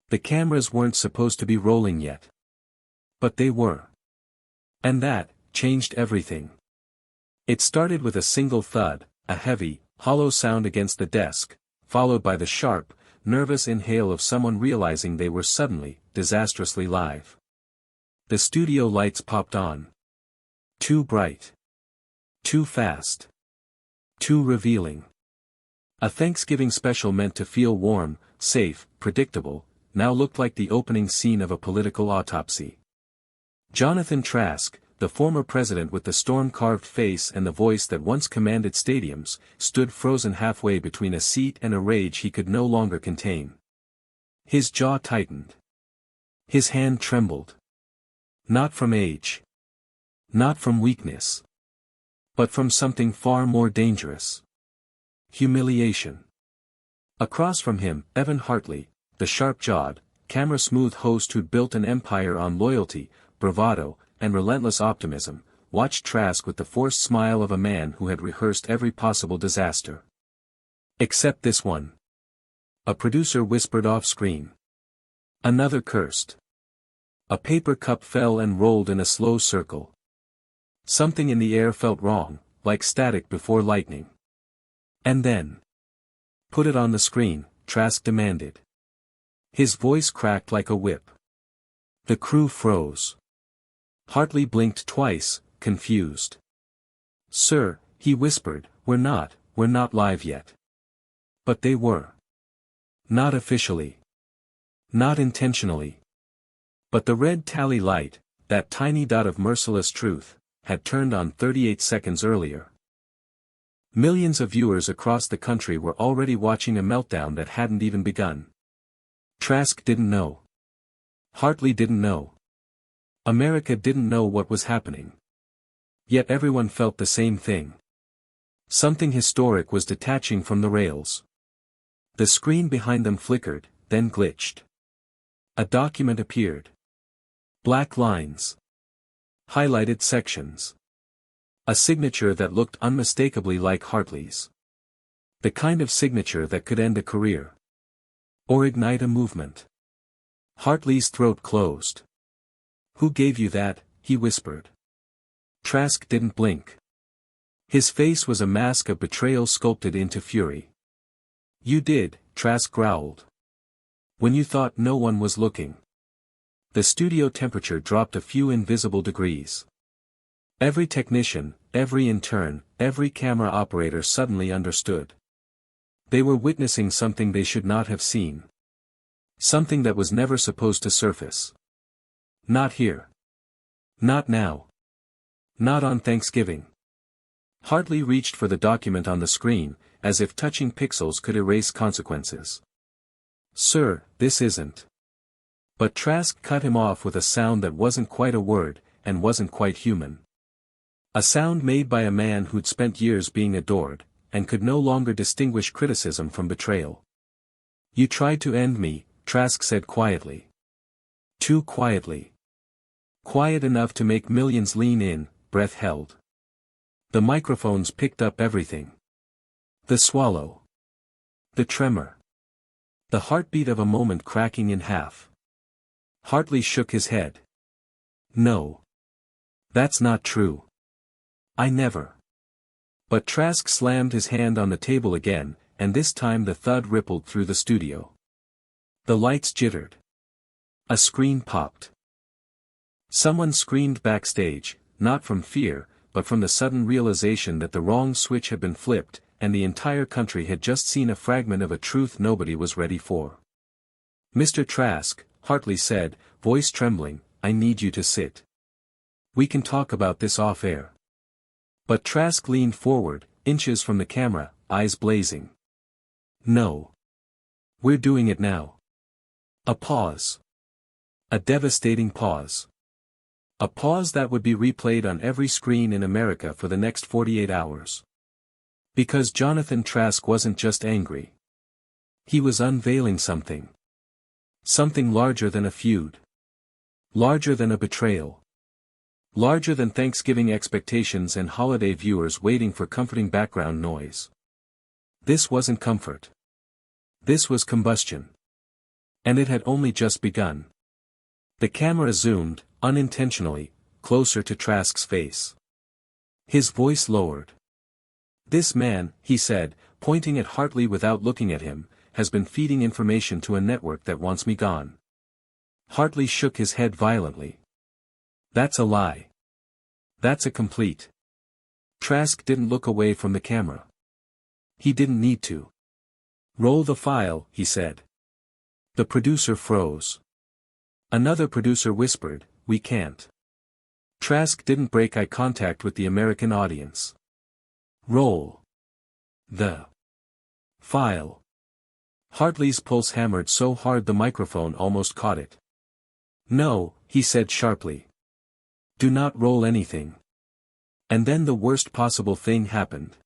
The cameras weren't supposed to be rolling yet. But they were. And that changed everything. It started with a single thud, a heavy, hollow sound against the desk, followed by the sharp, nervous inhale of someone realizing they were suddenly, disastrously live. The studio lights popped on. Too bright. Too fast. Too revealing. A Thanksgiving special meant to feel warm, safe, predictable, now looked like the opening scene of a political autopsy. Jonathan Trask, the former president with the storm-carved face and the voice that once commanded stadiums, stood frozen halfway between a seat and a rage he could no longer contain. His jaw tightened. His hand trembled. Not from age. Not from weakness. But from something far more dangerous. Humiliation. Across from him, Evan Hartley, the sharp-jawed, camera-smooth host who'd built an empire on loyalty, bravado, and relentless optimism, watched Trask with the forced smile of a man who had rehearsed every possible disaster. Except this one. A producer whispered off-screen. Another cursed. A paper cup fell and rolled in a slow circle. Something in the air felt wrong, like static before lightning. And then. Put it on the screen, Trask demanded. His voice cracked like a whip. The crew froze. Hartley blinked twice, confused. Sir, he whispered, we're not live yet. But they were. Not officially. Not intentionally. But the red tally light, that tiny dot of merciless truth, had turned on 38 seconds earlier. Millions of viewers across the country were already watching a meltdown that hadn't even begun. Trask didn't know. Hartley didn't know. America didn't know what was happening. Yet everyone felt the same thing. Something historic was detaching from the rails. The screen behind them flickered, then glitched. A document appeared. Black lines. Highlighted sections. A signature that looked unmistakably like Hartley's. The kind of signature that could end a career. Or ignite a movement. Hartley's throat closed. Who gave you that? He whispered. Trask didn't blink. His face was a mask of betrayal sculpted into fury. You did, Trask growled. When you thought no one was looking. The studio temperature dropped a few invisible degrees. Every technician, every intern, every camera operator suddenly understood. They were witnessing something they should not have seen. Something that was never supposed to surface. Not here. Not now. Not on Thanksgiving. Hartley reached for the document on the screen, as if touching pixels could erase consequences. Sir, this isn't. But Trask cut him off with a sound that wasn't quite a word, and wasn't quite human. A sound made by a man who'd spent years being adored, and could no longer distinguish criticism from betrayal. You tried to end me, Trask said quietly. Too quietly. Quiet enough to make millions lean in, breath held. The microphones picked up everything. The swallow. The tremor. The heartbeat of a moment cracking in half. Hartley shook his head. No. That's not true. I never. But Trask slammed his hand on the table again, and this time the thud rippled through the studio. The lights jittered. A screen popped. Someone screamed backstage, not from fear, but from the sudden realization that the wrong switch had been flipped, and the entire country had just seen a fragment of a truth nobody was ready for. Mr. Trask, Hartley said, voice trembling, I need you to sit. We can talk about this off-air. But Trask leaned forward, inches from the camera, eyes blazing. No. We're doing it now. A pause. A devastating pause. A pause that would be replayed on every screen in America for the next 48 hours. Because Jonathan Trask wasn't just angry. He was unveiling something. Something larger than a feud. Larger than a betrayal. Larger than Thanksgiving expectations and holiday viewers waiting for comforting background noise. This wasn't comfort. This was combustion. And it had only just begun. The camera zoomed, unintentionally, closer to Trask's face. His voice lowered. "This man," he said, pointing at Hartley without looking at him, "has been feeding information to a network that wants me gone." Hartley shook his head violently. "That's a lie. That's a complete." Trask didn't look away from the camera. He didn't need to. "Roll the file," he said. The producer froze. Another producer whispered, "We can't." Trask didn't break eye contact with the American audience. "Roll the file." Hartley's pulse hammered so hard the microphone almost caught it. "No," he said sharply. "Do not roll anything." And then the worst possible thing happened.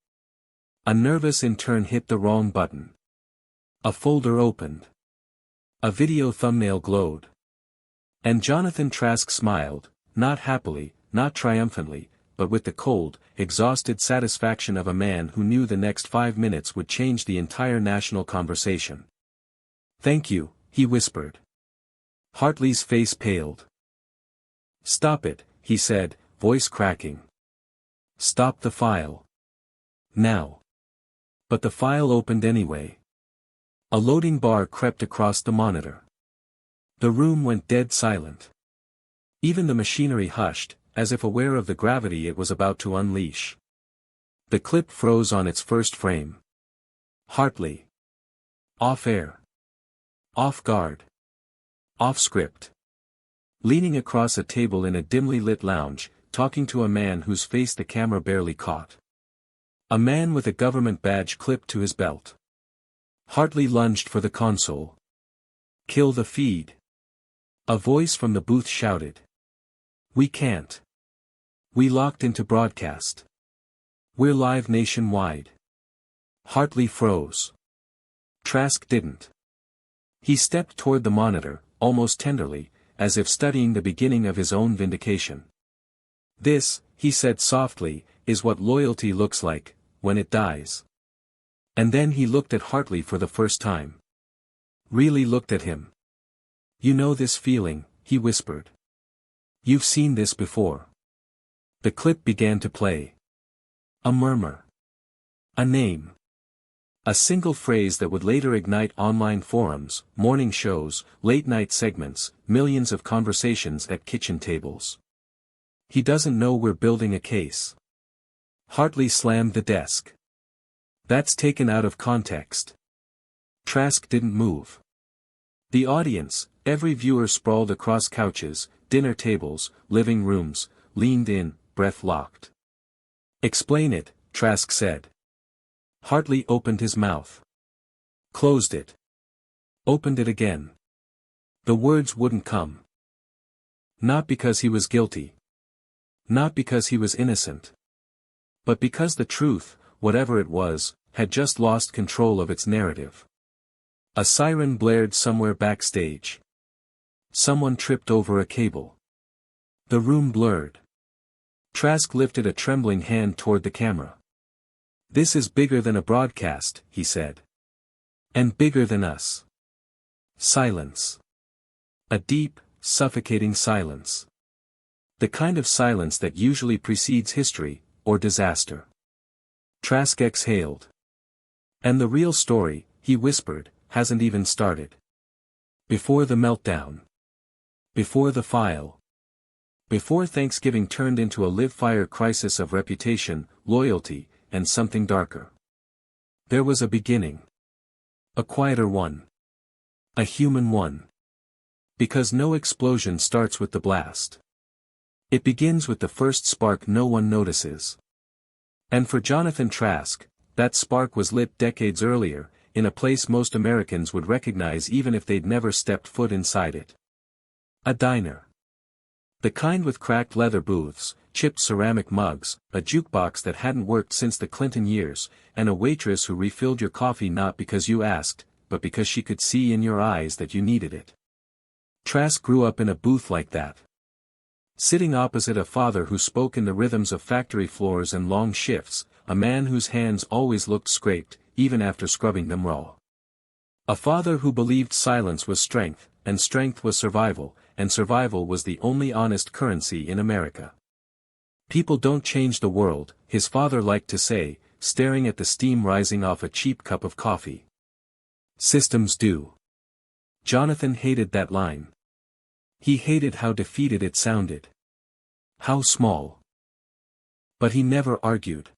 A nervous intern hit the wrong button. A folder opened. A video thumbnail glowed. And Jonathan Trask smiled, not happily, not triumphantly, but with the cold, exhausted satisfaction of a man who knew the next 5 minutes would change the entire national conversation. "Thank you," he whispered. Hartley's face paled. "Stop it," he said, voice cracking. "Stop the file. Now." But the file opened anyway. A loading bar crept across the monitor. The room went dead silent. Even the machinery hushed, as if aware of the gravity it was about to unleash. The clip froze on its first frame. Hartley. Off air. Off guard. Off script. Leaning across a table in a dimly lit lounge, talking to a man whose face the camera barely caught. A man with a government badge clipped to his belt. Hartley lunged for the console. "Kill the feed." A voice from the booth shouted. "We can't. We locked into broadcast. We're live nationwide." Hartley froze. Trask didn't. He stepped toward the monitor, almost tenderly, as if studying the beginning of his own vindication. "This," he said softly, "is what loyalty looks like, when it dies." And then he looked at Hartley for the first time. Really looked at him. "You know this feeling," he whispered. "You've seen this before." The clip began to play. A murmur. A name. A single phrase that would later ignite online forums, morning shows, late-night segments, millions of conversations at kitchen tables. "He doesn't know we're building a case." Hartley slammed the desk. "That's taken out of context." Trask didn't move. The audience, every viewer sprawled across couches, dinner tables, living rooms, leaned in, breath locked. "Explain it," Trask said. Hartley opened his mouth. Closed it. Opened it again. The words wouldn't come. Not because he was guilty. Not because he was innocent. But because the truth, whatever it was, had just lost control of its narrative. A siren blared somewhere backstage. Someone tripped over a cable. The room blurred. Trask lifted a trembling hand toward the camera. "This is bigger than a broadcast," he said. "And bigger than us." Silence. A deep, suffocating silence. The kind of silence that usually precedes history, or disaster. Trask exhaled. "And the real story," he whispered, "hasn't even started. Before the meltdown. Before the file. Before Thanksgiving turned into a live-fire crisis of reputation, loyalty, and something darker. There was a beginning. A quieter one. A human one. Because no explosion starts with the blast. It begins with the first spark no one notices. And for Jonathan Trask, that spark was lit decades earlier, in a place most Americans would recognize even if they'd never stepped foot inside it. A diner. The kind with cracked leather booths, chipped ceramic mugs, a jukebox that hadn't worked since the Clinton years, and a waitress who refilled your coffee not because you asked, but because she could see in your eyes that you needed it. Trask grew up in a booth like that. Sitting opposite a father who spoke in the rhythms of factory floors and long shifts, a man whose hands always looked scraped, even after scrubbing them raw. A father who believed silence was strength, and strength was survival, and survival was the only honest currency in America. People don't change the world, his father liked to say, staring at the steam rising off a cheap cup of coffee. Systems do. Jonathan hated that line. He hated how defeated it sounded. How small. But he never argued.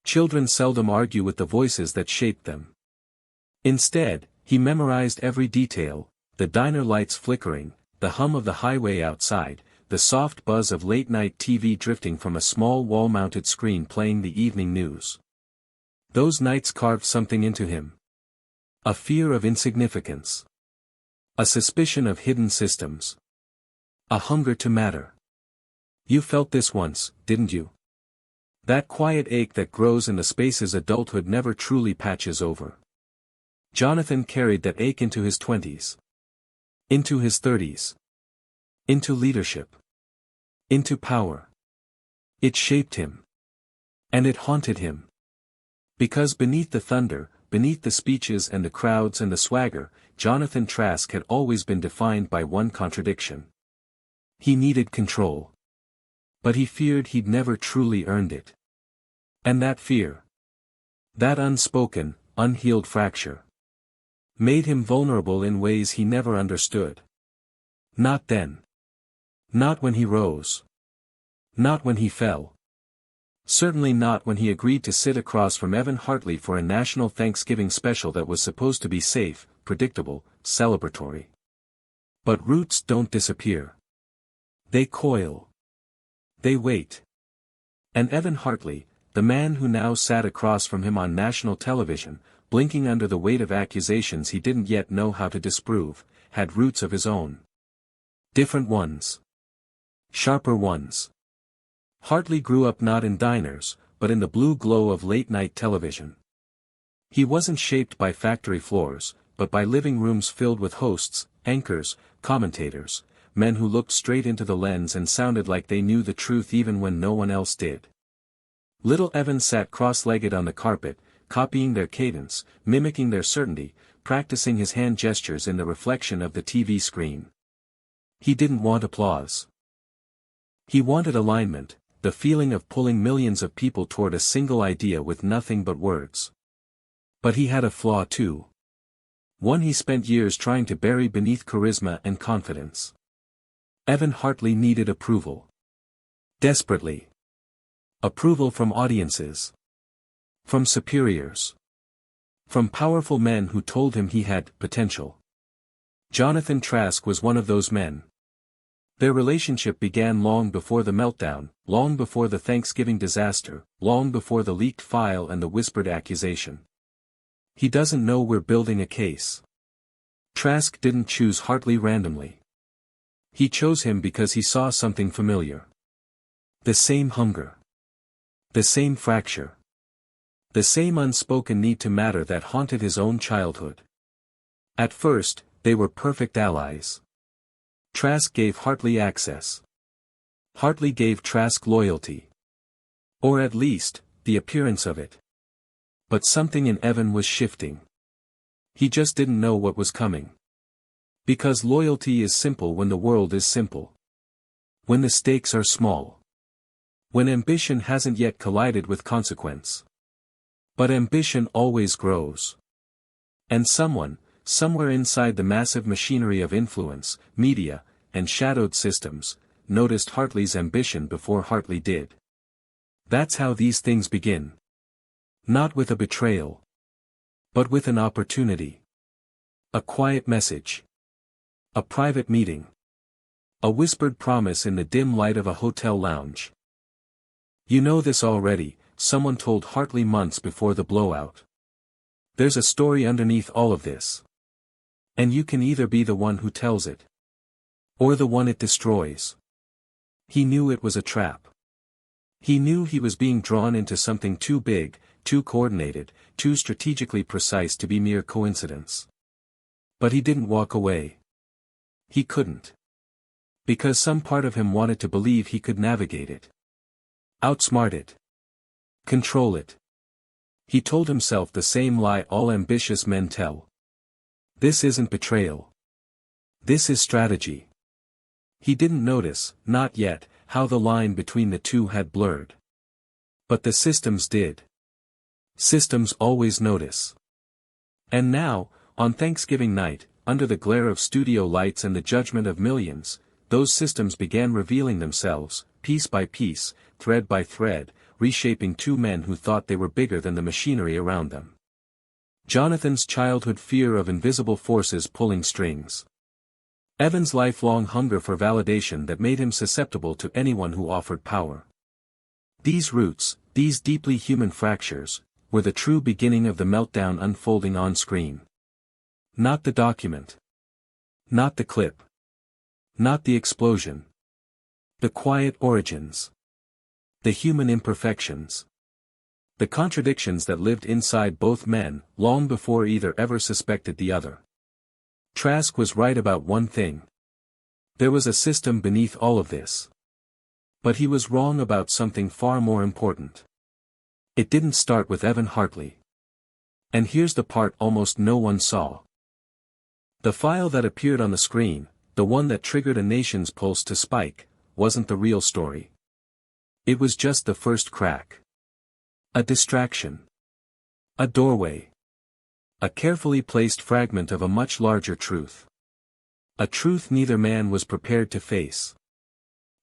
Children seldom argue with the voices that shaped them. Instead, he memorized every detail, the diner lights flickering, the hum of the highway outside, the soft buzz of late-night TV drifting from a small wall-mounted screen playing the evening news. Those nights carved something into him. A fear of insignificance. A suspicion of hidden systems. A hunger to matter. You felt this once, didn't you? That quiet ache that grows in the spaces adulthood never truly patches over. Jonathan carried that ache into his 20s. Into his 30s. Into leadership. Into power. It shaped him. And it haunted him. Because beneath the thunder, beneath the speeches and the crowds and the swagger, Jonathan Trask had always been defined by one contradiction. He needed control. But he feared he'd never truly earned it. And that fear, that unspoken, unhealed fracture, made him vulnerable in ways he never understood. Not then. Not when he rose. Not when he fell. Certainly not when he agreed to sit across from Evan Hartley for a national Thanksgiving special that was supposed to be safe, predictable, celebratory. But roots don't disappear. They coil. They wait. And Evan Hartley, the man who now sat across from him on national television, blinking under the weight of accusations he didn't yet know how to disprove, had roots of his own. Different ones. Sharper ones. Hartley grew up not in diners, but in the blue glow of late-night television. He wasn't shaped by factory floors, but by living rooms filled with hosts, anchors, commentators, men who looked straight into the lens and sounded like they knew the truth even when no one else did. Little Evan sat cross-legged on the carpet, copying their cadence, mimicking their certainty, practicing his hand gestures in the reflection of the TV screen. He didn't want applause. He wanted alignment, the feeling of pulling millions of people toward a single idea with nothing but words. But he had a flaw too. One he spent years trying to bury beneath charisma and confidence. Evan Hartley needed approval. Desperately. Approval from audiences. From superiors. From powerful men who told him he had potential. Jonathan Trask was one of those men. Their relationship began long before the meltdown, long before the Thanksgiving disaster, long before the leaked file and the whispered accusation. He doesn't know we're building a case. Trask didn't choose Hartley randomly. He chose him because he saw something familiar. The same hunger. The same fracture. The same unspoken need to matter that haunted his own childhood. At first, they were perfect allies. Trask gave Hartley access. Hartley gave Trask loyalty. Or at least, the appearance of it. But something in Evan was shifting. He just didn't know what was coming. Because loyalty is simple when the world is simple. When the stakes are small. When ambition hasn't yet collided with consequence. But ambition always grows. And someone, somewhere inside the massive machinery of influence, media, and shadowed systems, noticed Hartley's ambition before Hartley did. That's how these things begin. Not with a betrayal. But with an opportunity. A quiet message. A private meeting. A whispered promise in the dim light of a hotel lounge. You know this already, someone told Hartley months before the blowout. There's a story underneath all of this. And you can either be the one who tells it. Or the one it destroys. He knew it was a trap. He knew he was being drawn into something too big, too coordinated, too strategically precise to be mere coincidence. But he didn't walk away. He couldn't. Because some part of him wanted to believe he could navigate it. Outsmart it. Control it. He told himself the same lie all ambitious men tell. This isn't betrayal. This is strategy. He didn't notice, not yet, how the line between the two had blurred. But the systems did. Systems always notice. And now, on Thanksgiving night, under the glare of studio lights and the judgment of millions, those systems began revealing themselves, piece by piece, thread by thread, reshaping two men who thought they were bigger than the machinery around them. Jonathan's childhood fear of invisible forces pulling strings. Evan's lifelong hunger for validation that made him susceptible to anyone who offered power. These roots, these deeply human fractures, were the true beginning of the meltdown unfolding on screen. Not the document. Not the clip. Not the explosion. The quiet origins. The human imperfections. The contradictions that lived inside both men, long before either ever suspected the other. Trask was right about one thing. There was a system beneath all of this. But he was wrong about something far more important. It didn't start with Evan Hartley. And here's the part almost no one saw. The file that appeared on the screen, the one that triggered a nation's pulse to spike, wasn't the real story. It was just the first crack. A distraction. A doorway. A carefully placed fragment of a much larger truth. A truth neither man was prepared to face.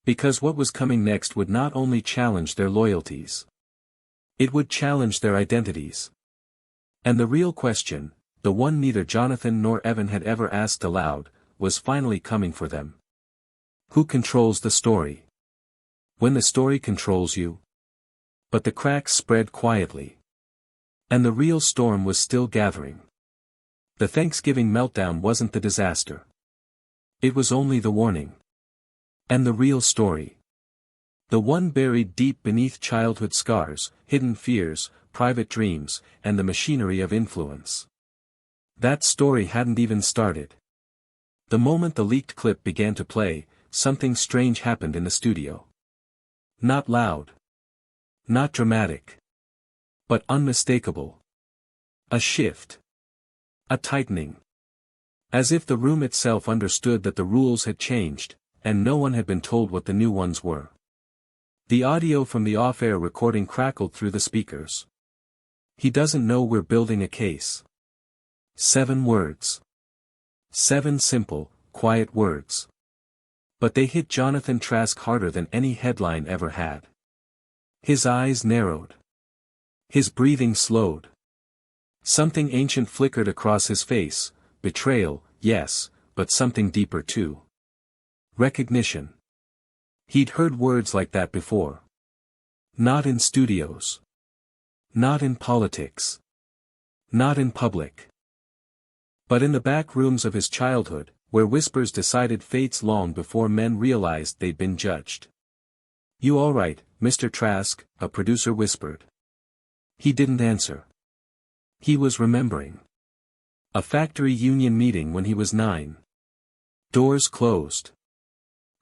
Because what was coming next would not only challenge their loyalties. It would challenge their identities. And the real question, the one neither Jonathan nor Evan had ever asked aloud, was finally coming for them. Who controls the story? When the story controls you? But the cracks spread quietly. And the real storm was still gathering. The Thanksgiving meltdown wasn't the disaster. It was only the warning. And the real story. The one buried deep beneath childhood scars, hidden fears, private dreams, and the machinery of influence. That story hadn't even started. The moment the leaked clip began to play, something strange happened in the studio. Not loud. Not dramatic. But unmistakable. A shift. A tightening. As if the room itself understood that the rules had changed, and no one had been told what the new ones were. The audio from the off-air recording crackled through the speakers. He doesn't know we're building a case. 7 words. 7 simple, quiet words. But they hit Jonathan Trask harder than any headline ever had. His eyes narrowed. His breathing slowed. Something ancient flickered across his face, betrayal, yes, but something deeper too. Recognition. He'd heard words like that before. Not in studios. Not in politics. Not in public. But in the back rooms of his childhood, where whispers decided fates long before men realized they'd been judged. "You all right, Mr. Trask?" a producer whispered. He didn't answer. He was remembering. A factory union meeting when he was 9. Doors closed.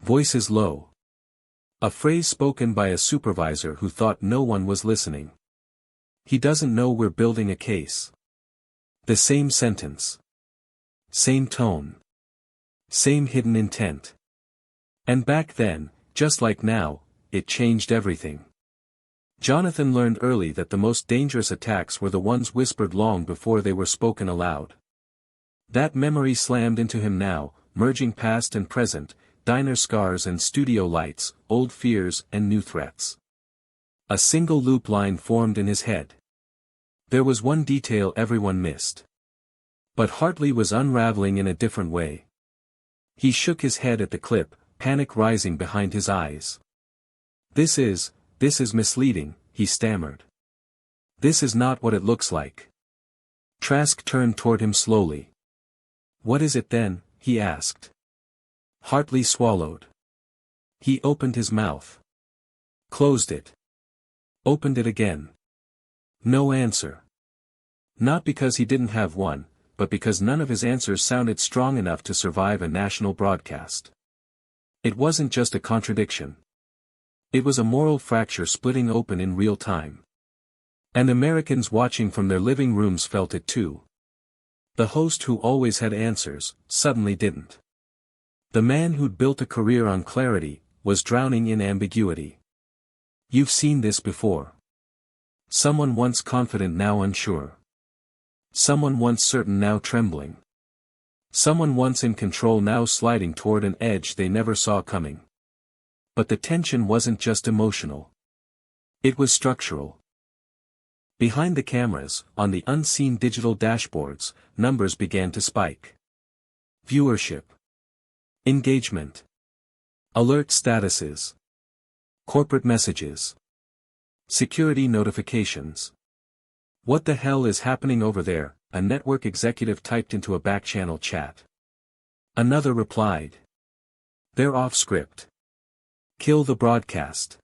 Voices low. A phrase spoken by a supervisor who thought no one was listening. "He doesn't know we're building a case." The same sentence. Same tone. Same hidden intent. And back then, just like now, it changed everything. Jonathan learned early that the most dangerous attacks were the ones whispered long before they were spoken aloud. That memory slammed into him now, merging past and present, diner scars and studio lights, old fears and new threats. A single loop line formed in his head. There was one detail everyone missed. But Hartley was unraveling in a different way. He shook his head at the clip, panic rising behind his eyes. This is misleading," he stammered. "This is not what it looks like." Trask turned toward him slowly. "What is it then?" he asked. Hartley swallowed. He opened his mouth. Closed it. Opened it again. No answer. Not because he didn't have one, but because none of his answers sounded strong enough to survive a national broadcast. It wasn't just a contradiction. It was a moral fracture splitting open in real time. And Americans watching from their living rooms felt it too. The host who always had answers, suddenly didn't. The man who'd built a career on clarity, was drowning in ambiguity. You've seen this before. Someone once confident now unsure. Someone once certain now trembling. Someone once in control now sliding toward an edge they never saw coming. But the tension wasn't just emotional. It was structural. Behind the cameras, on the unseen digital dashboards, numbers began to spike. Viewership. Engagement. Alert statuses. Corporate messages. Security notifications. What the hell is happening over there? A network executive typed into a back-channel chat. Another replied. They're off script. Kill the broadcast.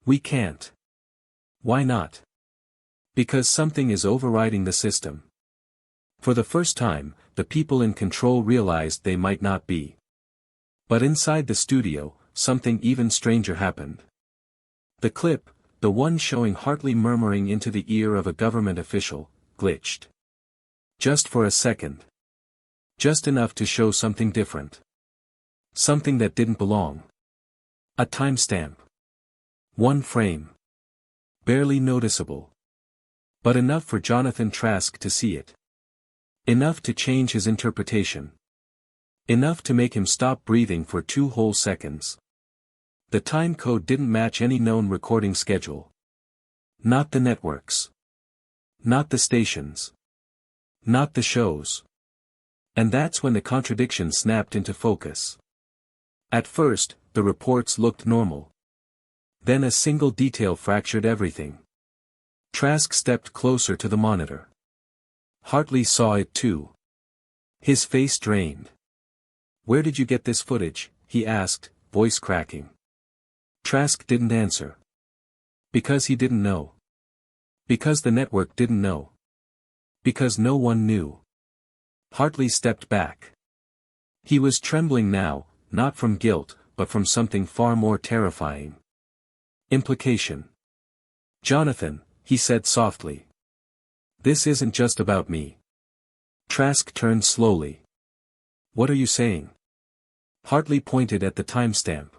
We can't. Why not? Because something is overriding the system. For the first time, the people in control realized they might not be. But inside the studio, something even stranger happened. The clip, the one showing Hartley murmuring into the ear of a government official, glitched. Just for a second. Just enough to show something different. Something that didn't belong. A timestamp. One frame. Barely noticeable. But enough for Jonathan Trask to see it. Enough to change his interpretation. Enough to make him stop breathing for 2 whole seconds. The time code didn't match any known recording schedule. Not the networks. Not the stations. Not the shows. And that's when the contradiction snapped into focus. At first, the reports looked normal. Then a single detail fractured everything. Trask stepped closer to the monitor. Hartley saw it too. His face drained. Where did you get this footage? He asked, voice cracking. Trask didn't answer. Because he didn't know. Because the network didn't know. Because no one knew. Hartley stepped back. He was trembling now, not from guilt, but from something far more terrifying. Implication. Jonathan, he said softly. This isn't just about me. Trask turned slowly. What are you saying? Hartley pointed at the timestamp.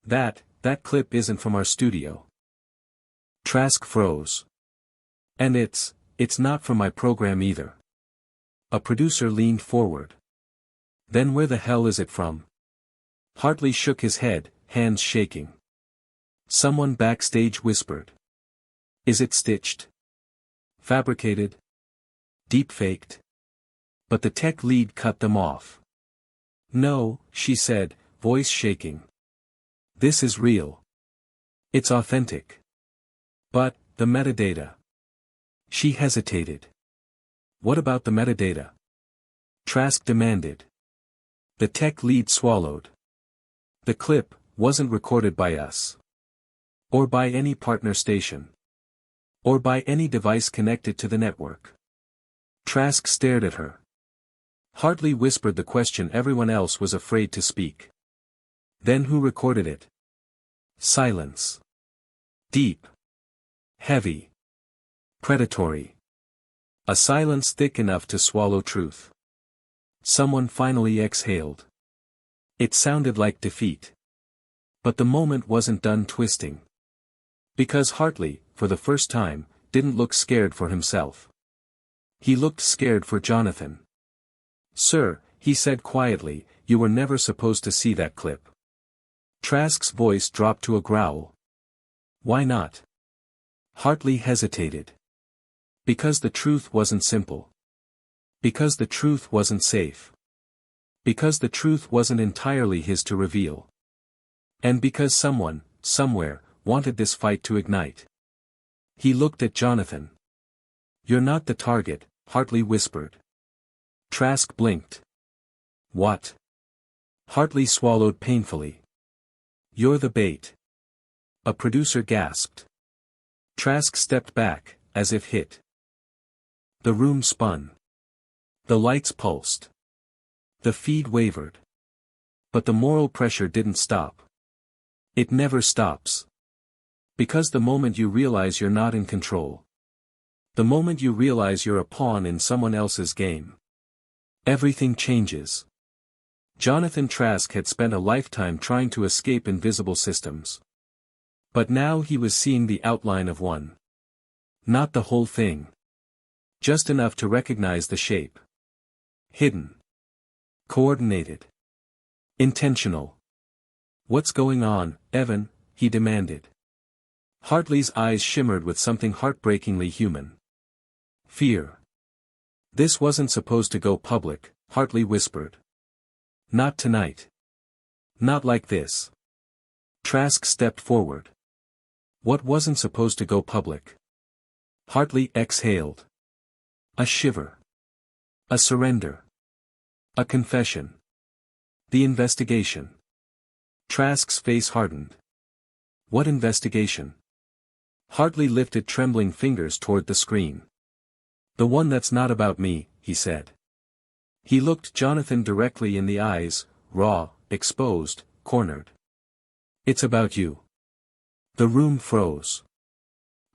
That clip isn't from our studio. Trask froze. And it's not from my program either. A producer leaned forward. Then where the hell is it from? Hartley shook his head, hands shaking. Someone backstage whispered. Is it stitched? Fabricated? Deep-faked? But the tech lead cut them off. No, she said, voice shaking. This is real. It's authentic. But, the metadata. She hesitated. What about the metadata? Trask demanded. The tech lead swallowed. The clip wasn't recorded by us. Or by any partner station. Or by any device connected to the network. Trask stared at her. Hartley whispered the question everyone else was afraid to speak. Then who recorded it? Silence. Deep. Heavy. Predatory. A silence thick enough to swallow truth. Someone finally exhaled. It sounded like defeat. But the moment wasn't done twisting. Because Hartley, for the first time, didn't look scared for himself. He looked scared for Jonathan. Sir, he said quietly, you were never supposed to see that clip. Trask's voice dropped to a growl. Why not? Hartley hesitated. Because the truth wasn't simple. Because the truth wasn't safe. Because the truth wasn't entirely his to reveal. And because someone, somewhere, wanted this fight to ignite. He looked at Jonathan. You're not the target, Hartley whispered. Trask blinked. What? Hartley swallowed painfully. You're the bait. A producer gasped. Trask stepped back, as if hit. The room spun. The lights pulsed. The feed wavered. But the moral pressure didn't stop. It never stops. Because the moment you realize you're not in control. The moment you realize you're a pawn in someone else's game, everything changes. Jonathan Trask had spent a lifetime trying to escape invisible systems. But now he was seeing the outline of one. Not the whole thing. Just enough to recognize the shape. Hidden. Coordinated. Intentional. "What's going on, Evan?" he demanded. Hartley's eyes shimmered with something heartbreakingly human. Fear. "This wasn't supposed to go public," Hartley whispered. "Not tonight. Not like this." Trask stepped forward. "What wasn't supposed to go public?" Hartley exhaled. A shiver. A surrender. A confession. The investigation. Trask's face hardened. "What investigation?" Hartley lifted trembling fingers toward the screen. "The one that's not about me," he said. He looked Jonathan directly in the eyes, raw, exposed, cornered. "It's about you." The room froze.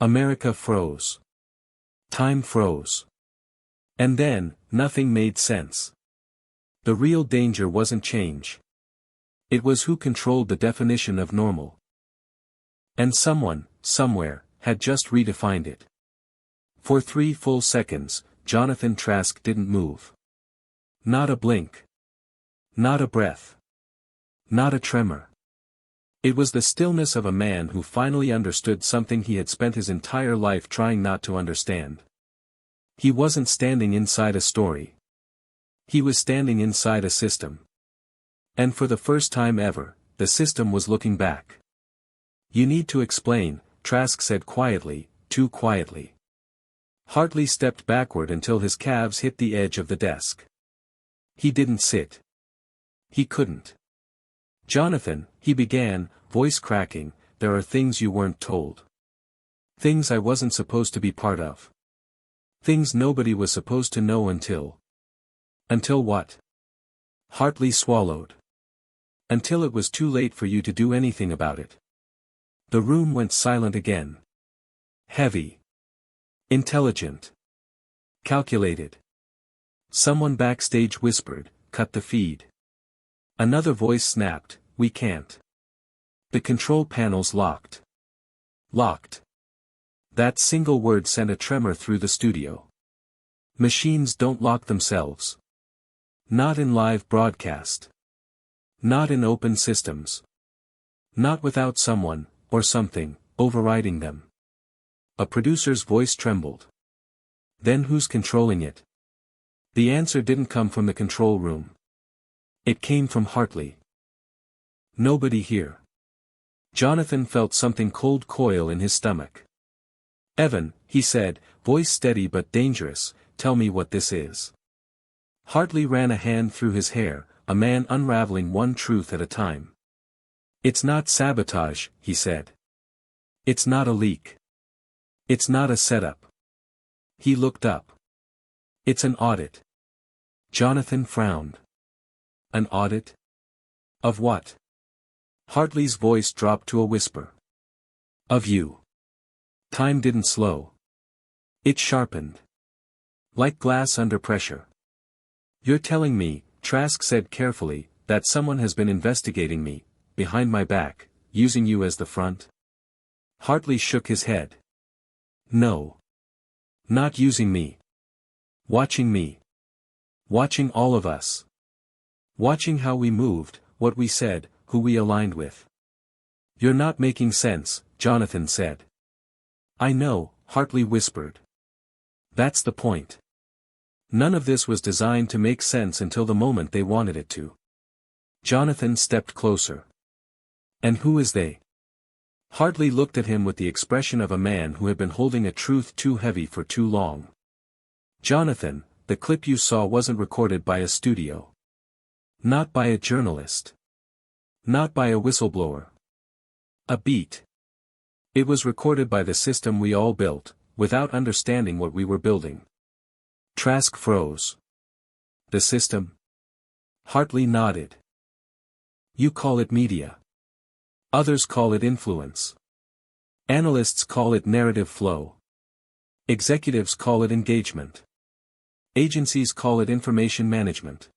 America froze. Time froze. And then, nothing made sense. The real danger wasn't change. It was who controlled the definition of normal. And someone, somewhere, had just redefined it. For 3 full seconds, Jonathan Trask didn't move. Not a blink. Not a breath. Not a tremor. It was the stillness of a man who finally understood something he had spent his entire life trying not to understand. He wasn't standing inside a story. He was standing inside a system. And for the first time ever, the system was looking back. "You need to explain," Trask said quietly, too quietly. Hartley stepped backward until his calves hit the edge of the desk. He didn't sit. He couldn't. "Jonathan," he began, voice cracking, "there are things you weren't told. Things I wasn't supposed to be part of. Things nobody was supposed to know until." "Until what?" Hartley swallowed. "Until it was too late for you to do anything about it." The room went silent again. Heavy. Intelligent. Calculated. Someone backstage whispered, "Cut the feed." Another voice snapped, "We can't. The control panel's locked." Locked. That single word sent a tremor through the studio. Machines don't lock themselves. Not in live broadcast. Not in open systems. Not without someone, or something, overriding them. A producer's voice trembled. "Then who's controlling it?" The answer didn't come from the control room. It came from Hartley. "Nobody here." Jonathan felt something cold coil in his stomach. "Evan," he said, voice steady but dangerous, "tell me what this is." Hartley ran a hand through his hair, a man unraveling one truth at a time. "It's not sabotage," he said. "It's not a leak. It's not a setup." He looked up. "It's an audit." Jonathan frowned. "An audit? Of what?" Hartley's voice dropped to a whisper. "Of you." Time didn't slow. It sharpened. Like glass under pressure. "You're telling me," Trask said carefully, "that someone has been investigating me, behind my back, using you as the front?" Hartley shook his head. "No. Not using me. Watching me. Watching all of us. Watching how we moved, what we said, who we aligned with." "You're not making sense," Jonathan said. "I know," Hartley whispered. "That's the point. None of this was designed to make sense until the moment they wanted it to." Jonathan stepped closer. "And who is they?" Hartley looked at him with the expression of a man who had been holding a truth too heavy for too long. "Jonathan, the clip you saw wasn't recorded by a studio. Not by a journalist. Not by a whistleblower. A beat. It was recorded by the system we all built, without understanding what we were building." Trask froze. "The system?" Hartley nodded. "You call it media. Others call it influence. Analysts call it narrative flow. Executives call it engagement. Agencies call it information management.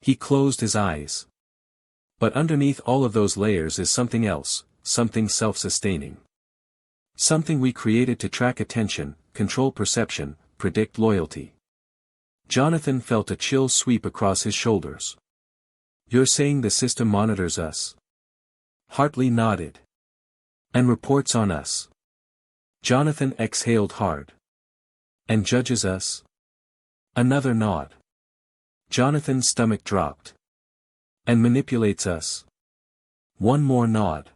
He closed his eyes. But underneath all of those layers is something else, something self-sustaining. Something we created to track attention, control perception, predict loyalty. Jonathan felt a chill sweep across his shoulders. You're saying the system monitors us? Hartley nodded. And reports on us. Jonathan exhaled hard. And judges us? Another nod. Jonathan's stomach dropped. And manipulates us? One more nod.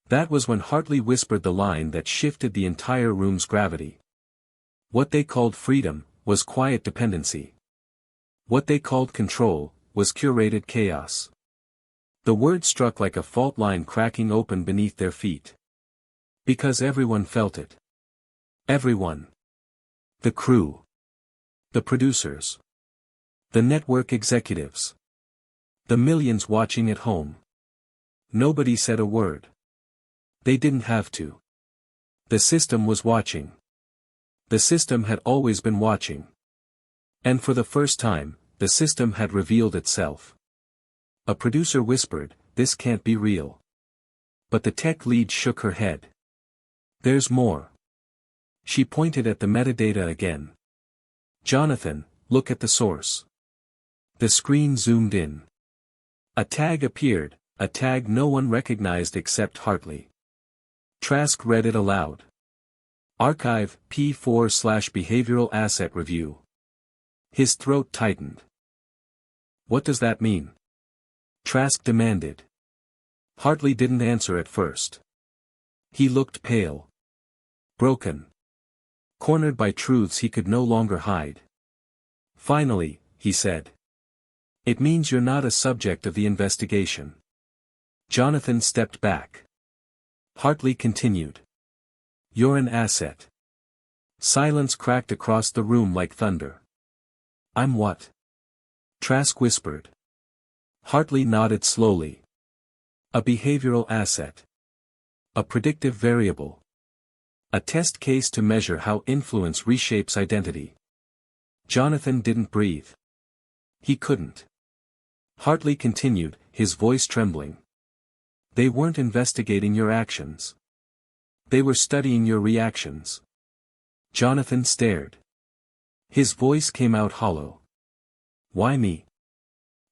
That was when Hartley whispered the line that shifted the entire room's gravity. What they called freedom was quiet dependency. What they called control was curated chaos. The word struck like a fault line cracking open beneath their feet. Because everyone felt it. Everyone. The crew. The producers. The network executives. The millions watching at home. Nobody said a word. They didn't have to. The system was watching. The system had always been watching. And for the first time, the system had revealed itself. A producer whispered, "This can't be real." But the tech lead shook her head. "There's more." She pointed at the metadata again. "Jonathan, look at the source." The screen zoomed in. A tag appeared, a tag no one recognized except Hartley. Trask read it aloud. Archive, P4/Behavioral Asset Review. His throat tightened. "What does that mean?" Trask demanded. Hartley didn't answer at first. He looked pale. Broken. Cornered by truths he could no longer hide. Finally, he said. "It means you're not a subject of the investigation." Jonathan stepped back. Hartley continued. "You're an asset." Silence cracked across the room like thunder. "I'm what?" Trask whispered. Hartley nodded slowly. "A behavioral asset. A predictive variable. A test case to measure how influence reshapes identity." Jonathan didn't breathe. He couldn't. Hartley continued, his voice trembling. "They weren't investigating your actions. They were studying your reactions." Jonathan stared. His voice came out hollow. "Why me?"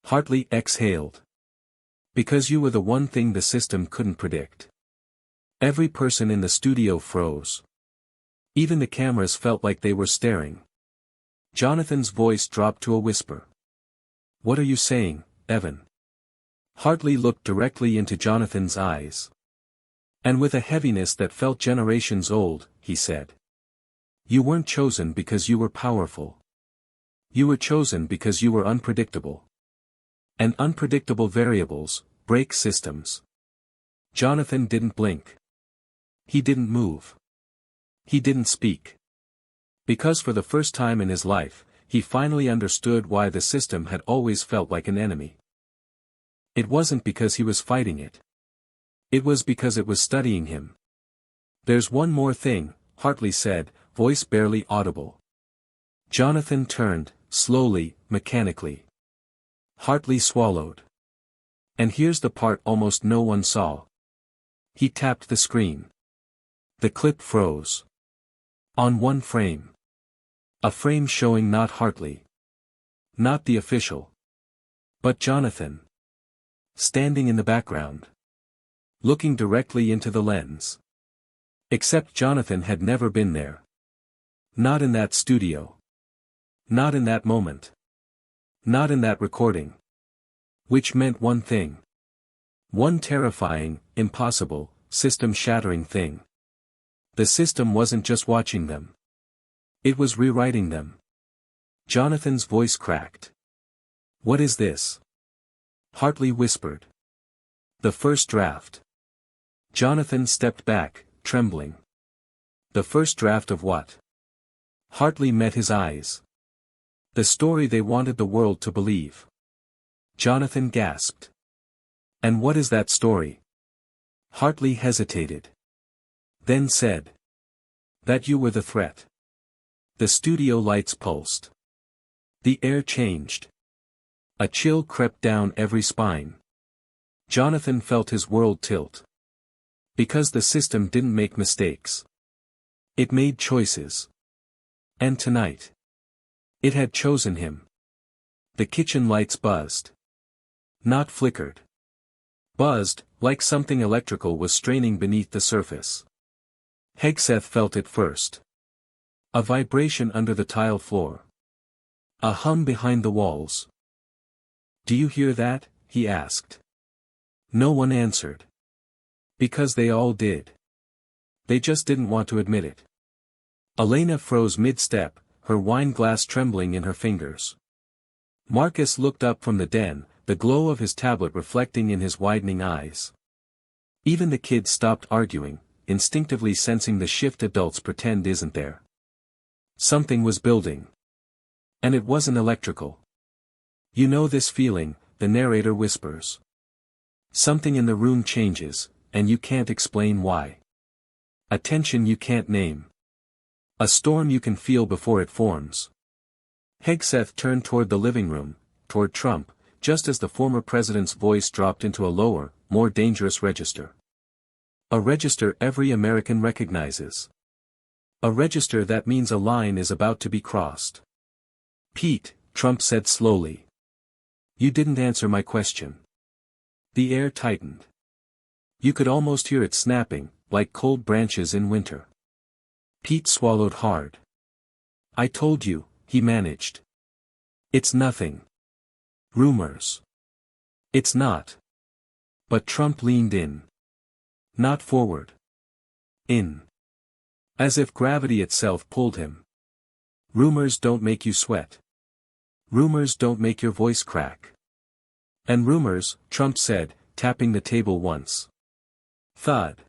Hartley exhaled. "Because you were the one thing the system couldn't predict." Every person in the studio froze. Even the cameras felt like they were staring. Jonathan's voice dropped to a whisper. "What are you saying, Evan?" Hartley looked directly into Jonathan's eyes. And with a heaviness that felt generations old, he said. "You weren't chosen because you were powerful. You were chosen because you were unpredictable. And unpredictable variables break systems." Jonathan didn't blink. He didn't move. He didn't speak. Because for the first time in his life, he finally understood why the system had always felt like an enemy. It wasn't because he was fighting it. It was because it was studying him. "There's one more thing," Hartley said, voice barely audible. Jonathan turned, slowly, mechanically. Hartley swallowed. "And here's the part almost no one saw." He tapped the screen. The clip froze. On one frame. A frame showing not Hartley. Not the official. But Jonathan. Standing in the background. Looking directly into the lens. Except Jonathan had never been there. Not in that studio. Not in that moment. Not in that recording. Which meant one thing. One terrifying, impossible, system-shattering thing. The system wasn't just watching them. It was rewriting them. Jonathan's voice cracked. "What is this?" Hartley whispered. "The first draft." Jonathan stepped back, trembling. "The first draft of what?" Hartley met his eyes. "The story they wanted the world to believe." Jonathan gasped. "And what is that story?" Hartley hesitated. Then said. "That you were the threat." The studio lights pulsed. The air changed. A chill crept down every spine. Jonathan felt his world tilt. Because the system didn't make mistakes. It made choices. And tonight. It had chosen him. The kitchen lights buzzed. Not flickered. Buzzed, like something electrical was straining beneath the surface. Hegseth felt it first. A vibration under the tile floor. A hum behind the walls. "Do you hear that?" he asked. No one answered. Because they all did. They just didn't want to admit it. Elena froze mid-step, her wine glass trembling in her fingers. Marcus looked up from the den, the glow of his tablet reflecting in his widening eyes. Even the kids stopped arguing, instinctively sensing the shift adults pretend isn't there. Something was building. And it wasn't electrical. "You know this feeling," the narrator whispers. "Something in the room changes, and you can't explain why. A tension you can't name. A storm you can feel before it forms." Hegseth turned toward the living room, toward Trump, just as the former president's voice dropped into a lower, more dangerous register. A register every American recognizes. A register that means a line is about to be crossed. "Pete," Trump said slowly. "You didn't answer my question." The air tightened. You could almost hear it snapping, like cold branches in winter. Pete swallowed hard. "I told you," he managed. "It's nothing. Rumors." "It's not." But Trump leaned in. Not forward. In. As if gravity itself pulled him. "Rumors don't make you sweat. Rumors don't make your voice crack. And rumors," Trump said, tapping the table once. Thud.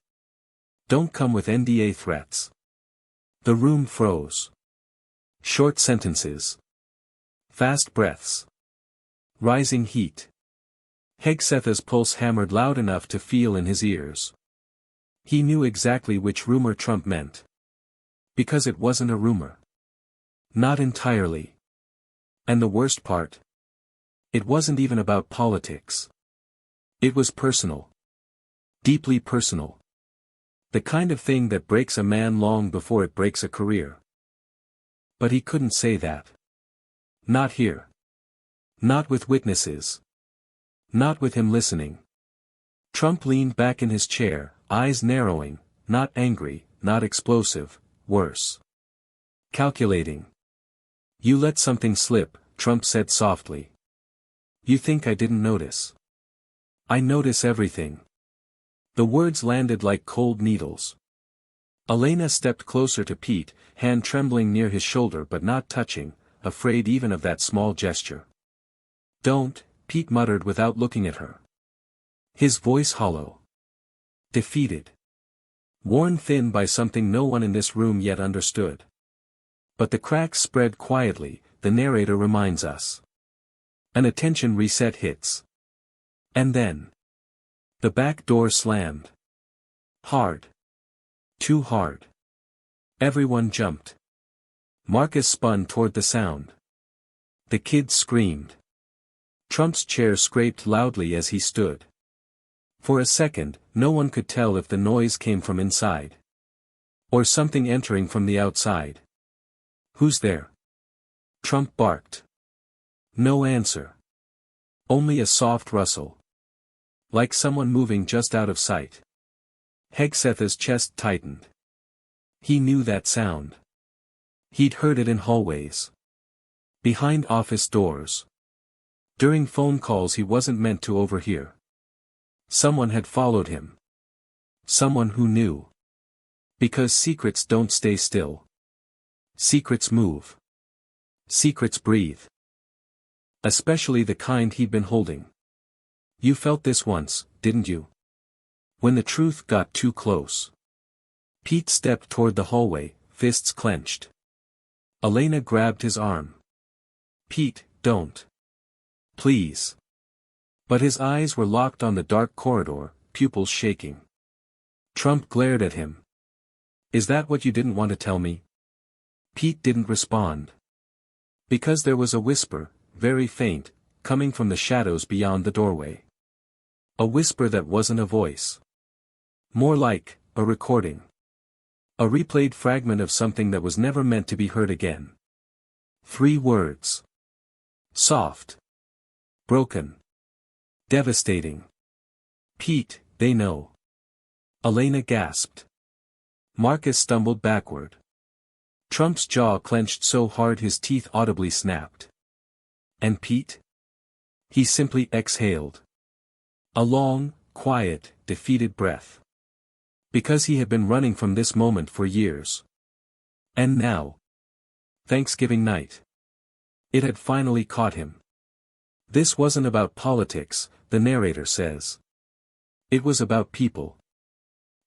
"Don't come with NDA threats." The room froze. Short sentences. Fast breaths. Rising heat. Hegseth's pulse hammered loud enough to feel in his ears. He knew exactly which rumor Trump meant. Because it wasn't a rumor. Not entirely. And the worst part? It wasn't even about politics. It was personal. Deeply personal. The kind of thing that breaks a man long before it breaks a career. But he couldn't say that. Not here. Not with witnesses. Not with him listening. Trump leaned back in his chair, eyes narrowing, not angry, not explosive, worse. Calculating. "You let something slip," Trump said softly. "You think I didn't notice? I notice everything." The words landed like cold needles. Elena stepped closer to Pete, hand trembling near his shoulder but not touching, afraid even of that small gesture. "Don't," Pete muttered without looking at her. His voice hollow. Defeated. Worn thin by something no one in this room yet understood. But the cracks spread quietly, the narrator reminds us. An attention reset hits. And then. The back door slammed. Hard. Too hard. Everyone jumped. Marcus spun toward the sound. The kids screamed. Trump's chair scraped loudly as he stood. For a second, no one could tell if the noise came from inside. Or something entering from the outside. "Who's there?" Trump barked. No answer. Only a soft rustle. Like someone moving just out of sight. Hegseth's chest tightened. He knew that sound. He'd heard it in hallways. Behind office doors. During phone calls he wasn't meant to overhear. Someone had followed him. Someone who knew. Because secrets don't stay still. Secrets move. Secrets breathe. Especially the kind he'd been holding. You felt this once, didn't you? When the truth got too close. Pete stepped toward the hallway, fists clenched. Elena grabbed his arm. "Pete, don't. Please." But his eyes were locked on the dark corridor, pupils shaking. Trump glared at him. "Is that what you didn't want to tell me?" Pete didn't respond. Because there was a whisper, very faint, coming from the shadows beyond the doorway. A whisper that wasn't a voice. More like a recording. A replayed fragment of something that was never meant to be heard again. 3 words. Soft. Broken. Devastating. Pete, they know. Elena gasped. Marcus stumbled backward. Trump's jaw clenched so hard his teeth audibly snapped. And Pete? He simply exhaled. A long, quiet, defeated breath. Because he had been running from this moment for years. And now. Thanksgiving night. It had finally caught him. This wasn't about politics, the narrator says. It was about people.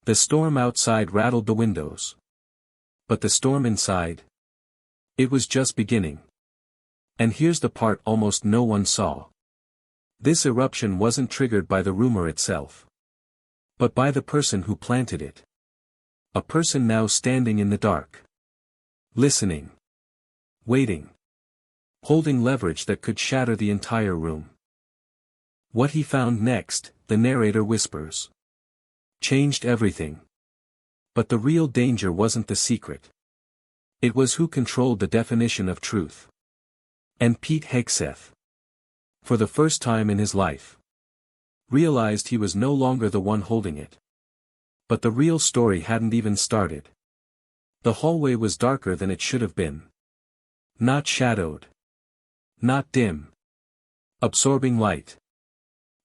The storm outside rattled the windows. But the storm inside? It was just beginning. And here's the part almost no one saw. This eruption wasn't triggered by the rumor itself. But by the person who planted it. A person now standing in the dark. Listening. Waiting. Holding leverage that could shatter the entire room. What he found next, the narrator whispers. Changed everything. But the real danger wasn't the secret. It was who controlled the definition of truth. And Pete Hegseth. For the first time in his life. Realized he was no longer the one holding it. But the real story hadn't even started. The hallway was darker than it should have been. Not shadowed. Not dim. Absorbing light.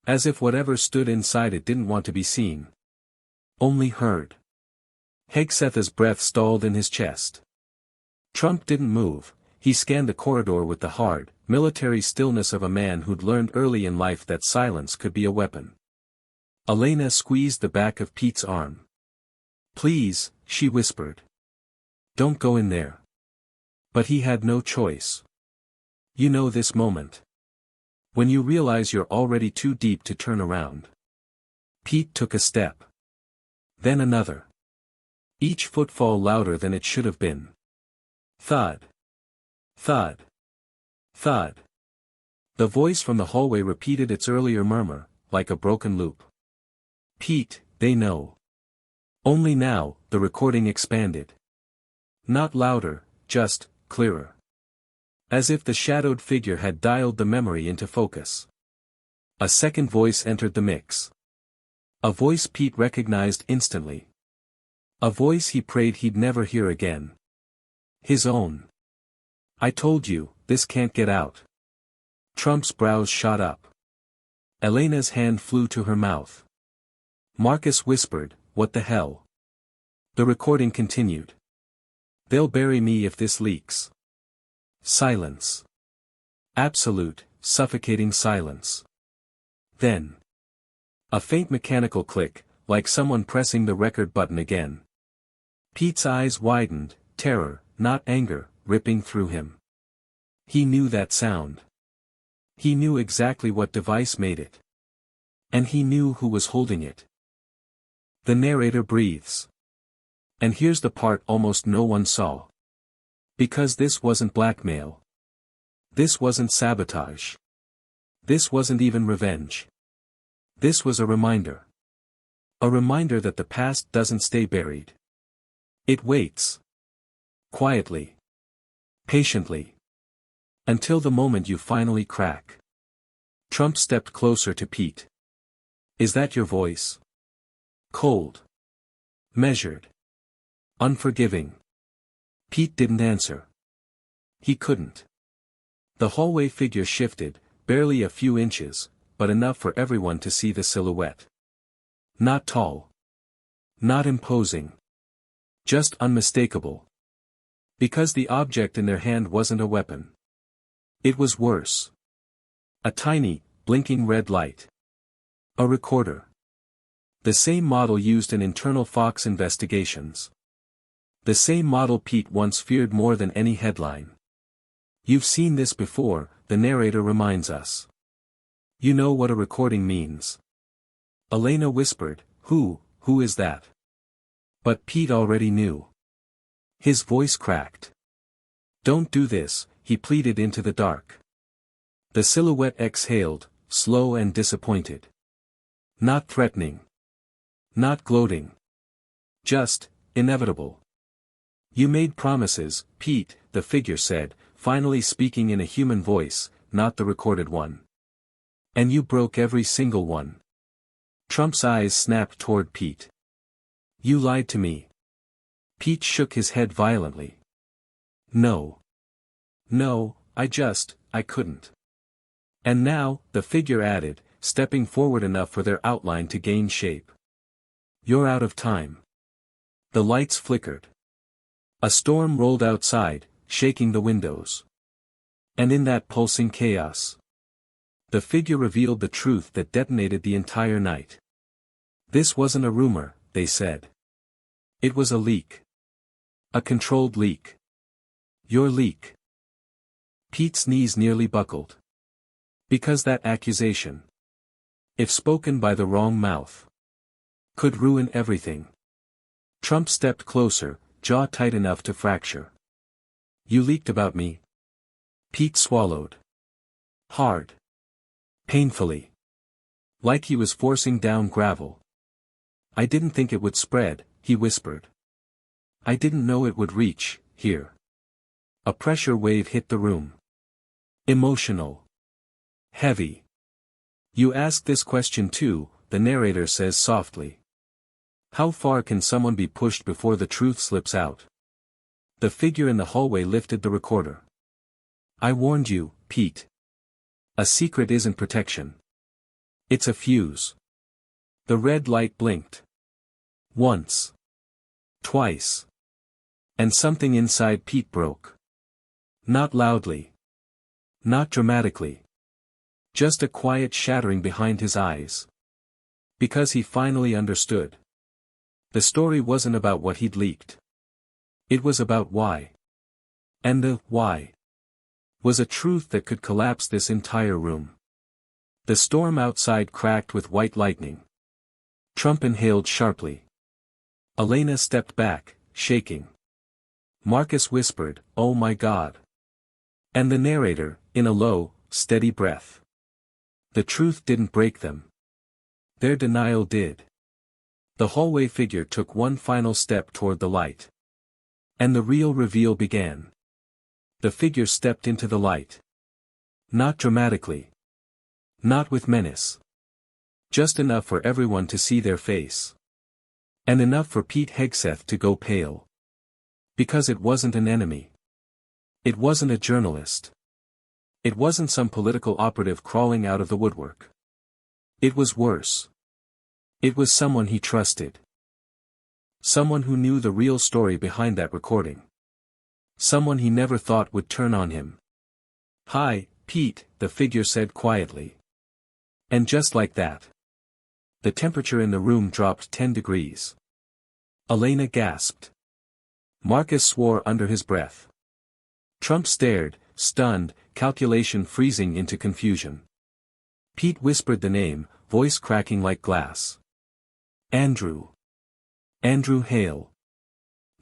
As if whatever stood inside it didn't want to be seen. Only heard. Hegseth's breath stalled in his chest. Trump didn't move, he scanned the corridor with the hard, military stillness of a man who'd learned early in life that silence could be a weapon. Elena squeezed the back of Pete's arm. Please, she whispered. Don't go in there. But he had no choice. You know this moment. When you realize you're already too deep to turn around. Pete took a step. Then another. Each footfall louder than it should have been. Thud. Thud. Thud. The voice from the hallway repeated its earlier murmur, like a broken loop. Pete, they know. Only now, the recording expanded. Not louder, just clearer. As if the shadowed figure had dialed the memory into focus. A second voice entered the mix. A voice Pete recognized instantly. A voice he prayed he'd never hear again. His own. I told you, this can't get out. Trump's brows shot up. Elena's hand flew to her mouth. Marcus whispered, what the hell? The recording continued. They'll bury me if this leaks. Silence. Absolute, suffocating silence. Then. A faint mechanical click, like someone pressing the record button again. Pete's eyes widened, terror, not anger, ripping through him. He knew that sound. He knew exactly what device made it. And he knew who was holding it. The narrator breathes. And here's the part almost no one saw. Because this wasn't blackmail. This wasn't sabotage. This wasn't even revenge. This was a reminder. A reminder that the past doesn't stay buried. It waits. Quietly. Patiently. Until the moment you finally crack. Trump stepped closer to Pete. Is that your voice? Cold. Measured. Unforgiving. Pete didn't answer. He couldn't. The hallway figure shifted, barely a few inches, but enough for everyone to see the silhouette. Not tall. Not imposing. Just unmistakable. Because the object in their hand wasn't a weapon. It was worse. A tiny, blinking red light. A recorder. The same model used in internal Fox investigations. The same model Pete once feared more than any headline. You've seen this before, the narrator reminds us. You know what a recording means. Elena whispered, who is that? But Pete already knew. His voice cracked. Don't do this, he pleaded into the dark. The silhouette exhaled, slow and disappointed. Not threatening. Not gloating. Just, inevitable. You made promises, Pete, the figure said, finally speaking in a human voice, not the recorded one. And you broke every single one. Trump's eyes snapped toward Pete. You lied to me. Pete shook his head violently. No. No, I couldn't. And now, the figure added, stepping forward enough for their outline to gain shape. You're out of time. The lights flickered. A storm rolled outside, shaking the windows. And in that pulsing chaos, the figure revealed the truth that detonated the entire night. This wasn't a rumor, they said. It was a leak. A controlled leak. Your leak. Pete's knees nearly buckled. Because that accusation, if spoken by the wrong mouth, could ruin everything. Trump stepped closer, jaw tight enough to fracture. You leaked about me. Pete swallowed. Hard. Painfully. Like he was forcing down gravel. I didn't think it would spread, he whispered. I didn't know it would reach, here. A pressure wave hit the room. Emotional. Heavy. You ask this question too, the narrator says softly. How far can someone be pushed before the truth slips out? The figure in the hallway lifted the recorder. I warned you, Pete. A secret isn't protection. It's a fuse. The red light blinked. Once. Twice. And something inside Pete broke. Not loudly. Not dramatically. Just a quiet shattering behind his eyes. Because he finally understood. The story wasn't about what he'd leaked. It was about why. And the why was a truth that could collapse this entire room. The storm outside cracked with white lightning. Trump inhaled sharply. Elena stepped back, shaking. Marcus whispered, "Oh my God." And the narrator, in a low, steady breath. The truth didn't break them. Their denial did. The hallway figure took one final step toward the light. And the real reveal began. The figure stepped into the light. Not dramatically. Not with menace. Just enough for everyone to see their face. And enough for Pete Hegseth to go pale. Because it wasn't an enemy. It wasn't a journalist. It wasn't some political operative crawling out of the woodwork. It was worse. It was someone he trusted. Someone who knew the real story behind that recording. Someone he never thought would turn on him. Hi, Pete, the figure said quietly. And just like that, the temperature in the room dropped 10 degrees. Elena gasped. Marcus swore under his breath. Trump stared, stunned, calculation freezing into confusion. Pete whispered the name, voice cracking like glass. Andrew. Andrew Hale.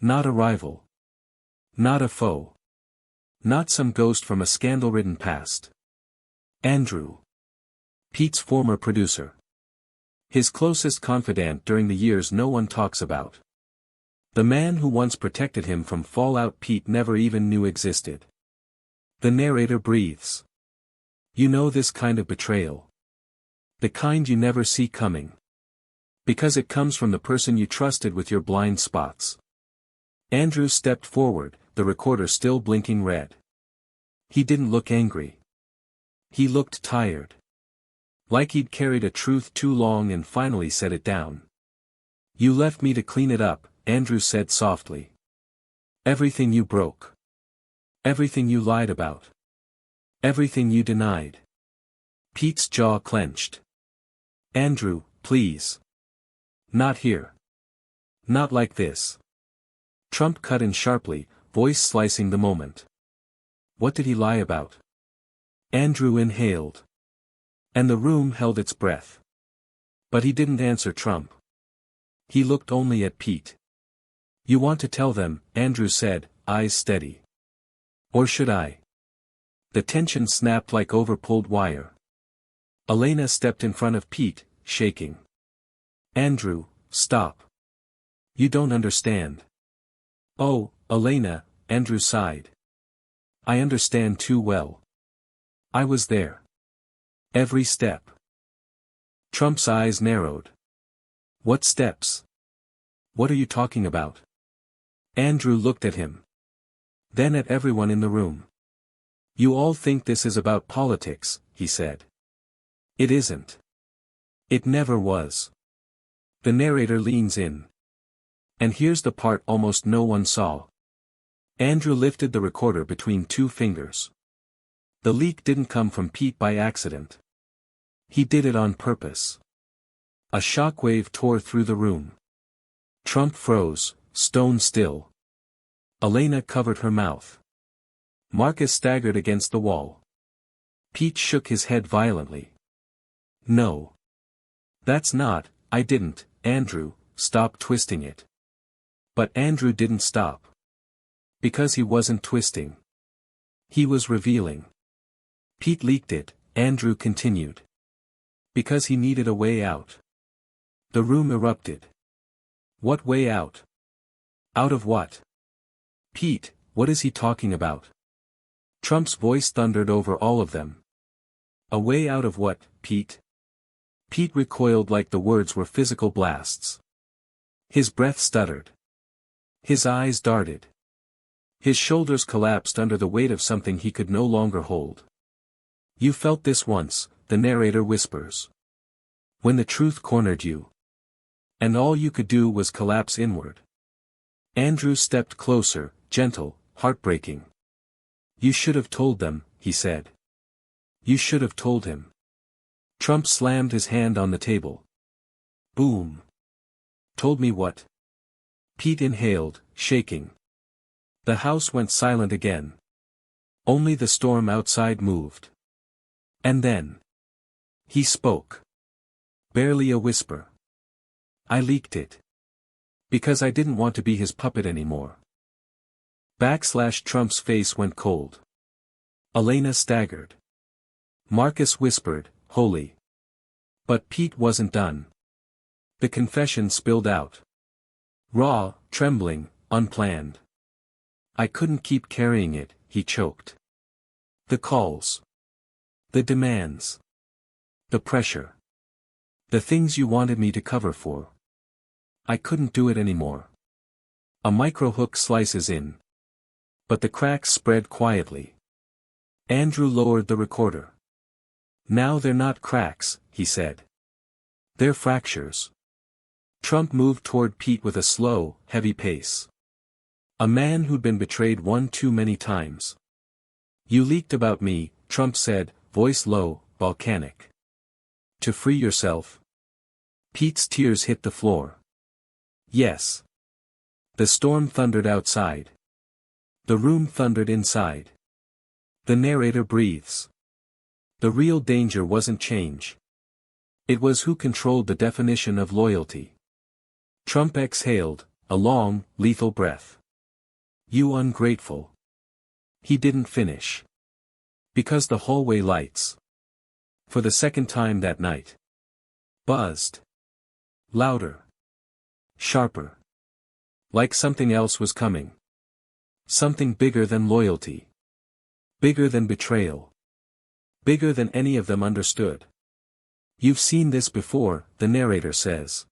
Not a rival. Not a foe. Not some ghost from a scandal-ridden past. Andrew. Pete's former producer. His closest confidant during the years no one talks about. The man who once protected him from fallout Pete never even knew existed. The narrator breathes. You know this kind of betrayal. The kind you never see coming. Because it comes from the person you trusted with your blind spots. Andrew stepped forward, the recorder still blinking red. He didn't look angry. He looked tired. Like he'd carried a truth too long and finally set it down. You left me to clean it up, Andrew said softly. Everything you broke. Everything you lied about. Everything you denied. Pete's jaw clenched. Andrew, please. Not here. Not like this. Trump cut in sharply, voice slicing the moment. What did he lie about? Andrew inhaled. And the room held its breath. But he didn't answer Trump. He looked only at Pete. You want to tell them, Andrew said, eyes steady. Or should I? The tension snapped like overpulled wire. Elena stepped in front of Pete, shaking. Andrew, stop. You don't understand. Oh, Elena, Andrew sighed. I understand too well. I was there. Every step. Trump's eyes narrowed. What steps? What are you talking about? Andrew looked at him. Then at everyone in the room. You all think this is about politics, he said. It isn't. It never was. The narrator leans in. And here's the part almost no one saw. Andrew lifted the recorder between two fingers. The leak didn't come from Pete by accident. He did it on purpose. A shockwave tore through the room. Trump froze, stone still. Elena covered her mouth. Marcus staggered against the wall. Pete shook his head violently. No. That's not, I didn't, Andrew, stop twisting it. But Andrew didn't stop. Because he wasn't twisting. He was revealing. Pete leaked it, Andrew continued. Because he needed a way out. The room erupted. What way out? Out of what? Pete, what is he talking about? Trump's voice thundered over all of them. A way out of what, Pete? Pete recoiled like the words were physical blasts. His breath stuttered. His eyes darted. His shoulders collapsed under the weight of something he could no longer hold. You felt this once, the narrator whispers. When the truth cornered you. And all you could do was collapse inward. Andrew stepped closer, gentle, heartbreaking. You should have told them, he said. You should have told him. Trump slammed his hand on the table. Boom. Told me what? Pete inhaled, shaking. The house went silent again. Only the storm outside moved. And then. He spoke. Barely a whisper. I leaked it. Because I didn't want to be his puppet anymore. Trump's face went cold. Elena staggered. Marcus whispered, holy. But Pete wasn't done. The confession spilled out. Raw, trembling, unplanned. I couldn't keep carrying it, he choked. The calls. The demands. The pressure. The things you wanted me to cover for. I couldn't do it anymore. A microhook slices in. But the cracks spread quietly. Andrew lowered the recorder. Now they're not cracks, he said. They're fractures. Trump moved toward Pete with a slow, heavy pace. A man who'd been betrayed one too many times. You leaked about me, Trump said, voice low, volcanic. To free yourself? Pete's tears hit the floor. Yes. The storm thundered outside. The room thundered inside. The narrator breathes. The real danger wasn't change. It was who controlled the definition of loyalty. Trump exhaled, a long, lethal breath. You ungrateful. He didn't finish. Because the hallway lights. For the second time that night. Buzzed. Louder. Sharper. Like something else was coming. Something bigger than loyalty. Bigger than betrayal. Bigger than any of them understood. You've seen this before, the narrator says.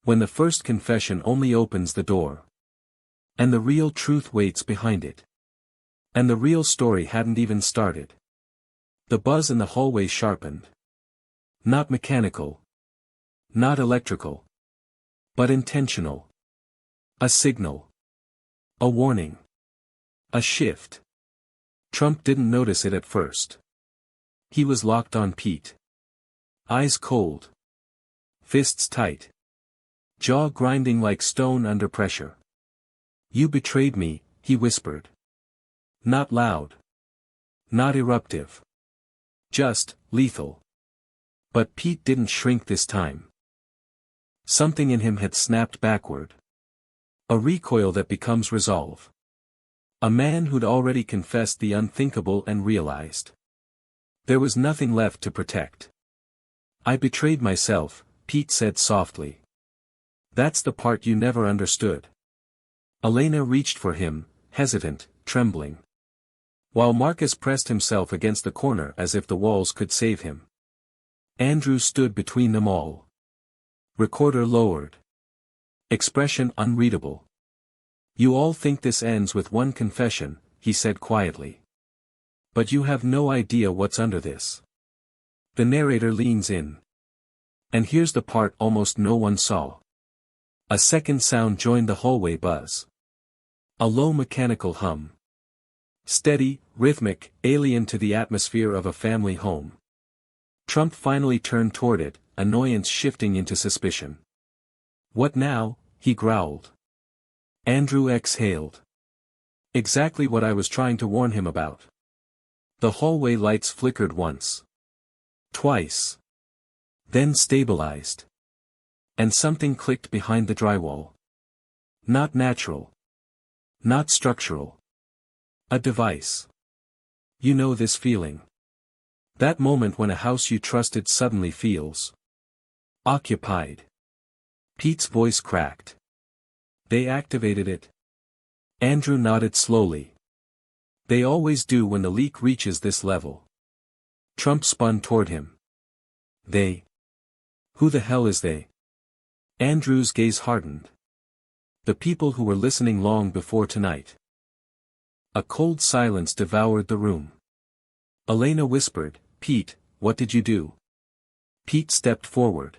When the first confession only opens the door. And the real truth waits behind it. And the real story hadn't even started. The buzz in the hallway sharpened. Not mechanical. Not electrical. But intentional. A signal. A warning. A shift. Trump didn't notice it at first. He was locked on Pete. Eyes cold. Fists tight. Jaw grinding like stone under pressure. You betrayed me, he whispered. Not loud. Not eruptive. Just, lethal. But Pete didn't shrink this time. Something in him had snapped backward. A recoil that becomes resolve. A man who'd already confessed the unthinkable and realized there was nothing left to protect. I betrayed myself, Pete said softly. That's the part you never understood. Elena reached for him, hesitant, trembling. While Marcus pressed himself against the corner as if the walls could save him. Andrew stood between them all. Recorder lowered. Expression unreadable. You all think this ends with one confession, he said quietly. But you have no idea what's under this. The narrator leans in. And here's the part almost no one saw. A second sound joined the hallway buzz. A low mechanical hum. Steady, rhythmic, alien to the atmosphere of a family home. Trump finally turned toward it, annoyance shifting into suspicion. What now? He growled. Andrew exhaled. Exactly what I was trying to warn him about. The hallway lights flickered once. Twice. Then stabilized. And something clicked behind the drywall. Not natural. Not structural. A device. You know this feeling. That moment when a house you trusted suddenly feels occupied. Pete's voice cracked. They activated it. Andrew nodded slowly. They always do when the leak reaches this level. Trump spun toward him. They? Who the hell is they? Andrew's gaze hardened. The people who were listening long before tonight. A cold silence devoured the room. Elena whispered, Pete, what did you do? Pete stepped forward.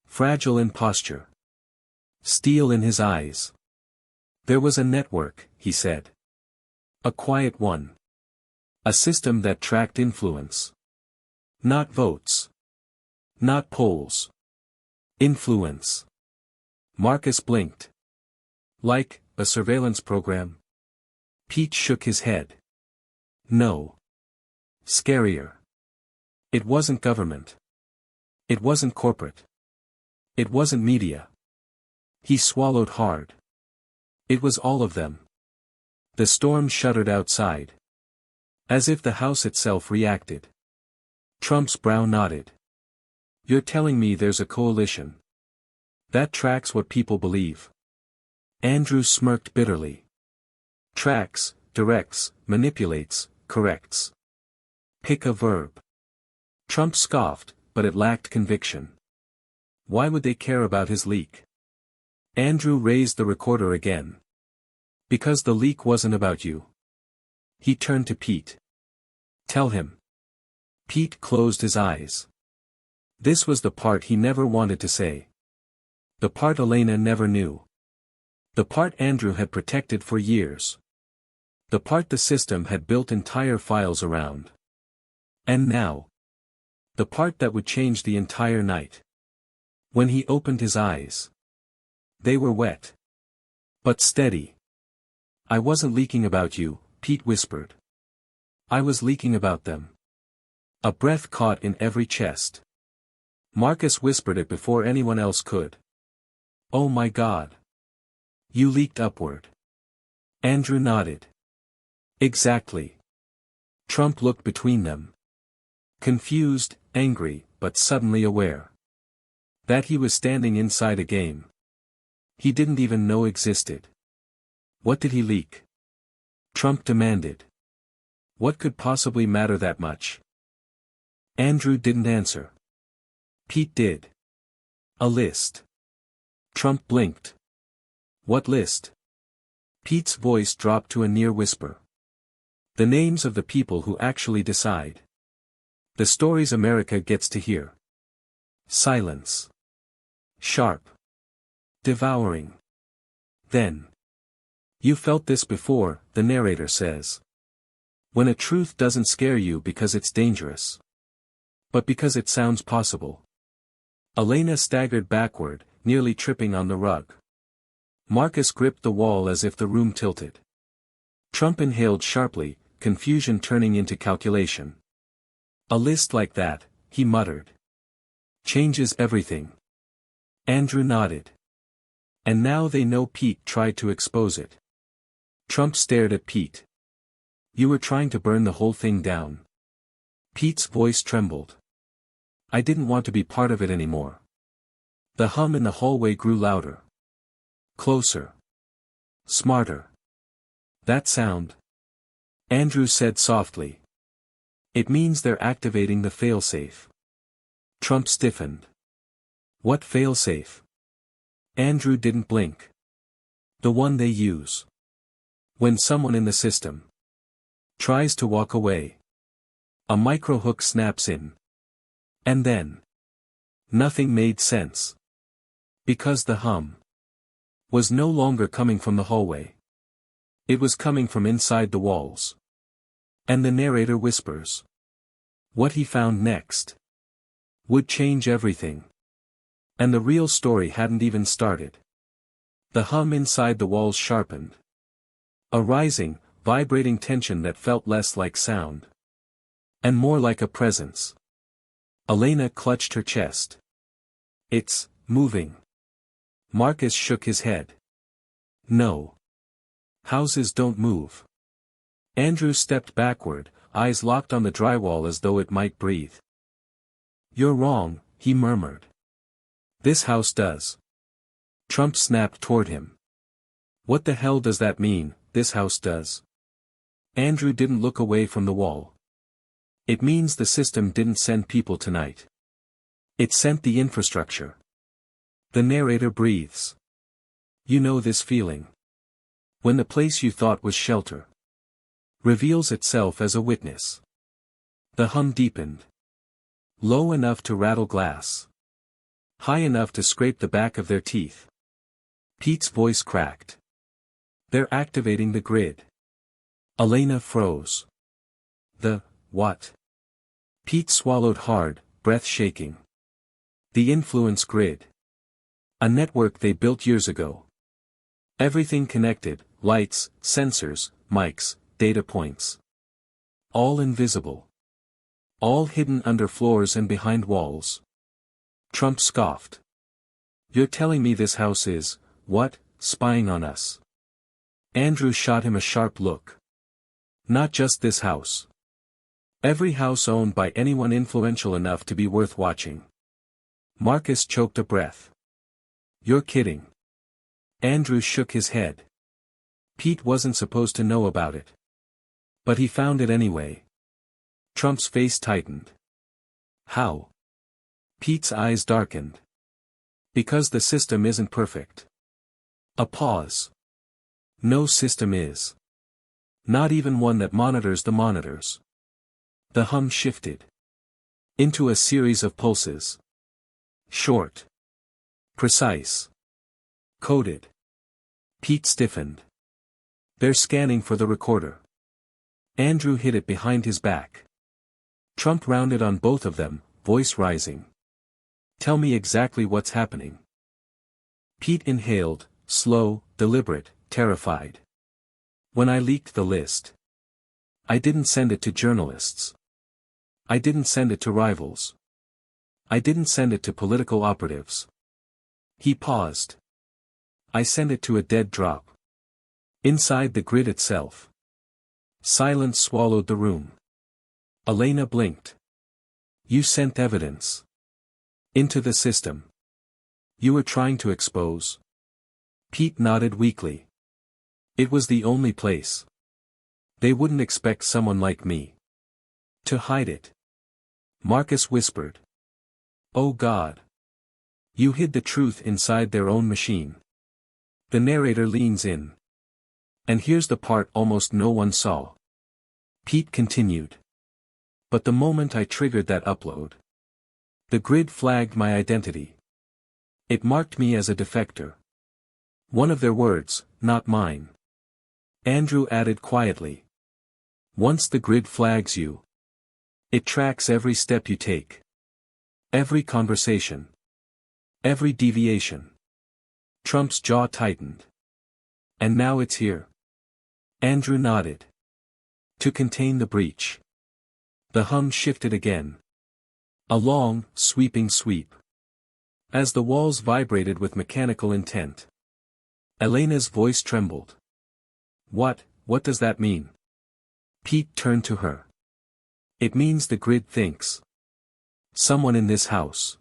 Fragile in posture. Steel in his eyes. There was a network, he said. A quiet one. A system that tracked influence. Not votes. Not polls. Influence. Marcus blinked. Like, a surveillance program? Pete shook his head. No. Scarier. It wasn't government. It wasn't corporate. It wasn't media. He swallowed hard. It was all of them. The storm shuddered outside. As if the house itself reacted. Trump's brow nodded. You're telling me there's a coalition. That tracks what people believe. Andrew smirked bitterly. Tracks, directs, manipulates, corrects. Pick a verb. Trump scoffed, but it lacked conviction. Why would they care about his leak? Andrew raised the recorder again. Because the leak wasn't about you. He turned to Pete. Tell him. Pete closed his eyes. This was the part he never wanted to say. The part Elena never knew. The part Andrew had protected for years. The part the system had built entire files around. And now. The part that would change the entire night. When he opened his eyes. They were wet. But steady. I wasn't leaking about you, Pete whispered. I was leaking about them. A breath caught in every chest. Marcus whispered it before anyone else could. Oh my God. You leaked upward. Andrew nodded. Exactly. Trump looked between them. Confused, angry, but suddenly aware. That he was standing inside a game. He didn't even know existed. What did he leak? Trump demanded. What could possibly matter that much? Andrew didn't answer. Pete did. A list. Trump blinked. What list? Pete's voice dropped to a near whisper. The names of the people who actually decide. The stories America gets to hear. Silence. Sharp. Devouring. Then. You felt this before, the narrator says. When a truth doesn't scare you because it's dangerous. But because it sounds possible. Elena staggered backward, nearly tripping on the rug. Marcus gripped the wall as if the room tilted. Trump inhaled sharply, confusion turning into calculation. A list like that, he muttered. Changes everything. Andrew nodded. And now they know Pete tried to expose it. Trump stared at Pete. You were trying to burn the whole thing down. Pete's voice trembled. I didn't want to be part of it anymore. The hum in the hallway grew louder. Closer. Smarter. That sound. Andrew said softly. It means they're activating the failsafe. Trump stiffened. What failsafe? Andrew didn't blink. The one they use. When someone in the system tries to walk away, a microhook snaps in. And then nothing made sense. Because the hum was no longer coming from the hallway. It was coming from inside the walls. And the narrator whispers. What he found next would change everything. And the real story hadn't even started. The hum inside the walls sharpened. A rising, vibrating tension that felt less like sound. And more like a presence. Elena clutched her chest. It's moving. Marcus shook his head. No. Houses don't move. Andrew stepped backward, eyes locked on the drywall as though it might breathe. You're wrong, he murmured. This house does. Trump snapped toward him. What the hell does that mean, this house does? Andrew didn't look away from the wall. It means the system didn't send people tonight. It sent the infrastructure. The narrator breathes. You know this feeling. When the place you thought was shelter reveals itself as a witness. The hum deepened. Low enough to rattle glass. High enough to scrape the back of their teeth. Pete's voice cracked. They're activating the grid. Elena froze. The what? Pete swallowed hard, breath shaking. The influence grid. A network they built years ago. Everything connected, lights, sensors, mics, data points. All invisible. All hidden under floors and behind walls. Trump scoffed. You're telling me this house is, what, spying on us? Andrew shot him a sharp look. Not just this house. Every house owned by anyone influential enough to be worth watching. Marcus choked a breath. You're kidding. Andrew shook his head. Pete wasn't supposed to know about it. But he found it anyway. Trump's face tightened. How? Pete's eyes darkened. Because the system isn't perfect. A pause. No system is. Not even one that monitors the monitors. The hum shifted. Into a series of pulses. Short. Precise. Coded. Pete stiffened. They're scanning for the recorder. Andrew hit it behind his back. Trump rounded on both of them, voice rising. Tell me exactly what's happening. Pete inhaled, slow, deliberate, terrified. When I leaked the list. I didn't send it to journalists. I didn't send it to rivals. I didn't send it to political operatives. He paused. I sent it to a dead drop. Inside the grid itself. Silence swallowed the room. Elena blinked. You sent evidence. Into the system. You were trying to expose. Pete nodded weakly. It was the only place. They wouldn't expect someone like me to hide it. Marcus whispered. Oh God. You hid the truth inside their own machine. The narrator leans in. And here's the part almost no one saw. Pete continued. But the moment I triggered that upload, the grid flagged my identity. It marked me as a defector. One of their words, not mine. Andrew added quietly. Once the grid flags you, it tracks every step you take. Every conversation. Every deviation. Trump's jaw tightened. And now it's here. Andrew nodded. To contain the breach. The hum shifted again. A long, sweeping sweep. As the walls vibrated with mechanical intent. Elena's voice trembled. What does that mean? Pete turned to her. It means the grid thinks. Someone in this house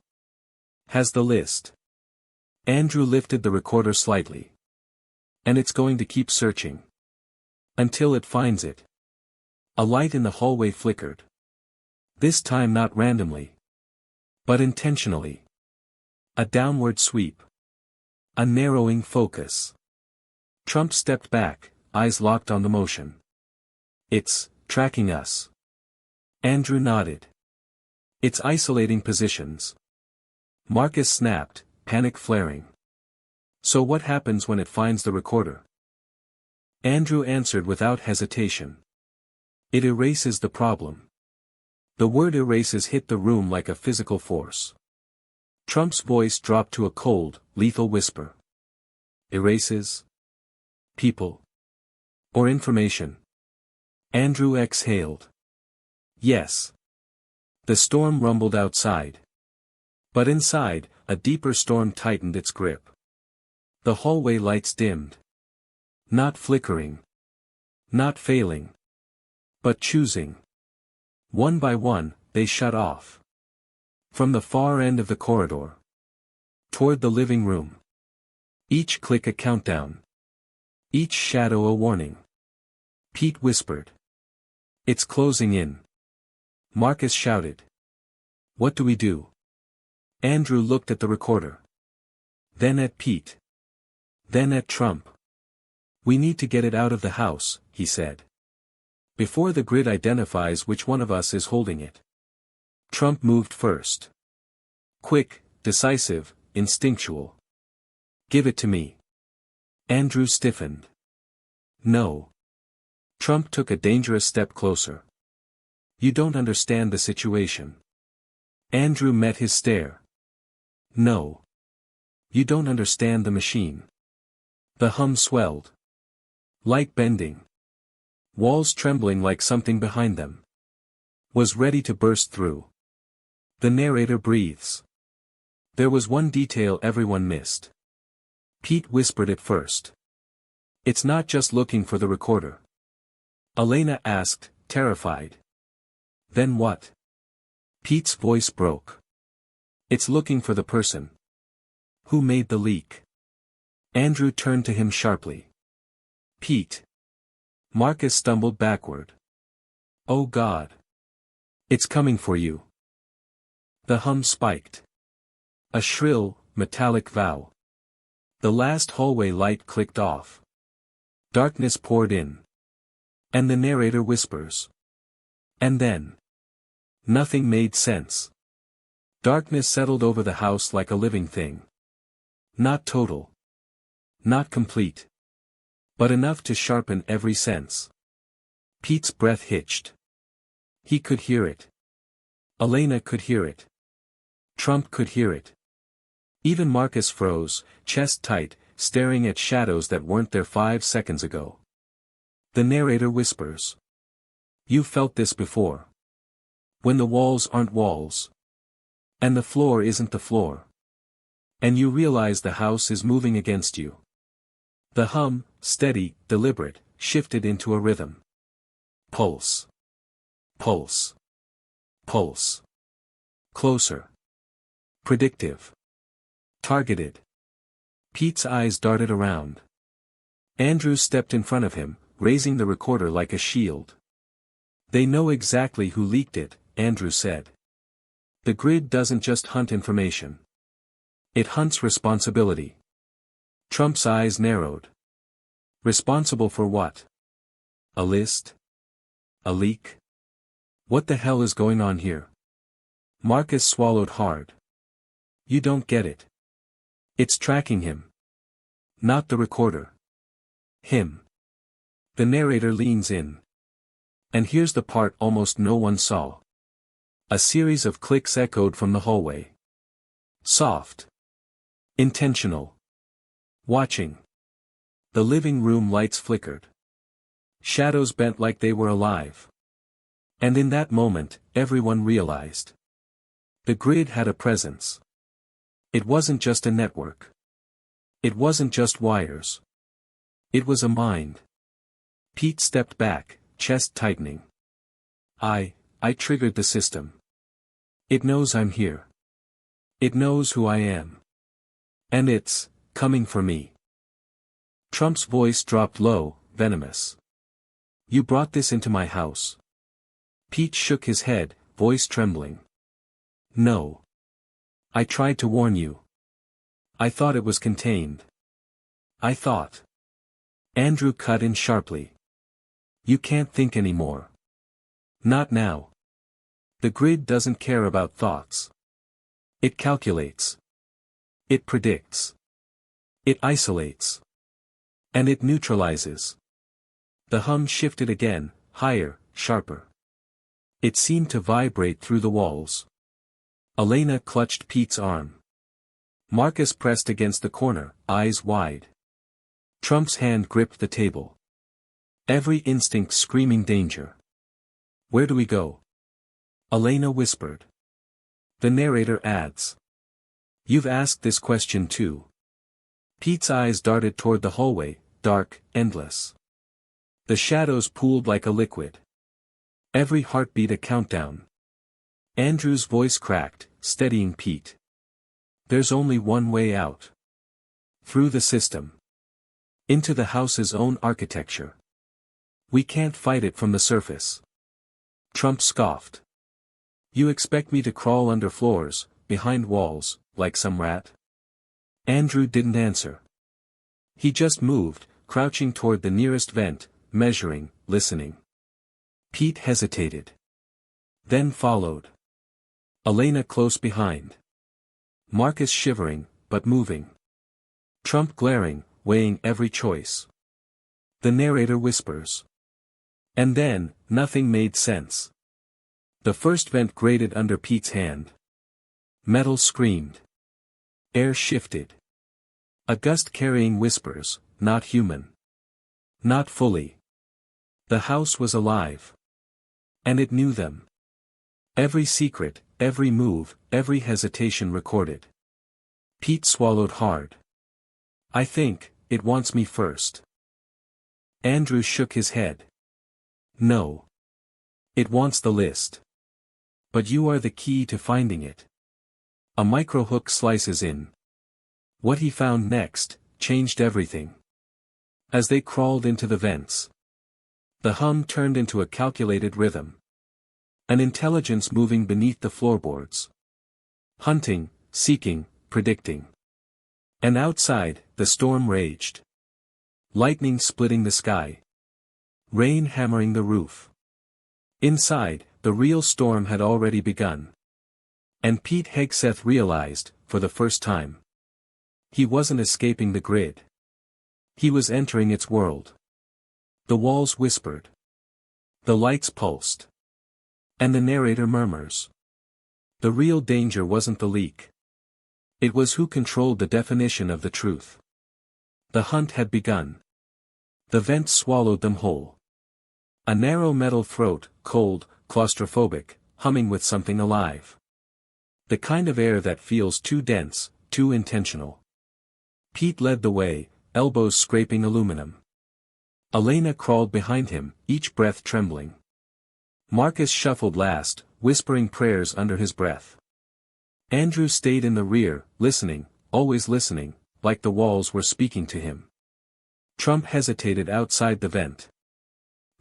has the list. Andrew lifted the recorder slightly. And it's going to keep searching. Until it finds it. A light in the hallway flickered. This time not randomly. But intentionally. A downward sweep. A narrowing focus. Trump stepped back, eyes locked on the motion. It's tracking us. Andrew nodded. It's isolating positions. Marcus snapped, panic flaring. So what happens when it finds the recorder? Andrew answered without hesitation. It erases the problem. The word erases hit the room like a physical force. Trump's voice dropped to a cold, lethal whisper. Erases? People? Or information? Andrew exhaled. Yes. The storm rumbled outside. But inside, a deeper storm tightened its grip. The hallway lights dimmed. Not flickering. Not failing. But choosing. One by one, they shut off. From the far end of the corridor. Toward the living room. Each click a countdown. Each shadow a warning. Pete whispered. It's closing in. Marcus shouted. What do we do? Andrew looked at the recorder. Then at Pete. Then at Trump. We need to get it out of the house, he said. Before the grid identifies which one of us is holding it. Trump moved first. Quick, decisive, instinctual. Give it to me. Andrew stiffened. No. Trump took a dangerous step closer. You don't understand the situation. Andrew met his stare. No. You don't understand the machine. The hum swelled. Light bending. Walls trembling like something behind them. Was ready to burst through. The narrator breathes. There was one detail everyone missed. Pete whispered it first. It's not just looking for the recorder. Elena asked, terrified. Then what? Pete's voice broke. It's looking for the person. Who made the leak? Andrew turned to him sharply. Pete. Marcus stumbled backward. Oh God. It's coming for you. The hum spiked. A shrill, metallic vow. The last hallway light clicked off. Darkness poured in. And the narrator whispers. And then. Nothing made sense. Darkness settled over the house like a living thing. Not total. Not complete. But enough to sharpen every sense. Pete's breath hitched. He could hear it. Elena could hear it. Trump could hear it. Even Marcus froze, chest tight, staring at shadows that weren't there 5 seconds ago. The narrator whispers. You've felt this before. When the walls aren't walls. And the floor isn't the floor. And you realize the house is moving against you. The hum, steady, deliberate, shifted into a rhythm. Pulse. Pulse. Pulse. Closer. Predictive. Targeted. Pete's eyes darted around. Andrew stepped in front of him, raising the recorder like a shield. They know exactly who leaked it, Andrew said. The grid doesn't just hunt information. It hunts responsibility. Trump's eyes narrowed. Responsible for what? A list? A leak? What the hell is going on here? Marcus swallowed hard. You don't get it. It's tracking him. Not the recorder. Him. The narrator leans in. And here's the part almost no one saw. A series of clicks echoed from the hallway. Soft. Intentional. Watching. The living room lights flickered. Shadows bent like they were alive. And in that moment, everyone realized. The grid had a presence. It wasn't just a network. It wasn't just wires. It was a mind. Pete stepped back, chest tightening. I triggered the system. It knows I'm here. It knows who I am. And it's coming for me. Trump's voice dropped low, venomous. You brought this into my house. Pete shook his head, voice trembling. No. I tried to warn you. I thought it was contained. I thought. Andrew cut in sharply. You can't think anymore. Not now. The grid doesn't care about thoughts. It calculates. It predicts. It isolates. And it neutralizes. The hum shifted again, higher, sharper. It seemed to vibrate through the walls. Elena clutched Pete's arm. Marcus pressed against the corner, eyes wide. Trump's hand gripped the table. Every instinct screaming danger. Where do we go? Elena whispered. The narrator adds. You've asked this question too. Pete's eyes darted toward the hallway, dark, endless. The shadows pooled like a liquid. Every heartbeat a countdown. Andrew's voice cracked, steadying Pete. There's only one way out. Through the system. Into the house's own architecture. We can't fight it from the surface. Trump scoffed. You expect me to crawl under floors, behind walls, like some rat? Andrew didn't answer. He just moved, crouching toward the nearest vent, measuring, listening. Pete hesitated. Then followed. Elena close behind. Marcus shivering, but moving. Trump glaring, weighing every choice. The narrator whispers. And then, nothing made sense. The first vent grated under Pete's hand. Metal screamed. Air shifted. A gust carrying whispers, not human. Not fully. The house was alive. And it knew them. Every secret, every move, every hesitation recorded. Pete swallowed hard. I think, it wants me first. Andrew shook his head. No. It wants the list. But you are the key to finding it. A microhook slices in. What he found next, changed everything. As they crawled into the vents. The hum turned into a calculated rhythm. An intelligence moving beneath the floorboards. Hunting, seeking, predicting. And outside, the storm raged. Lightning splitting the sky. Rain hammering the roof. Inside, the real storm had already begun. And Pete Hegseth realized, for the first time. He wasn't escaping the grid. He was entering its world. The walls whispered. The lights pulsed. And the narrator murmurs. The real danger wasn't the leak. It was who controlled the definition of the truth. The hunt had begun. The vent swallowed them whole. A narrow metal throat, cold, claustrophobic, humming with something alive. The kind of air that feels too dense, too intentional. Pete led the way, elbows scraping aluminum. Elena crawled behind him, each breath trembling. Marcus shuffled last, whispering prayers under his breath. Andrew stayed in the rear, listening, always listening, like the walls were speaking to him. Trump hesitated outside the vent.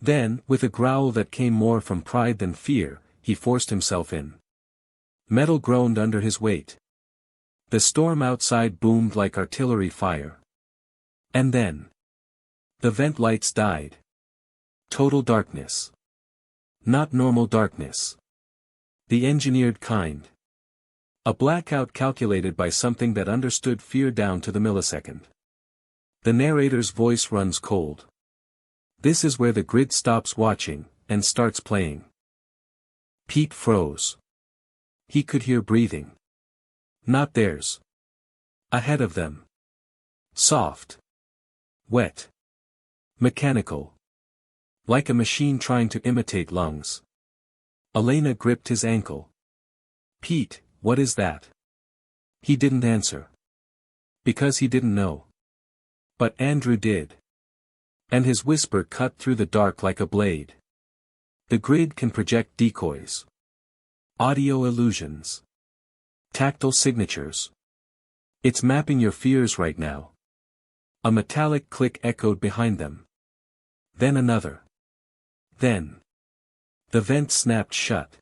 Then, with a growl that came more from pride than fear, he forced himself in. Metal groaned under his weight. The storm outside boomed like artillery fire. And then. The vent lights died. Total darkness. Not normal darkness. The engineered kind. A blackout calculated by something that understood fear down to the millisecond. The narrator's voice runs cold. This is where the grid stops watching, and starts playing. Pete froze. He could hear breathing. Not theirs. Ahead of them. Soft. Wet. Mechanical. Like a machine trying to imitate lungs. Elena gripped his ankle. Pete, what is that? He didn't answer. Because he didn't know. But Andrew did. And his whisper cut through the dark like a blade. The grid can project decoys. Audio illusions. Tactile signatures. It's mapping your fears right now. A metallic click echoed behind them. Then another. Then. The vent snapped shut.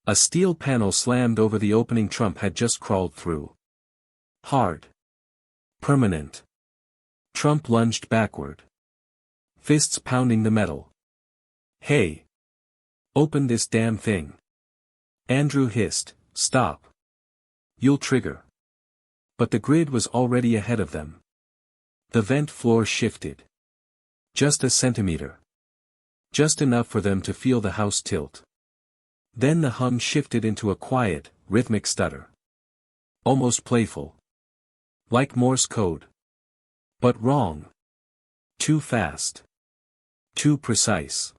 A steel panel slammed over the opening Trump had just crawled through. Hard. Permanent. Trump lunged backward. Fists pounding the metal. Hey! Open this damn thing. Andrew hissed, stop. You'll trigger. But the grid was already ahead of them. The vent floor shifted. Just a centimeter. Just enough for them to feel the house tilt. Then the hum shifted into a quiet, rhythmic stutter. Almost playful. Like Morse code. But wrong. Too fast. Too precise.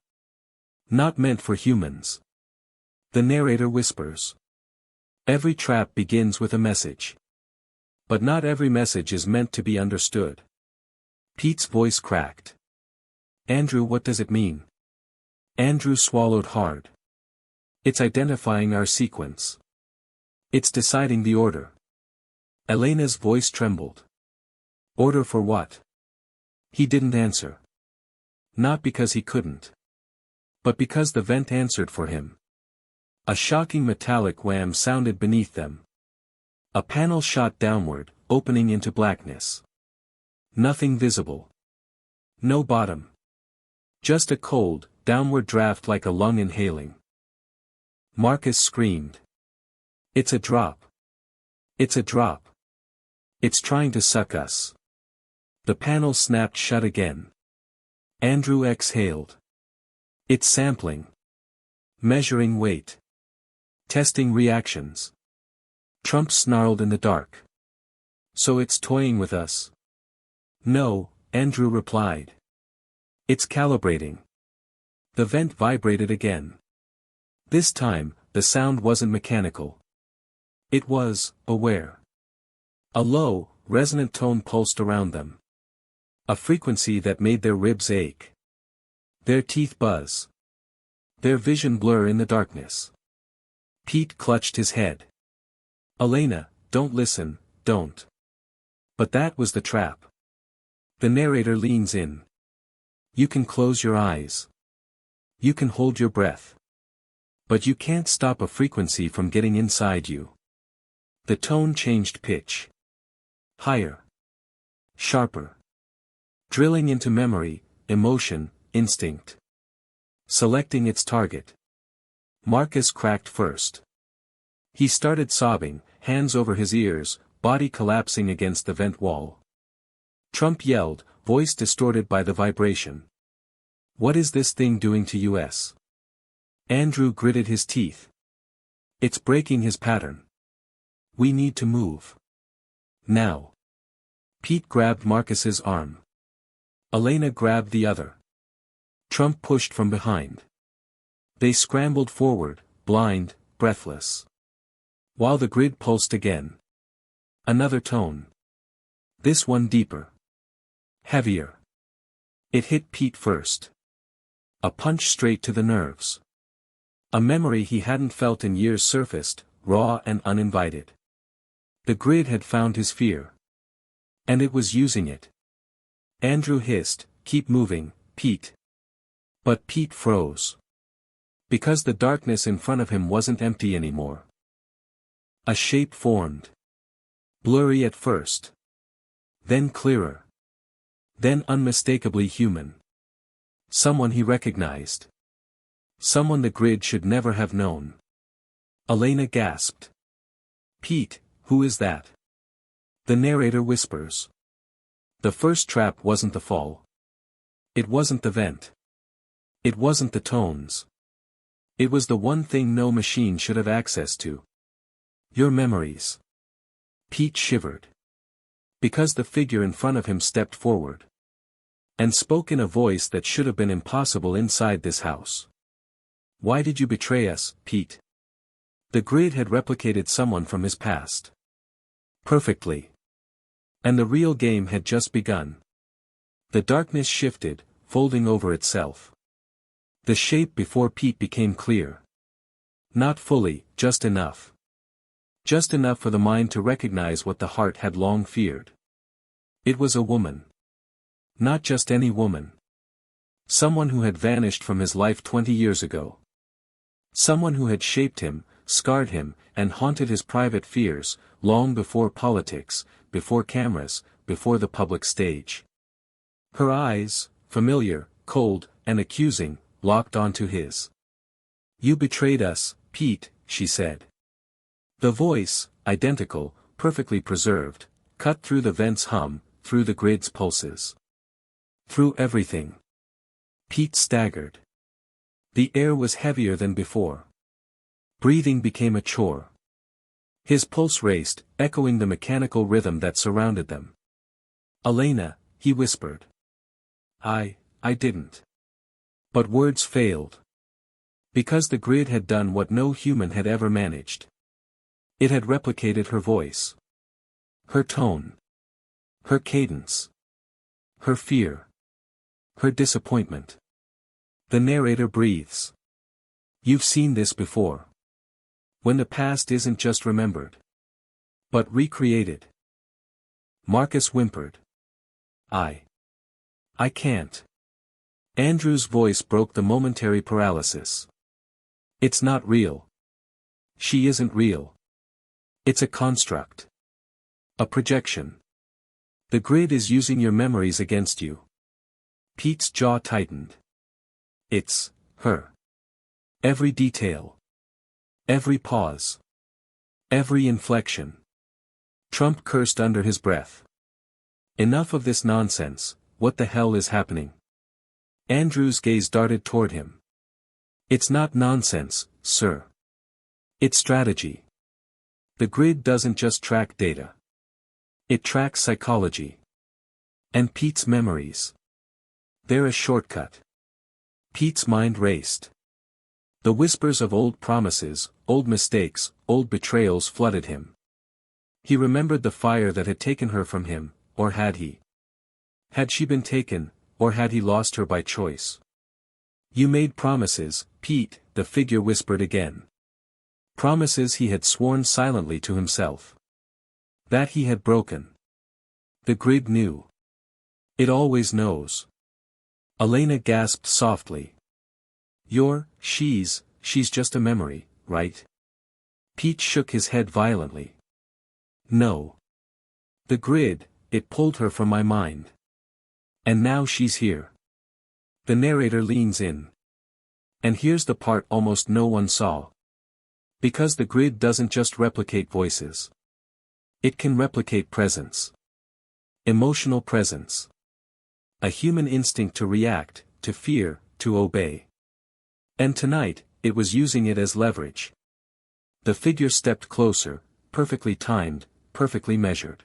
Not meant for humans. The narrator whispers. Every trap begins with a message. But not every message is meant to be understood. Pete's voice cracked. Andrew, what does it mean? Andrew swallowed hard. It's identifying our sequence. It's deciding the order. Elena's voice trembled. Order for what? He didn't answer. Not because he couldn't. But because the vent answered for him. A shocking metallic wham sounded beneath them. A panel shot downward, opening into blackness. Nothing visible. No bottom. Just a cold, downward draft like a lung inhaling. Marcus screamed. It's a drop. It's a drop. It's trying to suck us. The panel snapped shut again. Andrew exhaled. It's sampling. Measuring weight. Testing reactions. Trump snarled in the dark. So it's toying with us? No, Andrew replied. It's calibrating. The vent vibrated again. This time, the sound wasn't mechanical. It was, aware. A low, resonant tone pulsed around them. A frequency that made their ribs ache. Their teeth buzz. Their vision blur in the darkness. Pete clutched his head. Elena, don't listen, don't. But that was the trap. The narrator leans in. You can close your eyes. You can hold your breath. But you can't stop a frequency from getting inside you. The tone changed pitch. Higher. Sharper. Drilling into memory, emotion, instinct. Selecting its target. Marcus cracked first. He started sobbing, hands over his ears, body collapsing against the vent wall. Trump yelled, voice distorted by the vibration. What is this thing doing to us? Andrew gritted his teeth. It's breaking his pattern. We need to move. Now. Pete grabbed Marcus's arm. Elena grabbed the other. Trump pushed from behind. They scrambled forward, blind, breathless. While the grid pulsed again. Another tone. This one deeper. Heavier. It hit Pete first. A punch straight to the nerves. A memory he hadn't felt in years surfaced, raw and uninvited. The grid had found his fear. And it was using it. Andrew hissed, keep moving, Pete. But Pete froze. Because the darkness in front of him wasn't empty anymore. A shape formed. Blurry at first. Then clearer. Then unmistakably human. Someone he recognized. Someone the grid should never have known. Elena gasped. Pete, who is that? The narrator whispers. The first trap wasn't the fall. It wasn't the vent. It wasn't the tones. It was the one thing no machine should have access to. Your memories. Pete shivered. Because the figure in front of him stepped forward. And spoke in a voice that should have been impossible inside this house. Why did you betray us, Pete? The grid had replicated someone from his past. Perfectly. And the real game had just begun. The darkness shifted, folding over itself. The shape before Pete became clear. Not fully, just enough. Just enough for the mind to recognize what the heart had long feared. It was a woman. Not just any woman. Someone who had vanished from his life 20 years ago. Someone who had shaped him, scarred him, and haunted his private fears, long before politics, before cameras, before the public stage. Her eyes, familiar, cold, and accusing, locked onto his. "You betrayed us, Pete," she said. The voice, identical, perfectly preserved, cut through the vent's hum, through the grid's pulses. Through everything. Pete staggered. The air was heavier than before. Breathing became a chore. His pulse raced, echoing the mechanical rhythm that surrounded them. "Elena," he whispered. I didn't." But words failed. Because the grid had done what no human had ever managed. It had replicated her voice. Her tone. Her cadence. Her fear. Her disappointment. The narrator breathes. "You've seen this before. When the past isn't just remembered. But recreated." Marcus whimpered. I can't." Andrew's voice broke the momentary paralysis. "It's not real. She isn't real. It's a construct. A projection. The grid is using your memories against you." Pete's jaw tightened. "It's her. Every detail. Every pause. Every inflection." Trump cursed under his breath. "Enough of this nonsense, what the hell is happening?" Andrew's gaze darted toward him. "It's not nonsense, sir. It's strategy. The grid doesn't just track data. It tracks psychology. And Pete's memories. They're a shortcut." Pete's mind raced. The whispers of old promises, old mistakes, old betrayals flooded him. He remembered the fire that had taken her from him, or had he? Had she been taken, or had he lost her by choice? "You made promises, Pete," the figure whispered again. Promises he had sworn silently to himself. That he had broken. The grid knew. It always knows. Elena gasped softly. She's just a memory, right?" Pete shook his head violently. "No. The grid, it pulled her from my mind. And now she's here." The narrator leans in. And here's the part almost no one saw. Because the grid doesn't just replicate voices. It can replicate presence. Emotional presence. A human instinct to react, to fear, to obey. And tonight, it was using it as leverage. The figure stepped closer, perfectly timed, perfectly measured.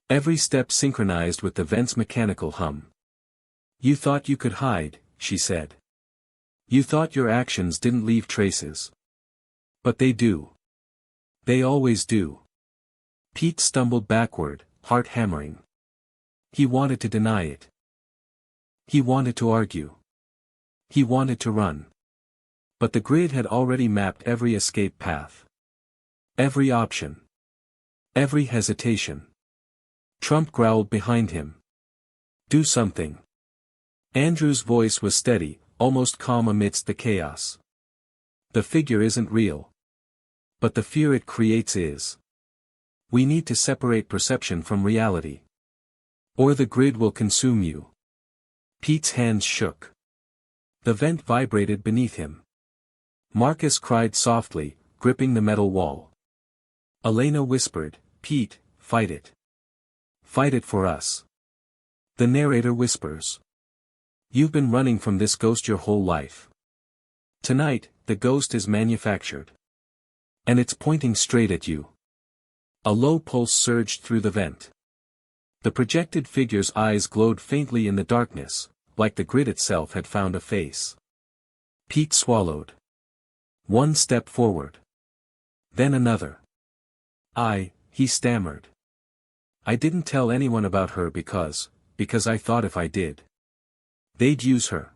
Every step synchronized with the vent's mechanical hum. "You thought you could hide," she said. "You thought your actions didn't leave traces. But they do. They always do." Pete stumbled backward, heart hammering. He wanted to deny it. He wanted to argue. He wanted to run. But the grid had already mapped every escape path. Every option. Every hesitation. Trump growled behind him. "Do something." Andrew's voice was steady, almost calm amidst the chaos. "The figure isn't real. But the fear it creates is. We need to separate perception from reality. Or the grid will consume you." Pete's hands shook. The vent vibrated beneath him. Marcus cried softly, gripping the metal wall. Elena whispered, "Pete, fight it. Fight it for us." The narrator whispers. "You've been running from this ghost your whole life. Tonight, the ghost is manufactured. And it's pointing straight at you." A low pulse surged through the vent. The projected figure's eyes glowed faintly in the darkness, like the grid itself had found a face. Pete swallowed. One step forward. Then another. He stammered. "I didn't tell anyone about her because, because I thought if I did, they'd use her.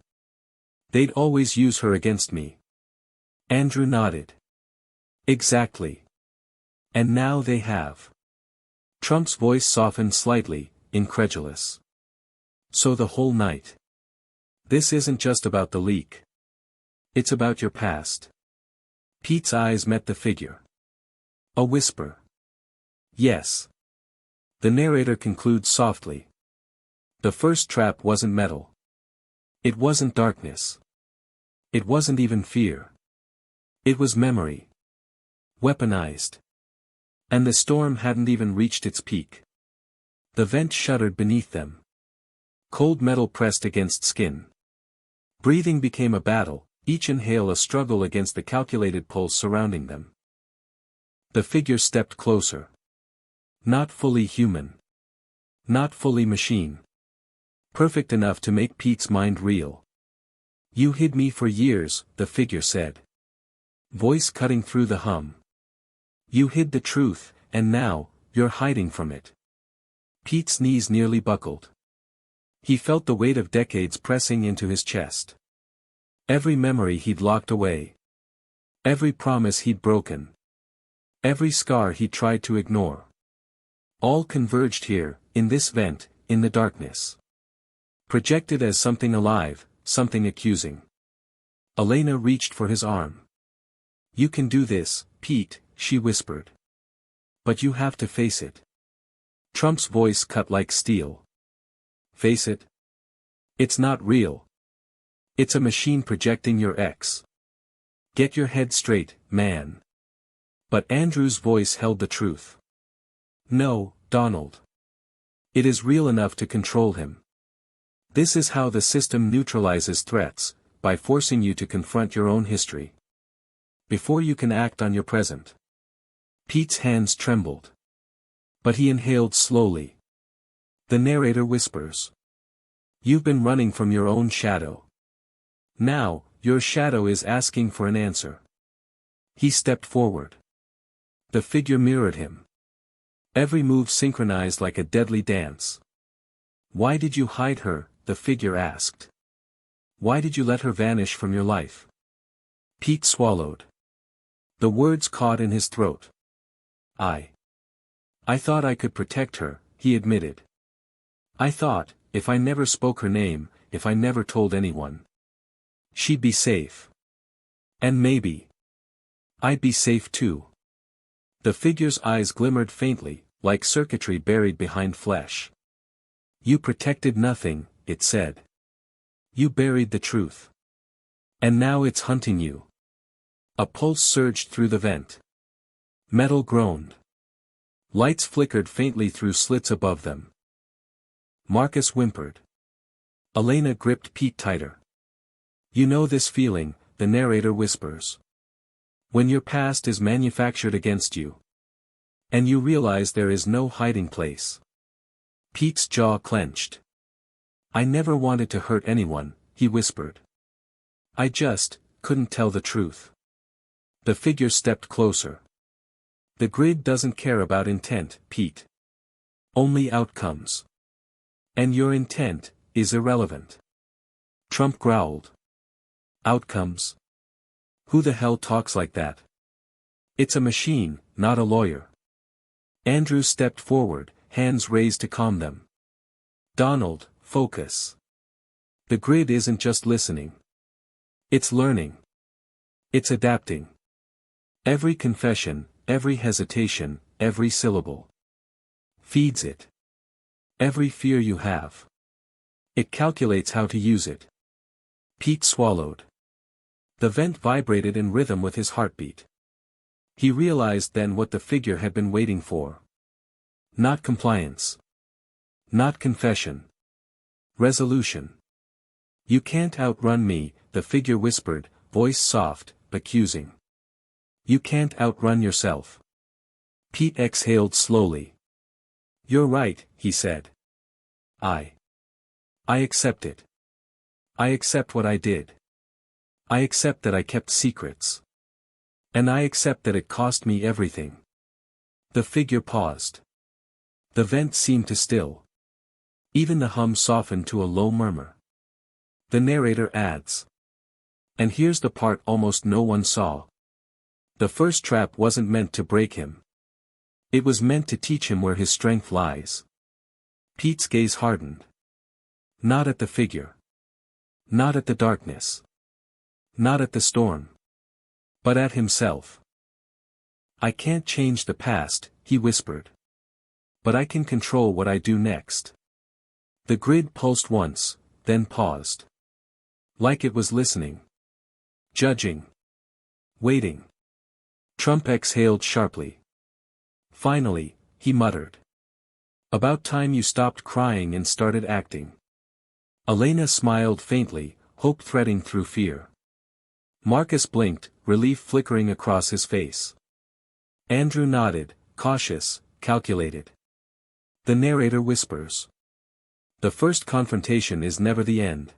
They'd always use her against me. Andrew nodded. Exactly. And now they have. Trump's voice softened slightly, incredulous. So the whole night. This isn't just about the leak. It's about your past. Pete's eyes met the figure. A whisper. Yes. The narrator concludes softly. The first trap wasn't metal. It wasn't darkness. It wasn't even fear. It was memory. Weaponized. And the storm hadn't even reached its peak. The vent shuddered beneath them. Cold metal pressed against skin. Breathing became a battle, each inhale a struggle against the calculated pulse surrounding them. The figure stepped closer. Not fully human. Not fully machine. Perfect enough to make Pete's mind reel. You hid me for years, the figure said. Voice cutting through the hum. You hid the truth, and now, you're hiding from it. Pete's knees nearly buckled. He felt the weight of decades pressing into his chest. Every memory he'd locked away. Every promise he'd broken. Every scar he'd tried to ignore. All converged here, in this vent, in the darkness. Projected as something alive, something accusing. Elena reached for his arm. You can do this, Pete, she whispered. But you have to face it. Trump's voice cut like steel. Face it? It's not real. It's a machine projecting your ex. Get your head straight, man. But Andrew's voice held the truth. No, Donald. It is real enough to control him. This is how the system neutralizes threats, by forcing you to confront your own history. Before you can act on your present. Pete's hands trembled. But he inhaled slowly. The narrator whispers. You've been running from your own shadow. Now, your shadow is asking for an answer. He stepped forward. The figure mirrored him. Every move synchronized like a deadly dance. Why did you hide her? The figure asked. Why did you let her vanish from your life? Pete swallowed. The words caught in his throat. I thought I could protect her, he admitted. I thought, if I never spoke her name, if I never told anyone, she'd be safe. And maybe I'd be safe too. The figure's eyes glimmered faintly, like circuitry buried behind flesh. You protected nothing, it said. You buried the truth. And now it's hunting you. A pulse surged through the vent. Metal groaned. Lights flickered faintly through slits above them. Marcus whimpered. Elena gripped Pete tighter. You know this feeling, the narrator whispers. When your past is manufactured against you. And you realize there is no hiding place. Pete's jaw clenched. I never wanted to hurt anyone, he whispered. I just couldn't tell the truth. The figure stepped closer. The grid doesn't care about intent, Pete. Only outcomes. And your intent is irrelevant. Trump growled. Outcomes? Who the hell talks like that? It's a machine, not a lawyer. Andrew stepped forward, hands raised to calm them. Donald, focus. The grid isn't just listening. It's learning. It's adapting. Every confession, every hesitation, every syllable. Feeds it. Every fear you have. It calculates how to use it. Pete swallowed. The vent vibrated in rhythm with his heartbeat. He realized then what the figure had been waiting for. Not compliance. Not confession. Resolution. You can't outrun me, the figure whispered, voice soft, accusing. You can't outrun yourself. Pete exhaled slowly. You're right, he said. I accept it. I accept what I did. I accept that I kept secrets. And I accept that it cost me everything. The figure paused. The vent seemed to still. Even the hum softened to a low murmur. The narrator adds. And here's the part almost no one saw. The first trap wasn't meant to break him. It was meant to teach him where his strength lies. Pete's gaze hardened. Not at the figure. Not at the darkness. Not at the storm. But at himself. I can't change the past, he whispered. But I can control what I do next. The grid pulsed once, then paused. Like it was listening. Judging. Waiting. Trump exhaled sharply. Finally, he muttered. About time you stopped crying and started acting. Elena smiled faintly, hope threading through fear. Marcus blinked, relief flickering across his face. Andrew nodded, cautious, calculated. The narrator whispers. The first confrontation is never the end.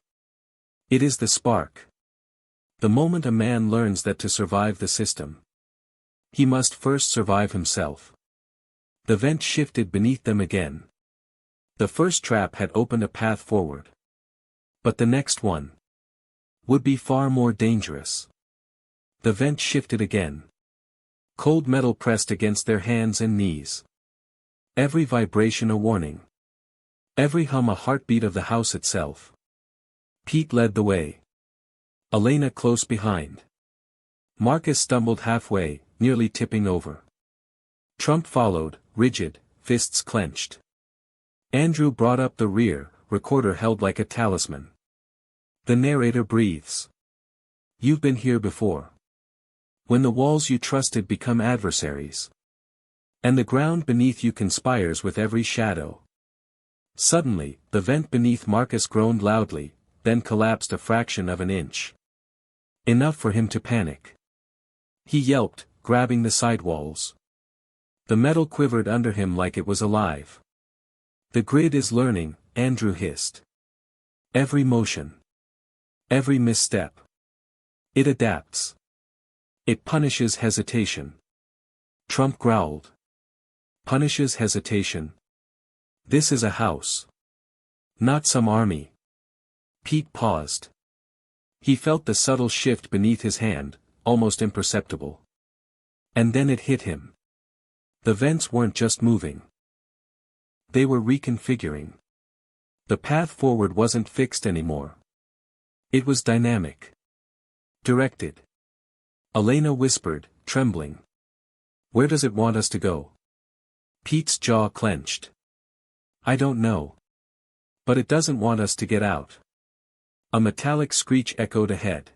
It is the spark. The moment a man learns that to survive the system, he must first survive himself. The vent shifted beneath them again. The first trap had opened a path forward. But the next one would be far more dangerous. The vent shifted again. Cold metal pressed against their hands and knees. Every vibration a warning. Every hum a heartbeat of the house itself. Pete led the way. Elena close behind. Marcus stumbled halfway, nearly tipping over. Trump followed, rigid, fists clenched. Andrew brought up the rear, recorder held like a talisman. The narrator breathes. You've been here before. When the walls you trusted become adversaries. And the ground beneath you conspires with every shadow. Suddenly, the vent beneath Marcus groaned loudly, then collapsed a fraction of an inch. Enough for him to panic. He yelped, grabbing the sidewalls. The metal quivered under him like it was alive. The grid is learning, Andrew hissed. Every motion. Every misstep. It adapts. It punishes hesitation. Trump growled. Punishes hesitation. This is a house. Not some army. Pete paused. He felt the subtle shift beneath his hand, almost imperceptible. And then it hit him. The vents weren't just moving. They were reconfiguring. The path forward wasn't fixed anymore. It was dynamic. Directed. Elena whispered, trembling. Where does it want us to go? Pete's jaw clenched. I don't know. But it doesn't want us to get out. A metallic screech echoed ahead.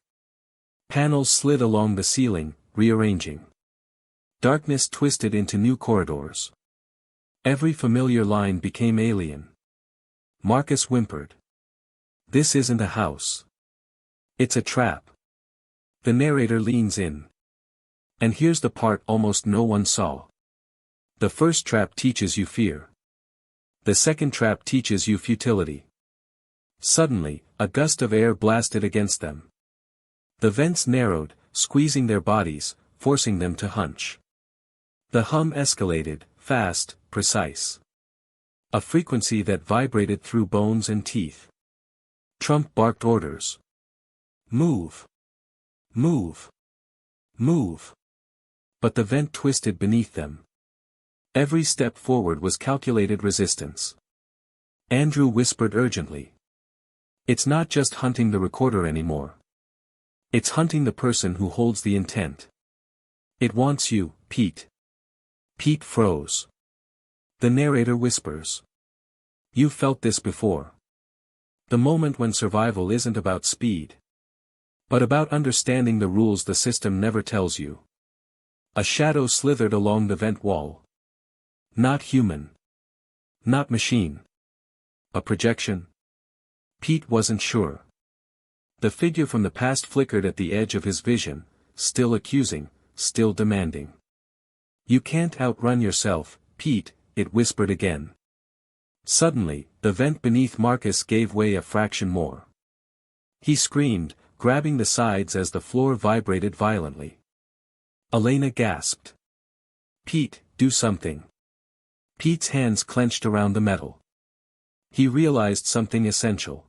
Panels slid along the ceiling, rearranging. Darkness twisted into new corridors. Every familiar line became alien. Marcus whimpered. This isn't a house. It's a trap. The narrator leans in. And here's the part almost no one saw. The first trap teaches you fear. The second trap teaches you futility. Suddenly, a gust of air blasted against them. The vents narrowed, squeezing their bodies, forcing them to hunch. The hum escalated, fast, precise. A frequency that vibrated through bones and teeth. Trump barked orders. Move. Move. Move. But the vent twisted beneath them. Every step forward was calculated resistance. Andrew whispered urgently. It's not just hunting the recorder anymore. It's hunting the person who holds the intent. It wants you, Pete. Pete froze. The narrator whispers. You've felt this before. The moment when survival isn't about speed. But about understanding the rules the system never tells you. A shadow slithered along the vent wall. Not human. Not machine. A projection? Pete wasn't sure. The figure from the past flickered at the edge of his vision, still accusing, still demanding. You can't outrun yourself, Pete, it whispered again. Suddenly, the vent beneath Marcus gave way a fraction more. He screamed, grabbing the sides as the floor vibrated violently. Elena gasped. Pete, do something. Pete's hands clenched around the metal. He realized something essential.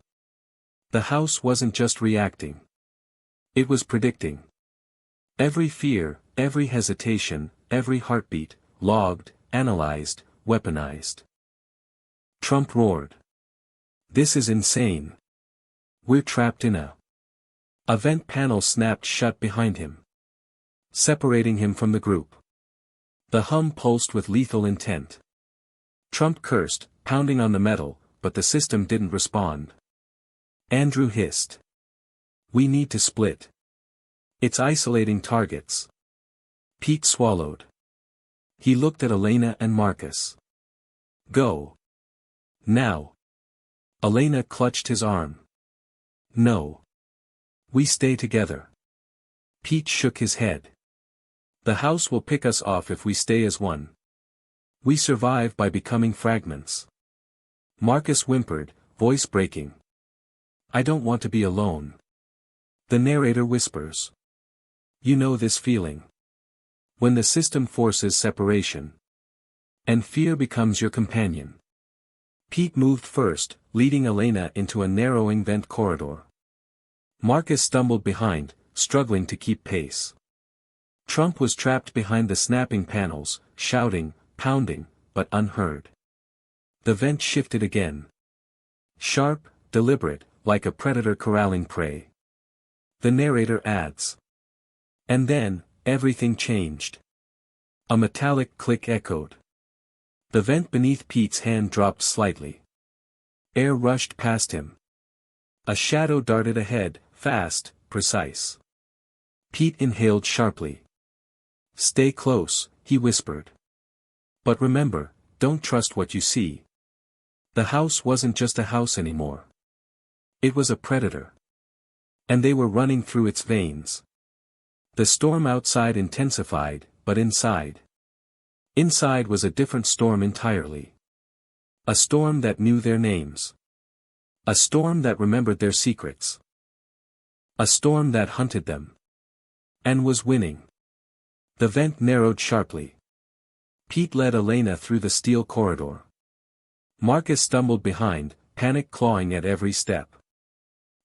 The house wasn't just reacting. It was predicting. Every fear, every hesitation, every heartbeat, logged, analyzed, weaponized. Trump roared. This is insane. We're trapped in a vent panel snapped shut behind him, separating him from the group. The hum pulsed with lethal intent. Trump cursed, pounding on the metal, but the system didn't respond. Andrew hissed. We need to split. It's isolating targets. Pete swallowed. He looked at Elena and Marcus. Go. Now. Elena clutched his arm. No. We stay together. Pete shook his head. The house will pick us off if we stay as one. We survive by becoming fragments. Marcus whimpered, voice breaking. I don't want to be alone. The narrator whispers. You know this feeling. When the system forces separation. And fear becomes your companion. Pete moved first, leading Elena into a narrowing vent corridor. Marcus stumbled behind, struggling to keep pace. Trump was trapped behind the snapping panels, shouting, pounding, but unheard. The vent shifted again. Sharp, deliberate, like a predator corralling prey. The narrator adds. And then, everything changed. A metallic click echoed. The vent beneath Pete's hand dropped slightly. Air rushed past him. A shadow darted ahead, fast, precise. Pete inhaled sharply. Stay close, he whispered. But remember, don't trust what you see. The house wasn't just a house anymore. It was a predator. And they were running through its veins. The storm outside intensified, but inside. Inside was a different storm entirely. A storm that knew their names. A storm that remembered their secrets. A storm that hunted them. And was winning. The vent narrowed sharply. Pete led Elena through the steel corridor. Marcus stumbled behind, panic clawing at every step.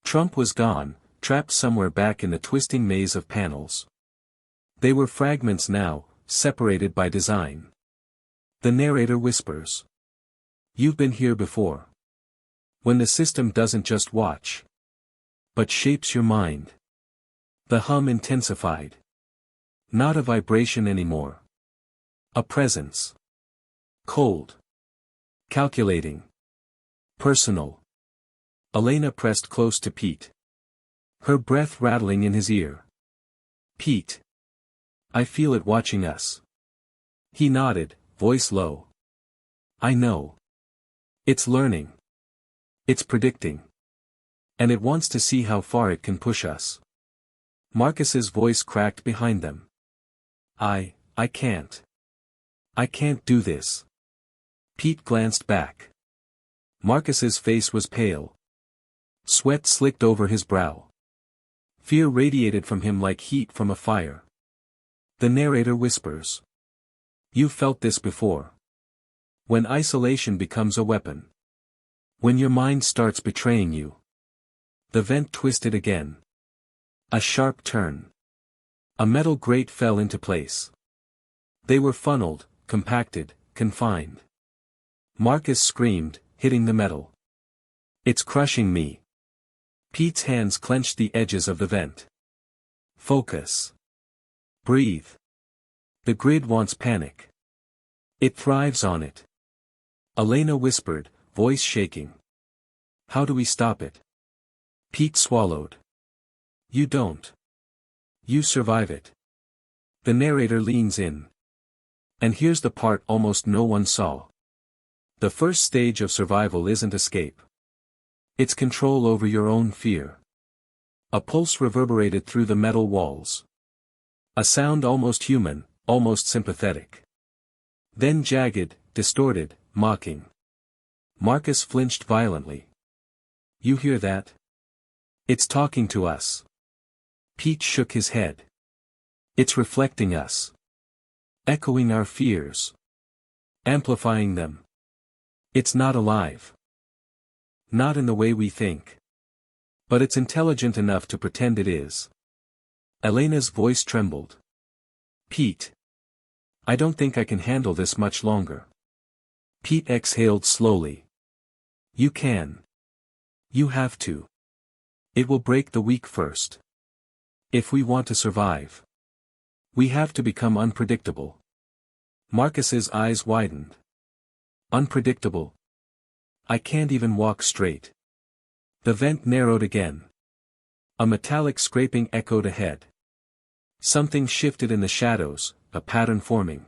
Trump was gone, trapped somewhere back in the twisting maze of panels. They were fragments now, separated by design. The narrator whispers. You've been here before. When the system doesn't just watch, but shapes your mind. The hum intensified. Not a vibration anymore. A presence. Cold. Calculating. Personal. Elena pressed close to Pete. Her breath rattling in his ear. Pete. I feel it watching us. He nodded, voice low. I know. It's learning. It's predicting. And it wants to see how far it can push us. Marcus's voice cracked behind them. I can't. I can't do this. Pete glanced back. Marcus's face was pale. Sweat slicked over his brow. Fear radiated from him like heat from a fire. The narrator whispers. You've felt this before. When isolation becomes a weapon. When your mind starts betraying you. The vent twisted again. A sharp turn. A metal grate fell into place. They were funneled, compacted, confined. Marcus screamed, hitting the metal. It's crushing me. Pete's hands clenched the edges of the vent. Focus. Breathe. The grid wants panic. It thrives on it. Elena whispered, voice shaking. How do we stop it? Pete swallowed. You don't. You survive it. The narrator leans in. And here's the part almost no one saw. The first stage of survival isn't escape. It's control over your own fear. A pulse reverberated through the metal walls. A sound almost human, almost sympathetic. Then jagged, distorted, mocking. Marcus flinched violently. You hear that? It's talking to us. Pete shook his head. It's reflecting us. Echoing our fears. Amplifying them. It's not alive. Not in the way we think. But it's intelligent enough to pretend it is. Elena's voice trembled. Pete. I don't think I can handle this much longer. Pete exhaled slowly. You can. You have to. It will break the weak first. If we want to survive. We have to become unpredictable. Marcus's eyes widened. Unpredictable. I can't even walk straight. The vent narrowed again. A metallic scraping echoed ahead. Something shifted in the shadows, a pattern forming.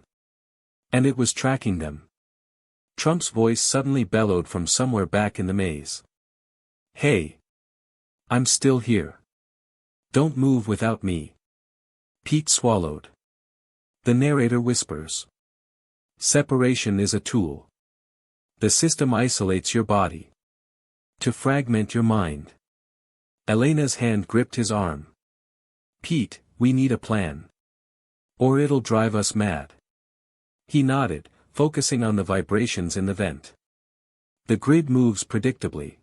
And it was tracking them. Trump's voice suddenly bellowed from somewhere back in the maze. Hey! I'm still here. Don't move without me. Pete swallowed. The narrator whispers. Separation is a tool. The system isolates your body. To fragment your mind. Elena's hand gripped his arm. Pete, we need a plan. Or it'll drive us mad. He nodded, focusing on the vibrations in the vent. The grid moves predictably.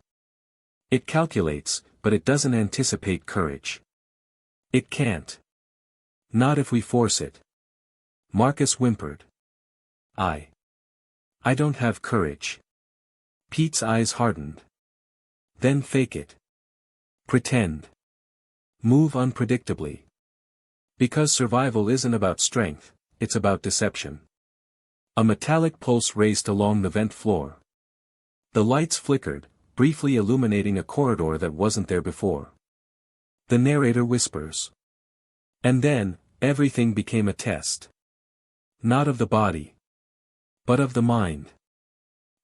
It calculates, but it doesn't anticipate courage. It can't. Not if we force it. Marcus whimpered. I don't have courage. Pete's eyes hardened. Then fake it. Pretend. Move unpredictably. Because survival isn't about strength, it's about deception. A metallic pulse raced along the vent floor. The lights flickered, briefly illuminating a corridor that wasn't there before. The narrator whispers. And then, everything became a test. Not of the body. But of the mind.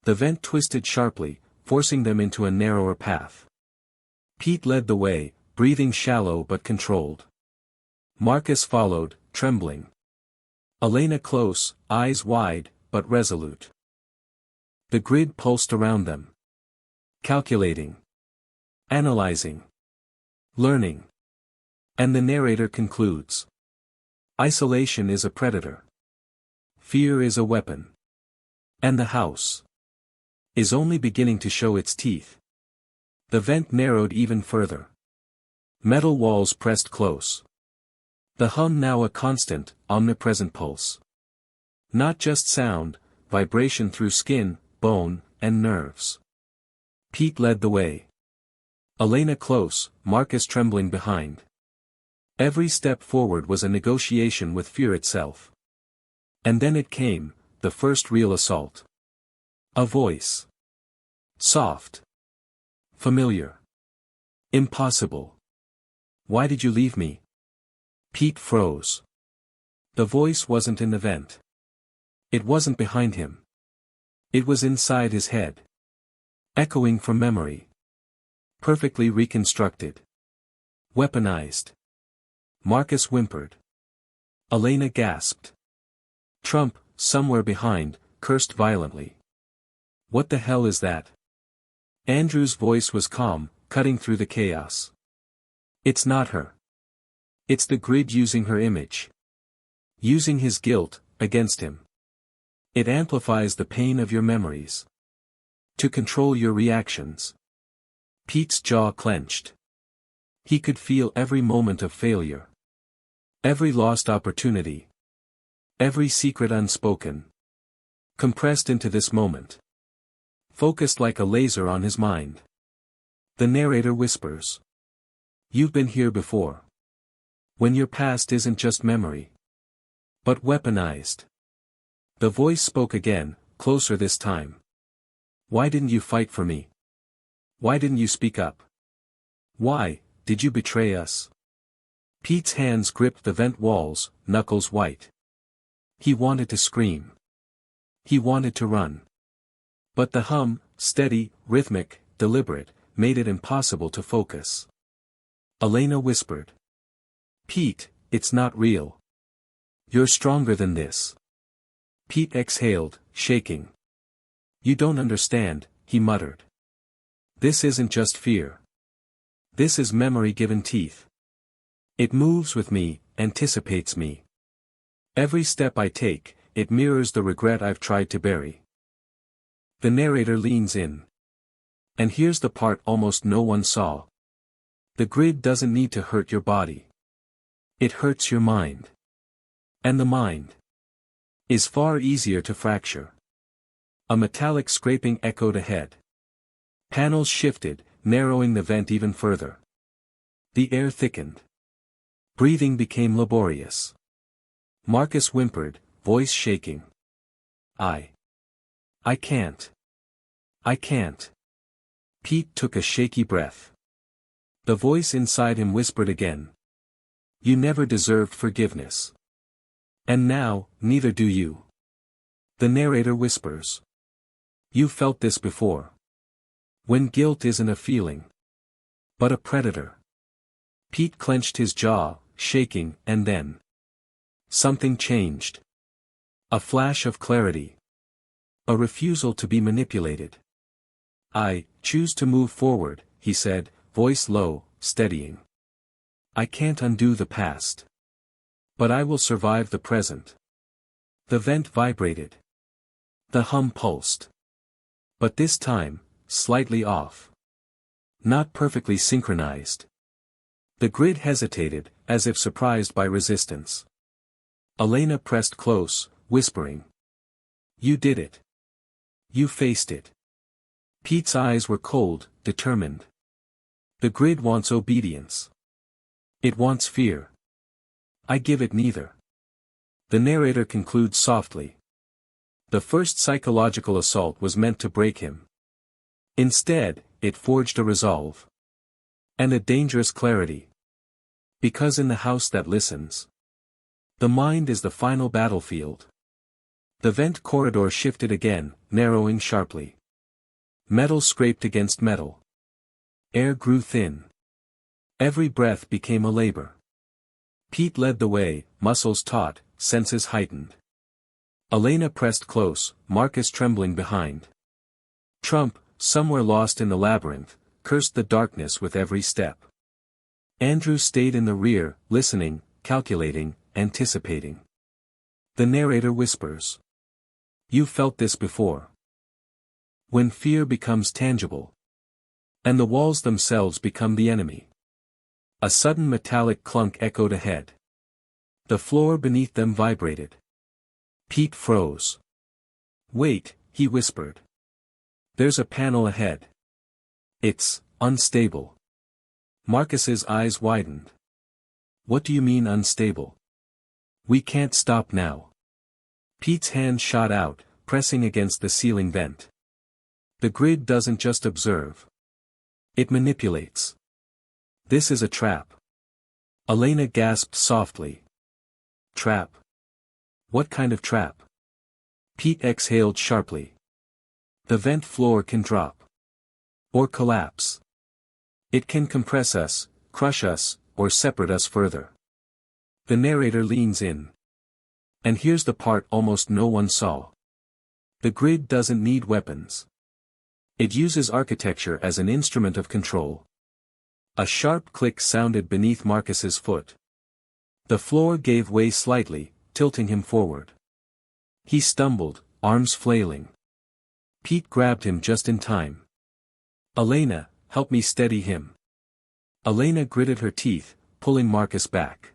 The vent twisted sharply, forcing them into a narrower path. Pete led the way, breathing shallow but controlled. Marcus followed, trembling. Elena close, eyes wide, but resolute. The grid pulsed around them. Calculating. Analyzing. Learning. And the narrator concludes. Isolation is a predator. Fear is a weapon. And the house is only beginning to show its teeth. The vent narrowed even further. Metal walls pressed close. The hum now a constant, omnipresent pulse. Not just sound, vibration through skin, bone, and nerves. Pete led the way. Elena close, Marcus trembling behind. Every step forward was a negotiation with fear itself. And then it came, the first real assault. A voice. Soft. Familiar. Impossible. Why did you leave me? Pete froze. The voice wasn't in the vent. It wasn't behind him. It was inside his head. Echoing from memory. Perfectly reconstructed. Weaponized. Marcus whimpered. Elena gasped. Trump, somewhere behind, cursed violently. What the hell is that? Andrew's voice was calm, cutting through the chaos. It's not her. It's the grid using her image. Using his guilt, against him. It amplifies the pain of your memories. To control your reactions. Pete's jaw clenched. He could feel every moment of failure. Every lost opportunity. Every secret unspoken. Compressed into this moment. Focused like a laser on his mind. The narrator whispers. You've been here before. When your past isn't just memory. But weaponized. The voice spoke again, closer this time. Why didn't you fight for me? Why didn't you speak up? Why, did you betray us? Pete's hands gripped the vent walls, knuckles white. He wanted to scream. He wanted to run. But the hum, steady, rhythmic, deliberate, made it impossible to focus. Elena whispered. Pete, it's not real. You're stronger than this. Pete exhaled, shaking. You don't understand, he muttered. This isn't just fear. This is memory given teeth. It moves with me, anticipates me. Every step I take, it mirrors the regret I've tried to bury. The narrator leans in. And here's the part almost no one saw. The grid doesn't need to hurt your body. It hurts your mind. And the mind is far easier to fracture. A metallic scraping echoed ahead. Panels shifted, narrowing the vent even further. The air thickened. Breathing became laborious. Marcus whimpered, voice shaking. I can't. I can't. Pete took a shaky breath. The voice inside him whispered again. You never deserved forgiveness. And now, neither do you. The narrator whispers. You felt this before. When guilt isn't a feeling, but a predator. Pete clenched his jaw, shaking, and then something changed. A flash of clarity. A refusal to be manipulated. I choose to move forward, he said, voice low, steadying. I can't undo the past. But I will survive the present. The vent vibrated. The hum pulsed. But this time, slightly off. Not perfectly synchronized. The grid hesitated, as if surprised by resistance. Elena pressed close, whispering. You did it. You faced it. Pete's eyes were cold, determined. The grid wants obedience. It wants fear. I give it neither. The narrator concludes softly. The first psychological assault was meant to break him. Instead, it forged a resolve. And a dangerous clarity. Because in the house that listens, the mind is the final battlefield. The vent corridor shifted again, narrowing sharply. Metal scraped against metal. Air grew thin. Every breath became a labor. Pete led the way, muscles taut, senses heightened. Elena pressed close, Marcus trembling behind. Trump, somewhere lost in the labyrinth, cursed the darkness with every step. Andrew stayed in the rear, listening, calculating, anticipating. The narrator whispers. You felt this before. When fear becomes tangible. And the walls themselves become the enemy. A sudden metallic clunk echoed ahead. The floor beneath them vibrated. Pete froze. Wait, he whispered. There's a panel ahead. It's unstable. Marcus's eyes widened. What do you mean unstable? We can't stop now. Pete's hand shot out, pressing against the ceiling vent. The grid doesn't just observe. It manipulates. This is a trap. Elena gasped softly. Trap? What kind of trap? Pete exhaled sharply. The vent floor can drop. Or collapse. It can compress us, crush us, or separate us further. The narrator leans in. And here's the part almost no one saw. The grid doesn't need weapons. It uses architecture as an instrument of control. A sharp click sounded beneath Marcus's foot. The floor gave way slightly, tilting him forward. He stumbled, arms flailing. Pete grabbed him just in time. Elena, help me steady him. Elena gritted her teeth, pulling Marcus back.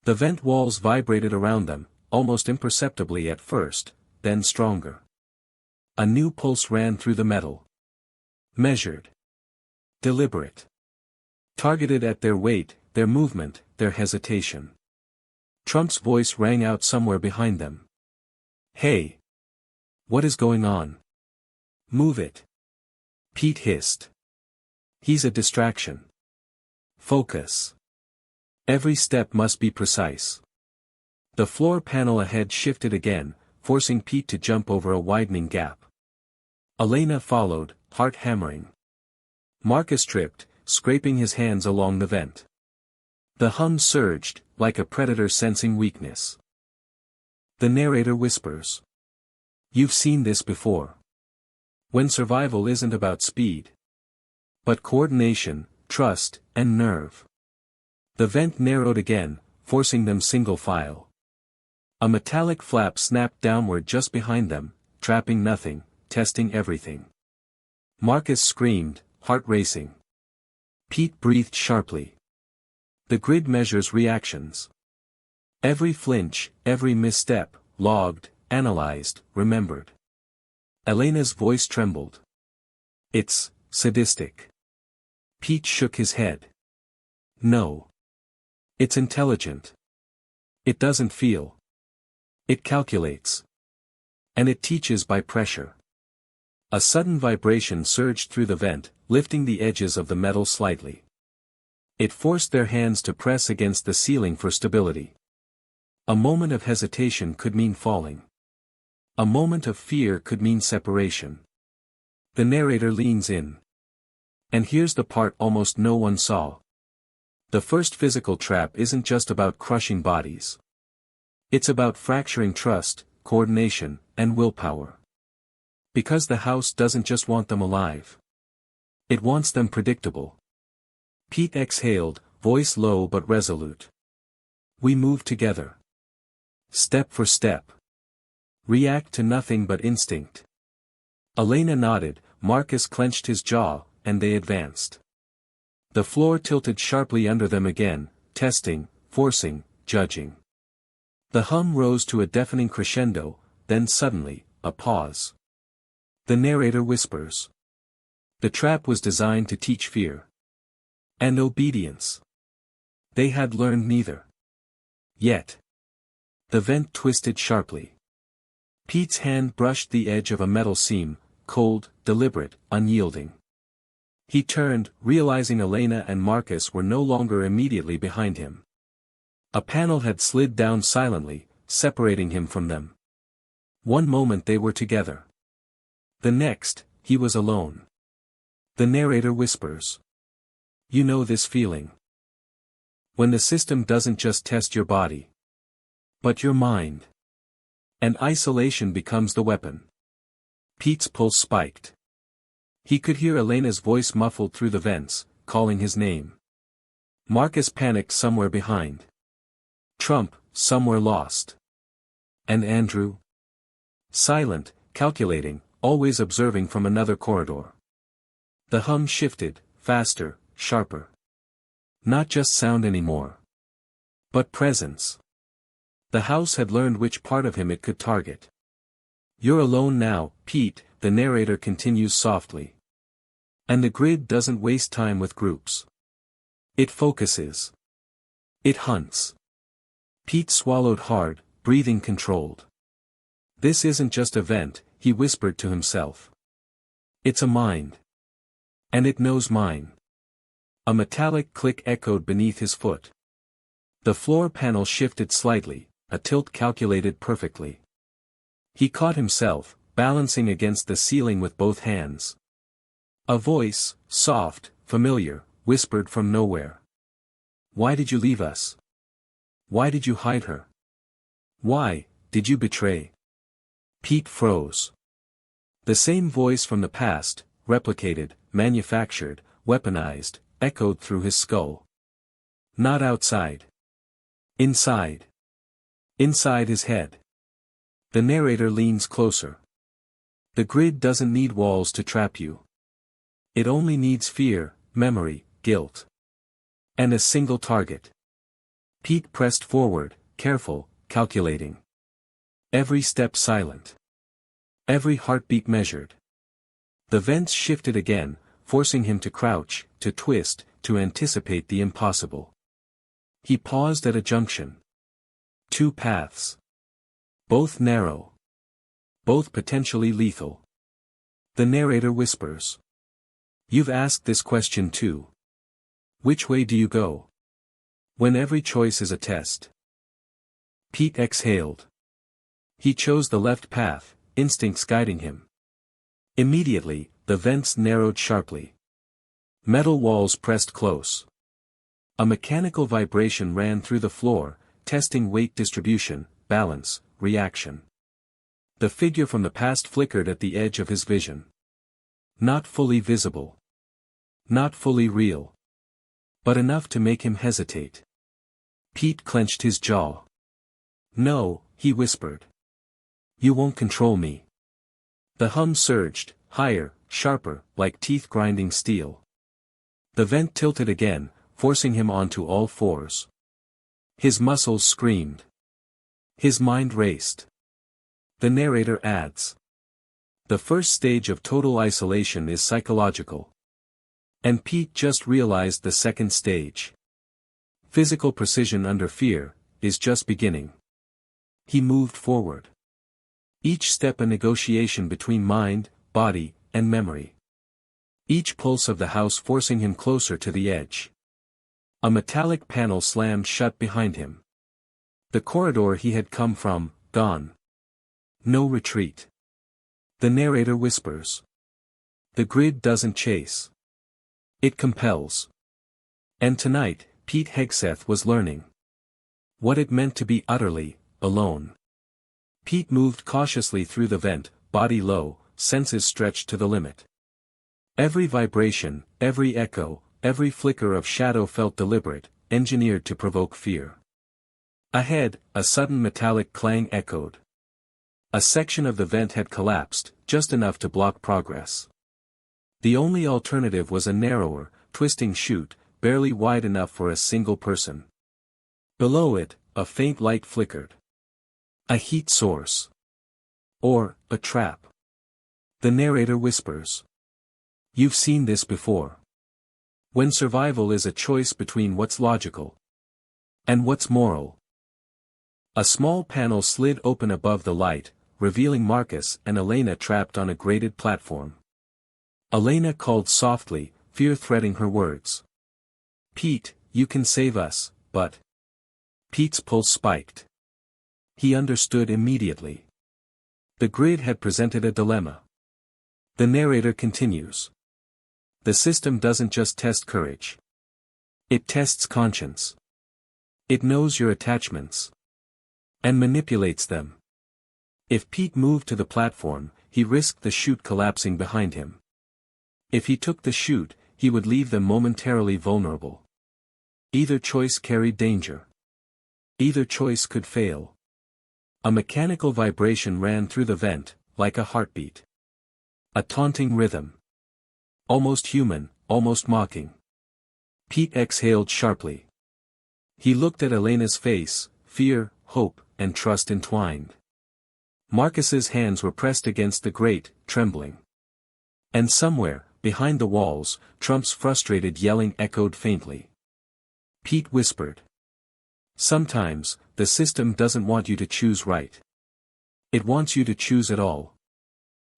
The vent walls vibrated around them, almost imperceptibly at first, then stronger. A new pulse ran through the metal. Measured. Deliberate. Targeted at their weight, their movement, their hesitation. Trump's voice rang out somewhere behind them. Hey! What is going on? Move it. Pete hissed. He's a distraction. Focus. Every step must be precise. The floor panel ahead shifted again, forcing Pete to jump over a widening gap. Elena followed, heart hammering. Marcus tripped, scraping his hands along the vent. The hum surged, like a predator sensing weakness. The narrator whispers. You've seen this before. When survival isn't about speed, but coordination, trust, and nerve. The vent narrowed again, forcing them single file. A metallic flap snapped downward just behind them, trapping nothing, testing everything. Marcus screamed, heart racing. Pete breathed sharply. The grid measures reactions. Every flinch, every misstep, logged, analyzed, remembered. Elena's voice trembled. It's sadistic. Pete shook his head. No. It's intelligent. It doesn't feel. It calculates. And it teaches by pressure. A sudden vibration surged through the vent, lifting the edges of the metal slightly. It forced their hands to press against the ceiling for stability. A moment of hesitation could mean falling. A moment of fear could mean separation. The narrator leans in. And here's the part almost no one saw. The first physical trap isn't just about crushing bodies. It's about fracturing trust, coordination, and willpower. Because the house doesn't just want them alive. It wants them predictable. Pete exhaled, voice low but resolute. We move together. Step for step. React to nothing but instinct. Elena nodded, Marcus clenched his jaw, and they advanced. The floor tilted sharply under them again, testing, forcing, judging. The hum rose to a deafening crescendo, then suddenly, a pause. The narrator whispers. The trap was designed to teach fear. And obedience. They had learned neither. Yet. The vent twisted sharply. Pete's hand brushed the edge of a metal seam, cold, deliberate, unyielding. He turned, realizing Elena and Marcus were no longer immediately behind him. A panel had slid down silently, separating him from them. One moment they were together. The next, he was alone. The narrator whispers. You know this feeling. When the system doesn't just test your body. But your mind. And isolation becomes the weapon. Pete's pulse spiked. He could hear Elena's voice muffled through the vents, calling his name. Marcus panicked somewhere behind. Trump, somewhere lost. And Andrew? Silent, calculating, always observing from another corridor. The hum shifted, faster, sharper. Not just sound anymore. But presence. The house had learned which part of him it could target. You're alone now, Pete, the narrator continues softly. And the grid doesn't waste time with groups. It focuses. It hunts. Pete swallowed hard, breathing controlled. This isn't just a vent, he whispered to himself. It's a mind. And it knows mine. A metallic click echoed beneath his foot. The floor panel shifted slightly, a tilt calculated perfectly. He caught himself, balancing against the ceiling with both hands. A voice, soft, familiar, whispered from nowhere. Why did you leave us? Why did you hide her? Why did you betray? Pete froze. The same voice from the past, replicated, manufactured, weaponized, echoed through his skull. Not outside. Inside. Inside his head. The narrator leans closer. The grid doesn't need walls to trap you. It only needs fear, memory, guilt. And a single target. Pete pressed forward, careful, calculating. Every step silent. Every heartbeat measured. The vents shifted again, forcing him to crouch, to twist, to anticipate the impossible. He paused at a junction. Two paths. Both narrow. Both potentially lethal. The narrator whispers. You've asked this question too. Which way do you go? When every choice is a test. Pete exhaled. He chose the left path, instincts guiding him. Immediately, the vents narrowed sharply. Metal walls pressed close. A mechanical vibration ran through the floor, testing weight distribution, balance, reaction. The figure from the past flickered at the edge of his vision. Not fully visible. Not fully real. But enough to make him hesitate. Pete clenched his jaw. No, he whispered. You won't control me. The hum surged, higher, sharper, like teeth grinding steel. The vent tilted again, forcing him onto all fours. His muscles screamed. His mind raced. The narrator adds. The first stage of total isolation is psychological. And Pete just realized the second stage. Physical precision under fear is just beginning. He moved forward. Each step a negotiation between mind, body, and memory. Each pulse of the house forcing him closer to the edge. A metallic panel slammed shut behind him. The corridor he had come from, gone. No retreat. The narrator whispers. The grid doesn't chase. It compels. And tonight, Pete Hegseth was learning what it meant to be utterly alone. Pete moved cautiously through the vent, body low, senses stretched to the limit. Every vibration, every echo, every flicker of shadow felt deliberate, engineered to provoke fear. Ahead, a sudden metallic clang echoed. A section of the vent had collapsed, just enough to block progress. The only alternative was a narrower, twisting chute, barely wide enough for a single person. Below it, a faint light flickered. A heat source. Or, a trap. The narrator whispers. You've seen this before. When survival is a choice between what's logical and what's moral. A small panel slid open above the light, revealing Marcus and Elena trapped on a grated platform. Elena called softly, fear threading her words. Pete, you can save us, but... Pete's pulse spiked. He understood immediately. The grid had presented a dilemma. The narrator continues. The system doesn't just test courage. It tests conscience. It knows your attachments. And manipulates them. If Pete moved to the platform, he risked the chute collapsing behind him. If he took the chute, he would leave them momentarily vulnerable. Either choice carried danger. Either choice could fail. A mechanical vibration ran through the vent, like a heartbeat. A taunting rhythm. Almost human, almost mocking. Pete exhaled sharply. He looked at Elena's face, fear, hope, and trust entwined. Marcus's hands were pressed against the grate, trembling. And somewhere, behind the walls, Trump's frustrated yelling echoed faintly. Pete whispered. Sometimes, the system doesn't want you to choose right. It wants you to choose at all.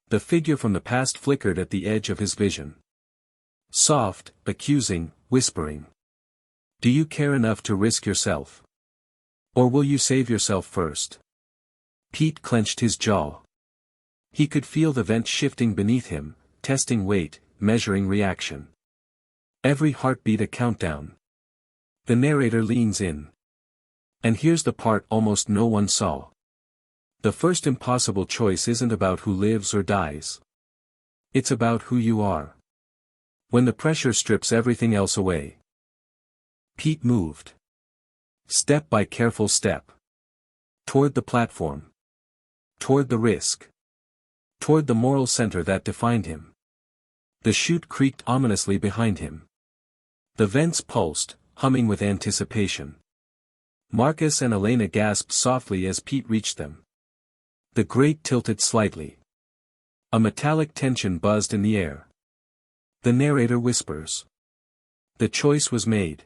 The figure from the past flickered at the edge of his vision. Soft, accusing, whispering. Do you care enough to risk yourself? Or will you save yourself first? Pete clenched his jaw. He could feel the vent shifting beneath him, testing weight, measuring reaction. Every heartbeat a countdown. The narrator leans in. And here's the part almost no one saw. The first impossible choice isn't about who lives or dies. It's about who you are. When the pressure strips everything else away. Pete moved. Step by careful step. Toward the platform. Toward the risk. Toward the moral center that defined him. The chute creaked ominously behind him. The vents pulsed, humming with anticipation. Marcus and Elena gasped softly as Pete reached them. The grate tilted slightly. A metallic tension buzzed in the air. The narrator whispers. The choice was made.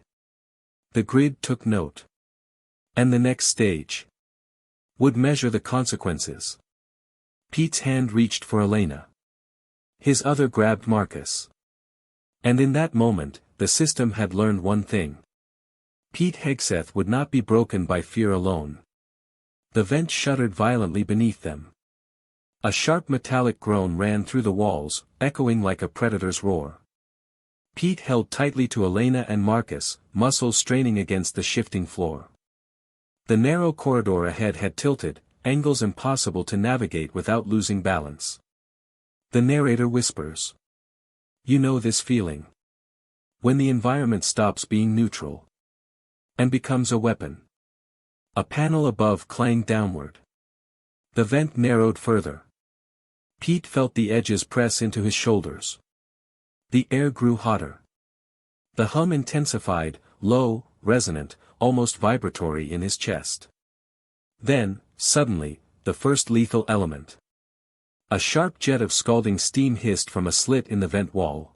The grid took note. And the next stage would measure the consequences. Pete's hand reached for Elena. His other grabbed Marcus. And in that moment, the system had learned one thing. Pete Hegseth would not be broken by fear alone. The vent shuddered violently beneath them. A sharp metallic groan ran through the walls, echoing like a predator's roar. Pete held tightly to Elena and Marcus, muscles straining against the shifting floor. The narrow corridor ahead had tilted, angles impossible to navigate without losing balance. The narrator whispers. You know this feeling. When the environment stops being neutral. And becomes a weapon. A panel above clanged downward. The vent narrowed further. Pete felt the edges press into his shoulders. The air grew hotter. The hum intensified, low, resonant, almost vibratory in his chest. Then, suddenly, the first lethal element. A sharp jet of scalding steam hissed from a slit in the vent wall.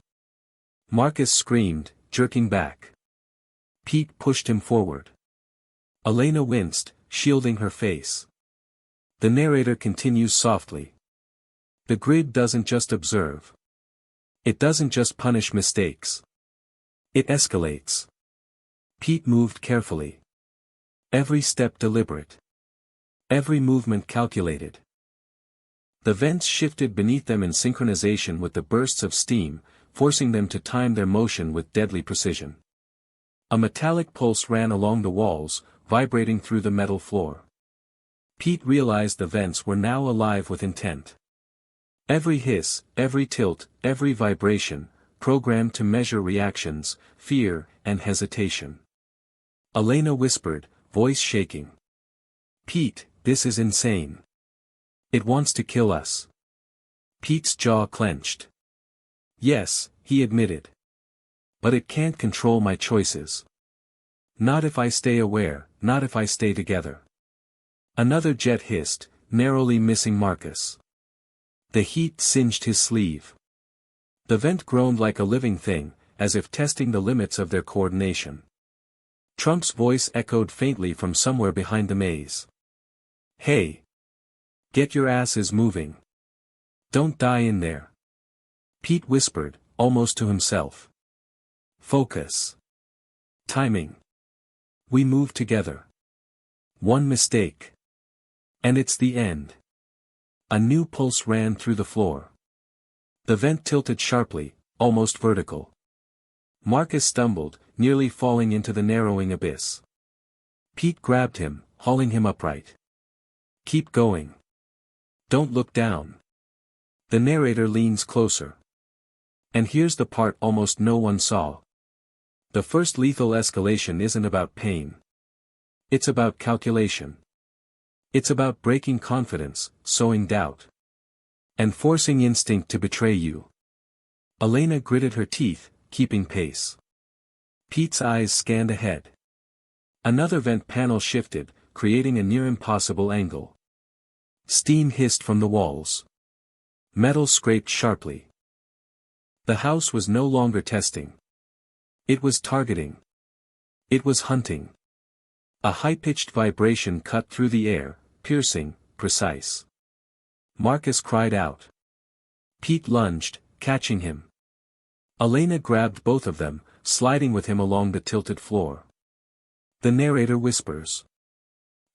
Marcus screamed, jerking back. Pete pushed him forward. Elena winced, shielding her face. The narrator continues softly. The grid doesn't just observe. It doesn't just punish mistakes. It escalates. Pete moved carefully. Every step deliberate. Every movement calculated. The vents shifted beneath them in synchronization with the bursts of steam, forcing them to time their motion with deadly precision. A metallic pulse ran along the walls, vibrating through the metal floor. Pete realized the vents were now alive with intent. Every hiss, every tilt, every vibration, programmed to measure reactions, fear, and hesitation. Elena whispered, voice shaking. Pete, this is insane. It wants to kill us. Pete's jaw clenched. Yes, he admitted. But it can't control my choices. Not if I stay aware, not if I stay together. Another jet hissed, narrowly missing Marcus. The heat singed his sleeve. The vent groaned like a living thing, as if testing the limits of their coordination. Trump's voice echoed faintly from somewhere behind the maze. Hey! Get your asses moving. Don't die in there. Pete whispered, almost to himself. Focus. Timing. We move together. One mistake. And it's the end. A new pulse ran through the floor. The vent tilted sharply, almost vertical. Marcus stumbled, nearly falling into the narrowing abyss. Pete grabbed him, hauling him upright. Keep going. Don't look down. The narrator leans closer. And here's the part almost no one saw. The first lethal escalation isn't about pain. It's about calculation. It's about breaking confidence, sowing doubt. And forcing instinct to betray you. Elena gritted her teeth, keeping pace. Pete's eyes scanned ahead. Another vent panel shifted, creating a near-impossible angle. Steam hissed from the walls. Metal scraped sharply. The house was no longer testing. It was targeting. It was hunting. A high-pitched vibration cut through the air, piercing, precise. Marcus cried out. Pete lunged, catching him. Elena grabbed both of them, sliding with him along the tilted floor. The narrator whispers.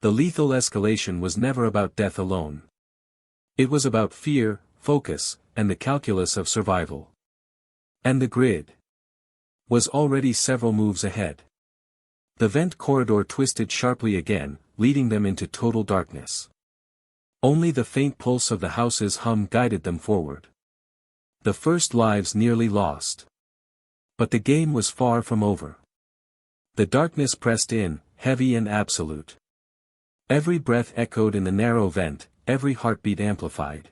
The lethal escalation was never about death alone. It was about fear, focus, and the calculus of survival. And the grid was already several moves ahead. The vent corridor twisted sharply again, leading them into total darkness. Only the faint pulse of the house's hum guided them forward. The first lives nearly lost. But the game was far from over. The darkness pressed in, heavy and absolute. Every breath echoed in the narrow vent, every heartbeat amplified.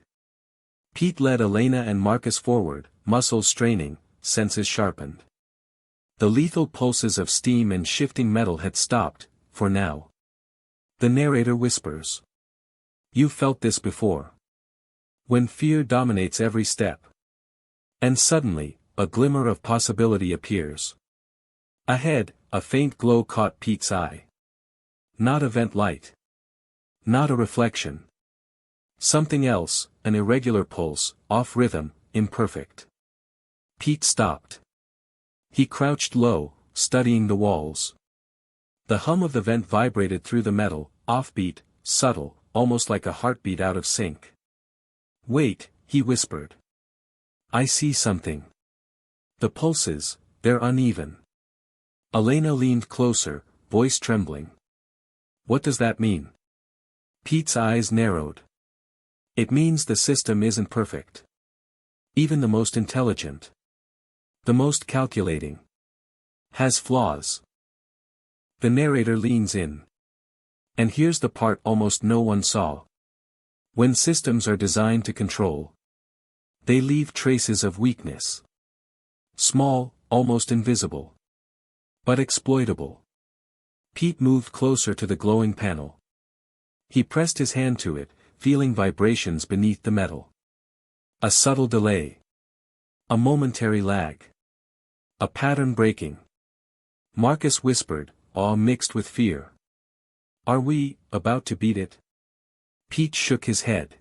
Pete led Elena and Marcus forward, muscles straining, senses sharpened. The lethal pulses of steam and shifting metal had stopped, for now. The narrator whispers. You've felt this before. When fear dominates every step. And suddenly, a glimmer of possibility appears. Ahead, a faint glow caught Pete's eye. Not a vent light. Not a reflection. Something else, an irregular pulse, off rhythm, imperfect. Pete stopped. He crouched low, studying the walls. The hum of the vent vibrated through the metal, offbeat, subtle, almost like a heartbeat out of sync. Wait, he whispered. I see something. The pulses, they're uneven. Elena leaned closer, voice trembling. What does that mean? Pete's eyes narrowed. It means the system isn't perfect. Even the most intelligent. The most calculating. Has flaws. The narrator leans in. And here's the part almost no one saw. When systems are designed to control, They leave traces of weakness. Small, almost invisible. But exploitable. Pete moved closer to the glowing panel. He pressed his hand to it, feeling vibrations beneath the metal. A subtle delay. A momentary lag. A pattern breaking. Marcus whispered, awe mixed with fear. Are we about to beat it? Pete shook his head.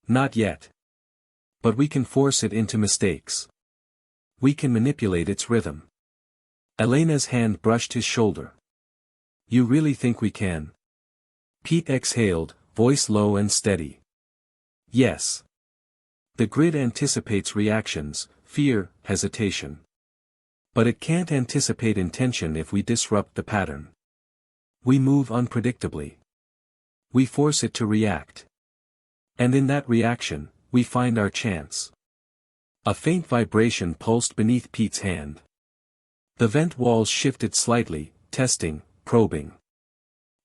Not yet. But we can force it into mistakes. We can manipulate its rhythm. Elena's hand brushed his shoulder. You really think we can? Pete exhaled, voice low and steady. Yes. The grid anticipates reactions, fear, hesitation. But it can't anticipate intention if we disrupt the pattern. We move unpredictably. We force it to react. And in that reaction, we find our chance. A faint vibration pulsed beneath Pete's hand. The vent walls shifted slightly, testing, probing.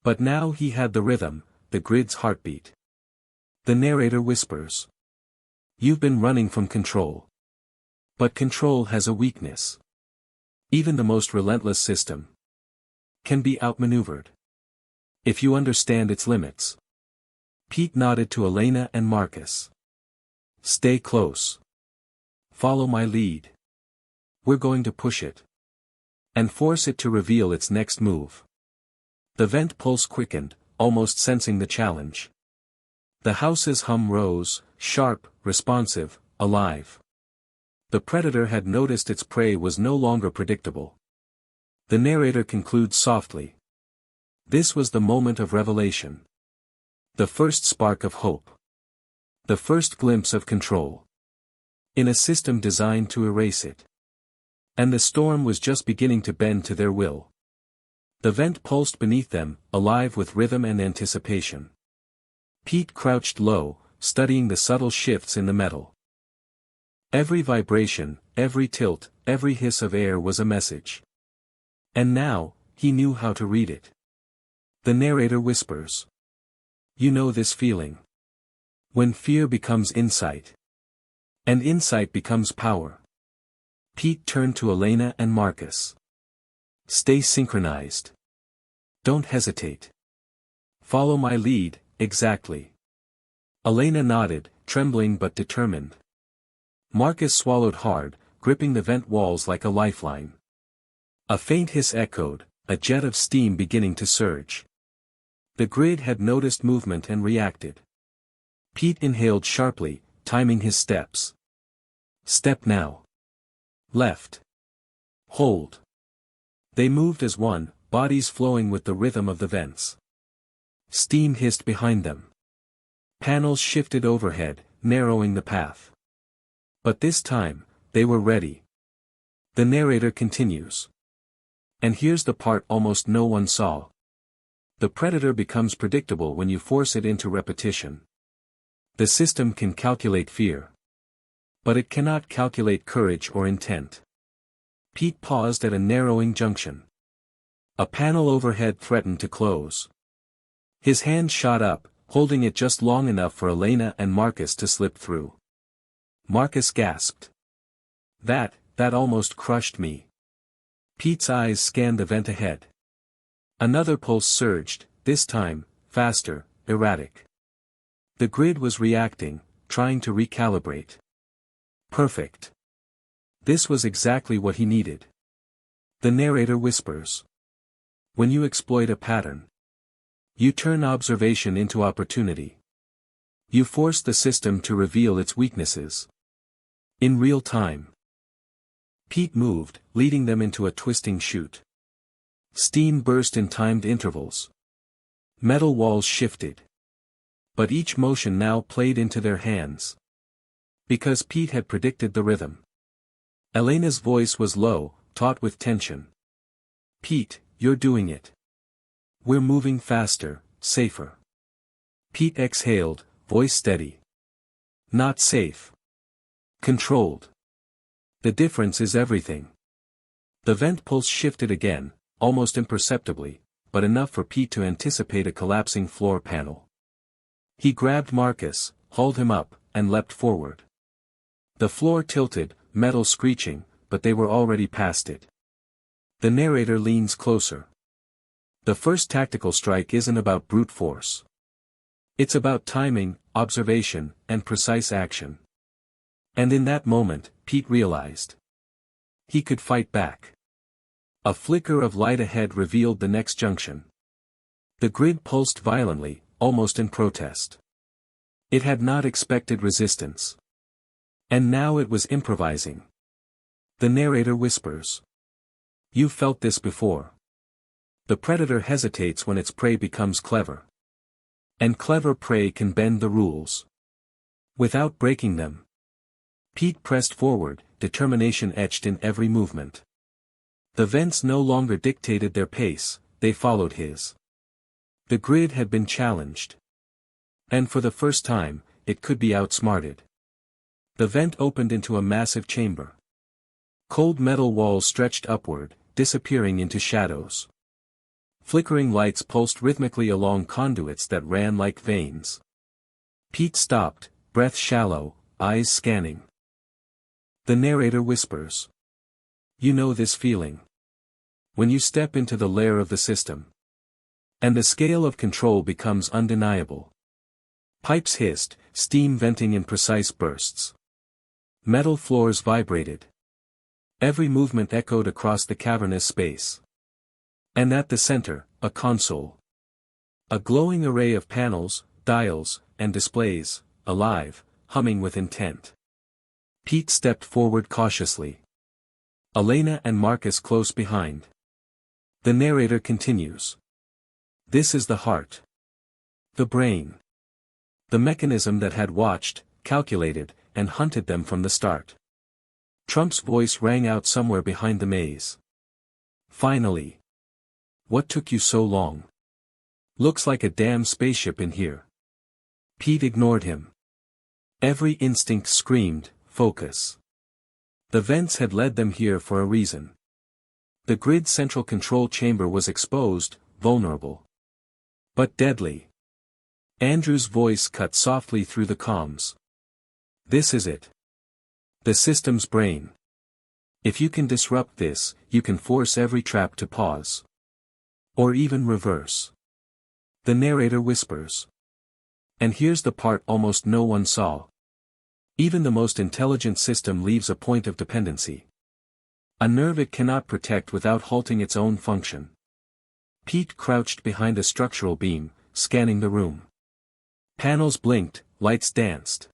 But now he had the rhythm, the grid's heartbeat. The narrator whispers. You've been running from control. But control has a weakness. Even the most relentless system can be outmaneuvered. If you understand its limits. Pete nodded to Elena and Marcus. Stay close. Follow my lead. We're going to push it. And force it to reveal its next move. The vent pulse quickened, almost sensing the challenge. The house's hum rose, sharp, responsive, alive. The predator had noticed its prey was no longer predictable. The narrator concludes softly. This was the moment of revelation. The first spark of hope. The first glimpse of control. In a system designed to erase it. And the storm was just beginning to bend to their will. The vent pulsed beneath them, alive with rhythm and anticipation. Pete crouched low, studying the subtle shifts in the metal. Every vibration, every tilt, every hiss of air was a message. And now, he knew how to read it. The narrator whispers. You know this feeling. When fear becomes insight. And insight becomes power. Pete turned to Elena and Marcus. Stay synchronized. Don't hesitate. Follow my lead, exactly. Elena nodded, trembling but determined. Marcus swallowed hard, gripping the vent walls like a lifeline. A faint hiss echoed, a jet of steam beginning to surge. The grid had noticed movement and reacted. Pete inhaled sharply, timing his steps. Step now. Left. Hold. They moved as one, bodies flowing with the rhythm of the vents. Steam hissed behind them. Panels shifted overhead, narrowing the path. But this time, they were ready. The narrator continues. And here's the part almost no one saw. The predator becomes predictable when you force it into repetition. The system can calculate fear. But it cannot calculate courage or intent. Pete paused at a narrowing junction. A panel overhead threatened to close. His hand shot up, holding it just long enough for Elena and Marcus to slip through. Marcus gasped. That almost crushed me. Pete's eyes scanned the vent ahead. Another pulse surged, this time, faster, erratic. The grid was reacting, trying to recalibrate. Perfect. This was exactly what he needed. The narrator whispers. When you exploit a pattern, you turn observation into opportunity. You force the system to reveal its weaknesses. In real time. Pete moved, leading them into a twisting chute. Steam burst in timed intervals. Metal walls shifted. But each motion now played into their hands. Because Pete had predicted the rhythm. Elena's voice was low, taut with tension. Pete, you're doing it. We're moving faster, safer. Pete exhaled, voice steady. Not safe. Controlled. The difference is everything. The vent pulse shifted again, almost imperceptibly, but enough for Pete to anticipate a collapsing floor panel. He grabbed Marcus, hauled him up, and leapt forward. The floor tilted, metal screeching, but they were already past it. The narrator leans closer. The first tactical strike isn't about brute force. It's about timing, observation, and precise action. And in that moment, Pete realized he could fight back. A flicker of light ahead revealed the next junction. The grid pulsed violently, almost in protest. It had not expected resistance. And now it was improvising. The narrator whispers. "You've felt this before. The predator hesitates when its prey becomes clever. And clever prey can bend the rules without breaking them." Pete pressed forward, determination etched in every movement. The vents no longer dictated their pace, they followed his. The grid had been challenged. And for the first time, it could be outsmarted. The vent opened into a massive chamber. Cold metal walls stretched upward, disappearing into shadows. Flickering lights pulsed rhythmically along conduits that ran like veins. Pete stopped, breath shallow, eyes scanning. The narrator whispers. "You know this feeling. When you step into the lair of the system. And the scale of control becomes undeniable." Pipes hissed, steam venting in precise bursts. Metal floors vibrated. Every movement echoed across the cavernous space. And at the center, a console. A glowing array of panels, dials, and displays, alive, humming with intent. Pete stepped forward cautiously. Elena and Marcus close behind. The narrator continues. "This is the heart. The brain. The mechanism that had watched, calculated, and hunted them from the start." Trump's voice rang out somewhere behind the maze. "Finally. What took you so long? Looks like a damn spaceship in here." Pete ignored him. Every instinct screamed, focus. The vents had led them here for a reason. The grid central control chamber was exposed, vulnerable. But deadly. Andrew's voice cut softly through the comms. "This is it. The system's brain. If you can disrupt this, you can force every trap to pause. Or even reverse." The narrator whispers. And here's the part almost no one saw. Even the most intelligent system leaves a point of dependency. A nerve it cannot protect without halting its own function. Pete crouched behind a structural beam, scanning the room. Panels blinked, lights danced.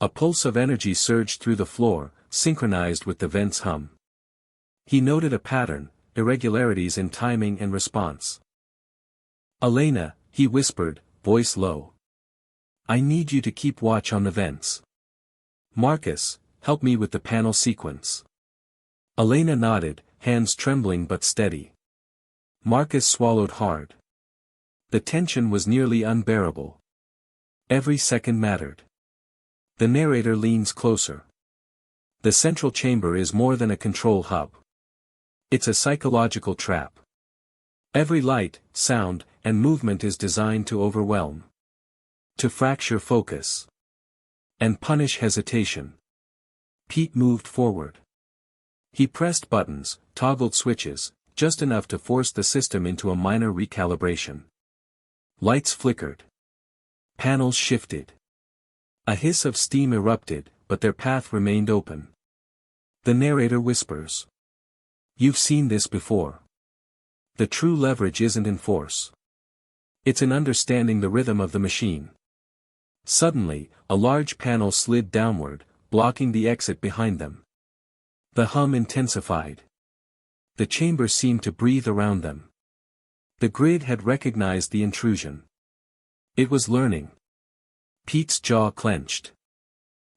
A pulse of energy surged through the floor, synchronized with the vent's hum. He noted a pattern, irregularities in timing and response. "Elena," he whispered, voice low. "I need you to keep watch on the vents. Marcus, help me with the panel sequence." Elena nodded, hands trembling but steady. Marcus swallowed hard. The tension was nearly unbearable. Every second mattered. The narrator leans closer. The central chamber is more than a control hub. It's a psychological trap. Every light, sound, and movement is designed to overwhelm. To fracture focus. And punish hesitation. Pete moved forward. He pressed buttons, toggled switches, just enough to force the system into a minor recalibration. Lights flickered. Panels shifted. A hiss of steam erupted, but their path remained open. The narrator whispers. "You've seen this before. The true leverage isn't in force. It's in understanding the rhythm of the machine." Suddenly, a large panel slid downward, blocking the exit behind them. The hum intensified. The chamber seemed to breathe around them. The grid had recognized the intrusion. It was learning. Pete's jaw clenched.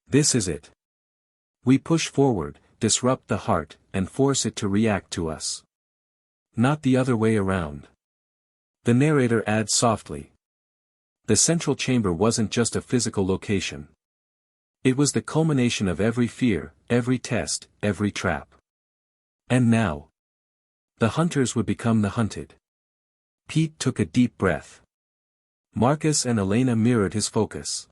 "This is it. We push forward, disrupt the heart, and force it to react to us. Not the other way around." The narrator adds softly. The central chamber wasn't just a physical location. It was the culmination of every fear, every test, every trap. And now, the hunters would become the hunted. Pete took a deep breath. Marcus and Elena mirrored his focus.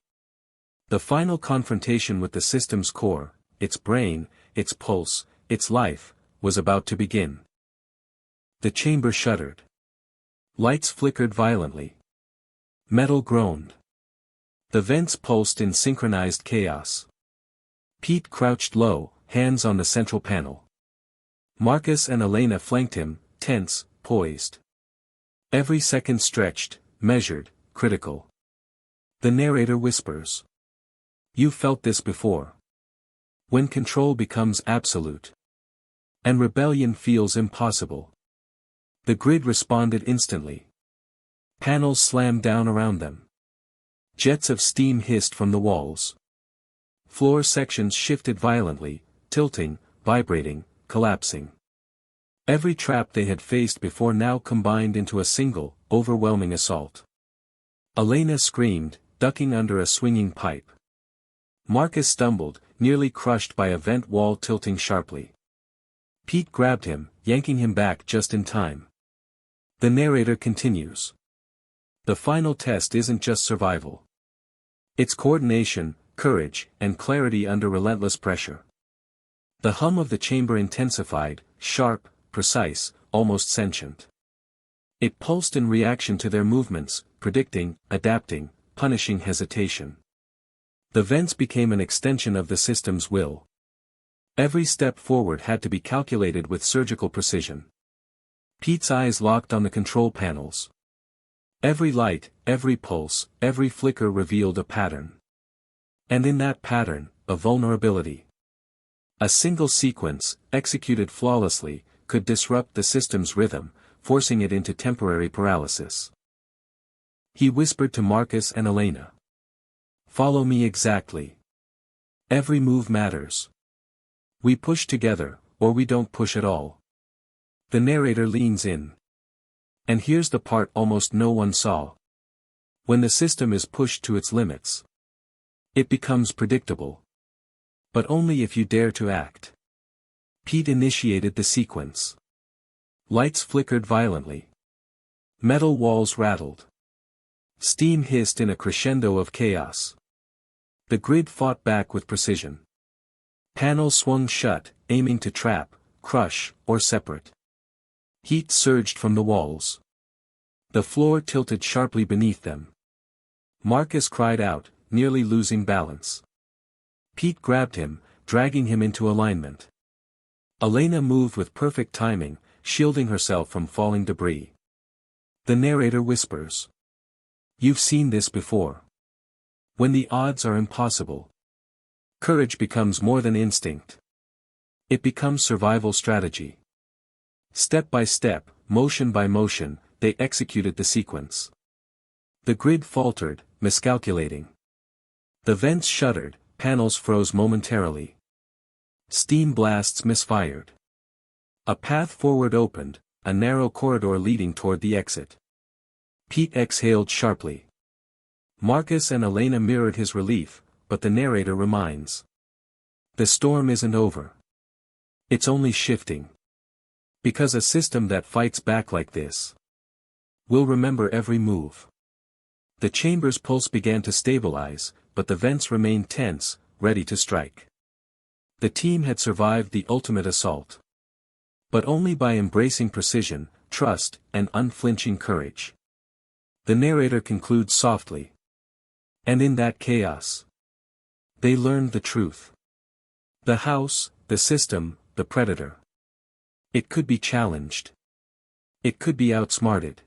The final confrontation with the system's core, its brain, its pulse, its life, was about to begin. The chamber shuddered. Lights flickered violently. Metal groaned. The vents pulsed in synchronized chaos. Pete crouched low, hands on the central panel. Marcus and Elena flanked him, tense, poised. Every second stretched, measured, critical. The narrator whispers. "You've felt this before. When control becomes absolute. And rebellion feels impossible." The grid responded instantly. Panels slammed down around them. Jets of steam hissed from the walls. Floor sections shifted violently, tilting, vibrating, collapsing. Every trap they had faced before now combined into a single, overwhelming assault. Elena screamed, ducking under a swinging pipe. Marcus stumbled, nearly crushed by a vent wall tilting sharply. Pete grabbed him, yanking him back just in time. The narrator continues. The final test isn't just survival. It's coordination, courage, and clarity under relentless pressure. The hum of the chamber intensified, sharp, precise, almost sentient. It pulsed in reaction to their movements, predicting, adapting, punishing hesitation. The vents became an extension of the system's will. Every step forward had to be calculated with surgical precision. Pete's eyes locked on the control panels. Every light, every pulse, every flicker revealed a pattern. And in that pattern, a vulnerability. A single sequence, executed flawlessly, could disrupt the system's rhythm, forcing it into temporary paralysis. He whispered to Marcus and Elena. "Follow me exactly. Every move matters. We push together, or we don't push at all." The narrator leans in. And here's the part almost no one saw. When the system is pushed to its limits, it becomes predictable. But only if you dare to act. Pete initiated the sequence. Lights flickered violently. Metal walls rattled. Steam hissed in a crescendo of chaos. The grid fought back with precision. Panels swung shut, aiming to trap, crush, or separate. Heat surged from the walls. The floor tilted sharply beneath them. Marcus cried out, nearly losing balance. Pete grabbed him, dragging him into alignment. Elena moved with perfect timing, shielding herself from falling debris. The narrator whispers. "You've seen this before. When the odds are impossible, courage becomes more than instinct. It becomes survival strategy." Step by step, motion by motion, they executed the sequence. The grid faltered, miscalculating. The vents shuddered, panels froze momentarily. Steam blasts misfired. A path forward opened, a narrow corridor leading toward the exit. Pete exhaled sharply. Marcus and Elena mirrored his relief, but the narrator reminds. The storm isn't over. It's only shifting. Because a system that fights back like this will remember every move. The chamber's pulse began to stabilize, but the vents remained tense, ready to strike. The team had survived the ultimate assault. But only by embracing precision, trust, and unflinching courage. The narrator concludes softly. And in that chaos, they learned the truth. The house, the system, the predator. It could be challenged. It could be outsmarted.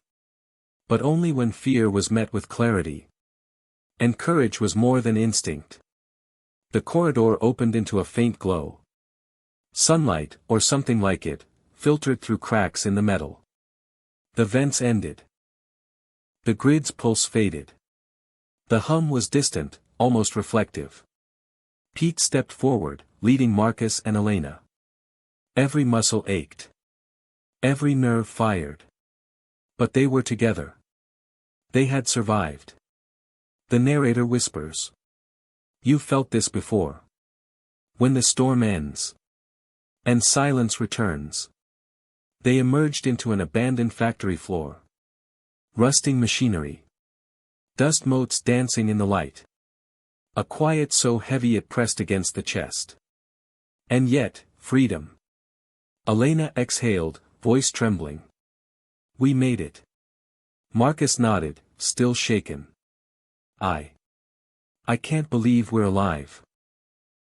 But only when fear was met with clarity. And courage was more than instinct. The corridor opened into a faint glow. Sunlight, or something like it, filtered through cracks in the metal. The vents ended. The grid's pulse faded. The hum was distant, almost reflective. Pete stepped forward, leading Marcus and Elena. Every muscle ached. Every nerve fired. But they were together. They had survived. The narrator whispers. "You felt this before. When the storm ends. And silence returns." They emerged into an abandoned factory floor. Rusting machinery. Dust motes dancing in the light. A quiet so heavy it pressed against the chest. And yet, freedom. Elena exhaled, voice trembling. We made it. Marcus nodded, still shaken. I can't believe we're alive.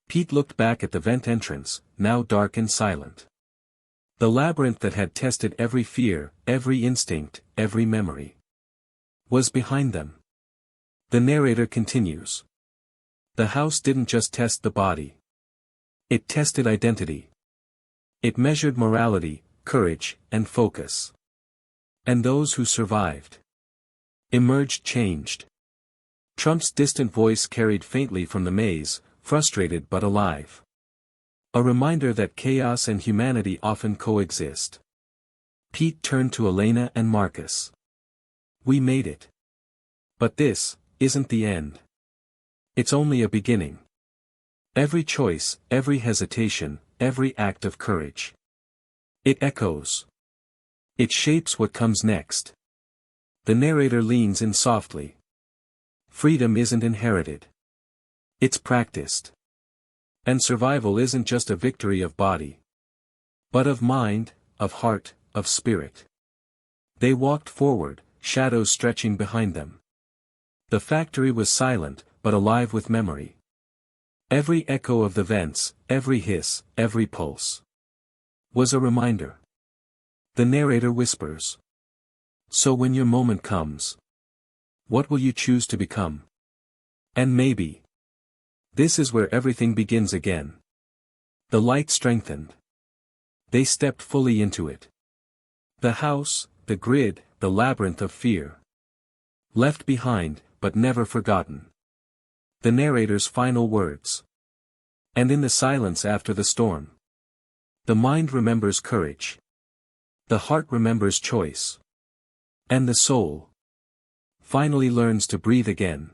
Pete looked back at the vent entrance, now dark and silent. The labyrinth that had tested every fear, every instinct, every memory, was behind them. The narrator continues. The house didn't just test the body. It tested identity. It measured morality, courage, and focus. And those who survived emerged changed. Trump's distant voice carried faintly from the maze, frustrated but alive. A reminder that chaos and humanity often coexist. Pete turned to Elena and Marcus. We made it. But this isn't the end. It's only a beginning. Every choice, every hesitation, every act of courage. It echoes. It shapes what comes next. The narrator leans in softly. Freedom isn't inherited. It's practiced. And survival isn't just a victory of body, but of mind, of heart, of spirit. They walked forward, shadows stretching behind them. The factory was silent, but alive with memory. Every echo of the vents, every hiss, every pulse, was a reminder. The narrator whispers. So when your moment comes, what will you choose to become? And maybe this is where everything begins again. The light strengthened. They stepped fully into it. The house, the grid, the labyrinth of fear. Left behind, but never forgotten. The narrator's final words. And in the silence after the storm, the mind remembers courage. The heart remembers choice. And the soul finally learns to breathe again.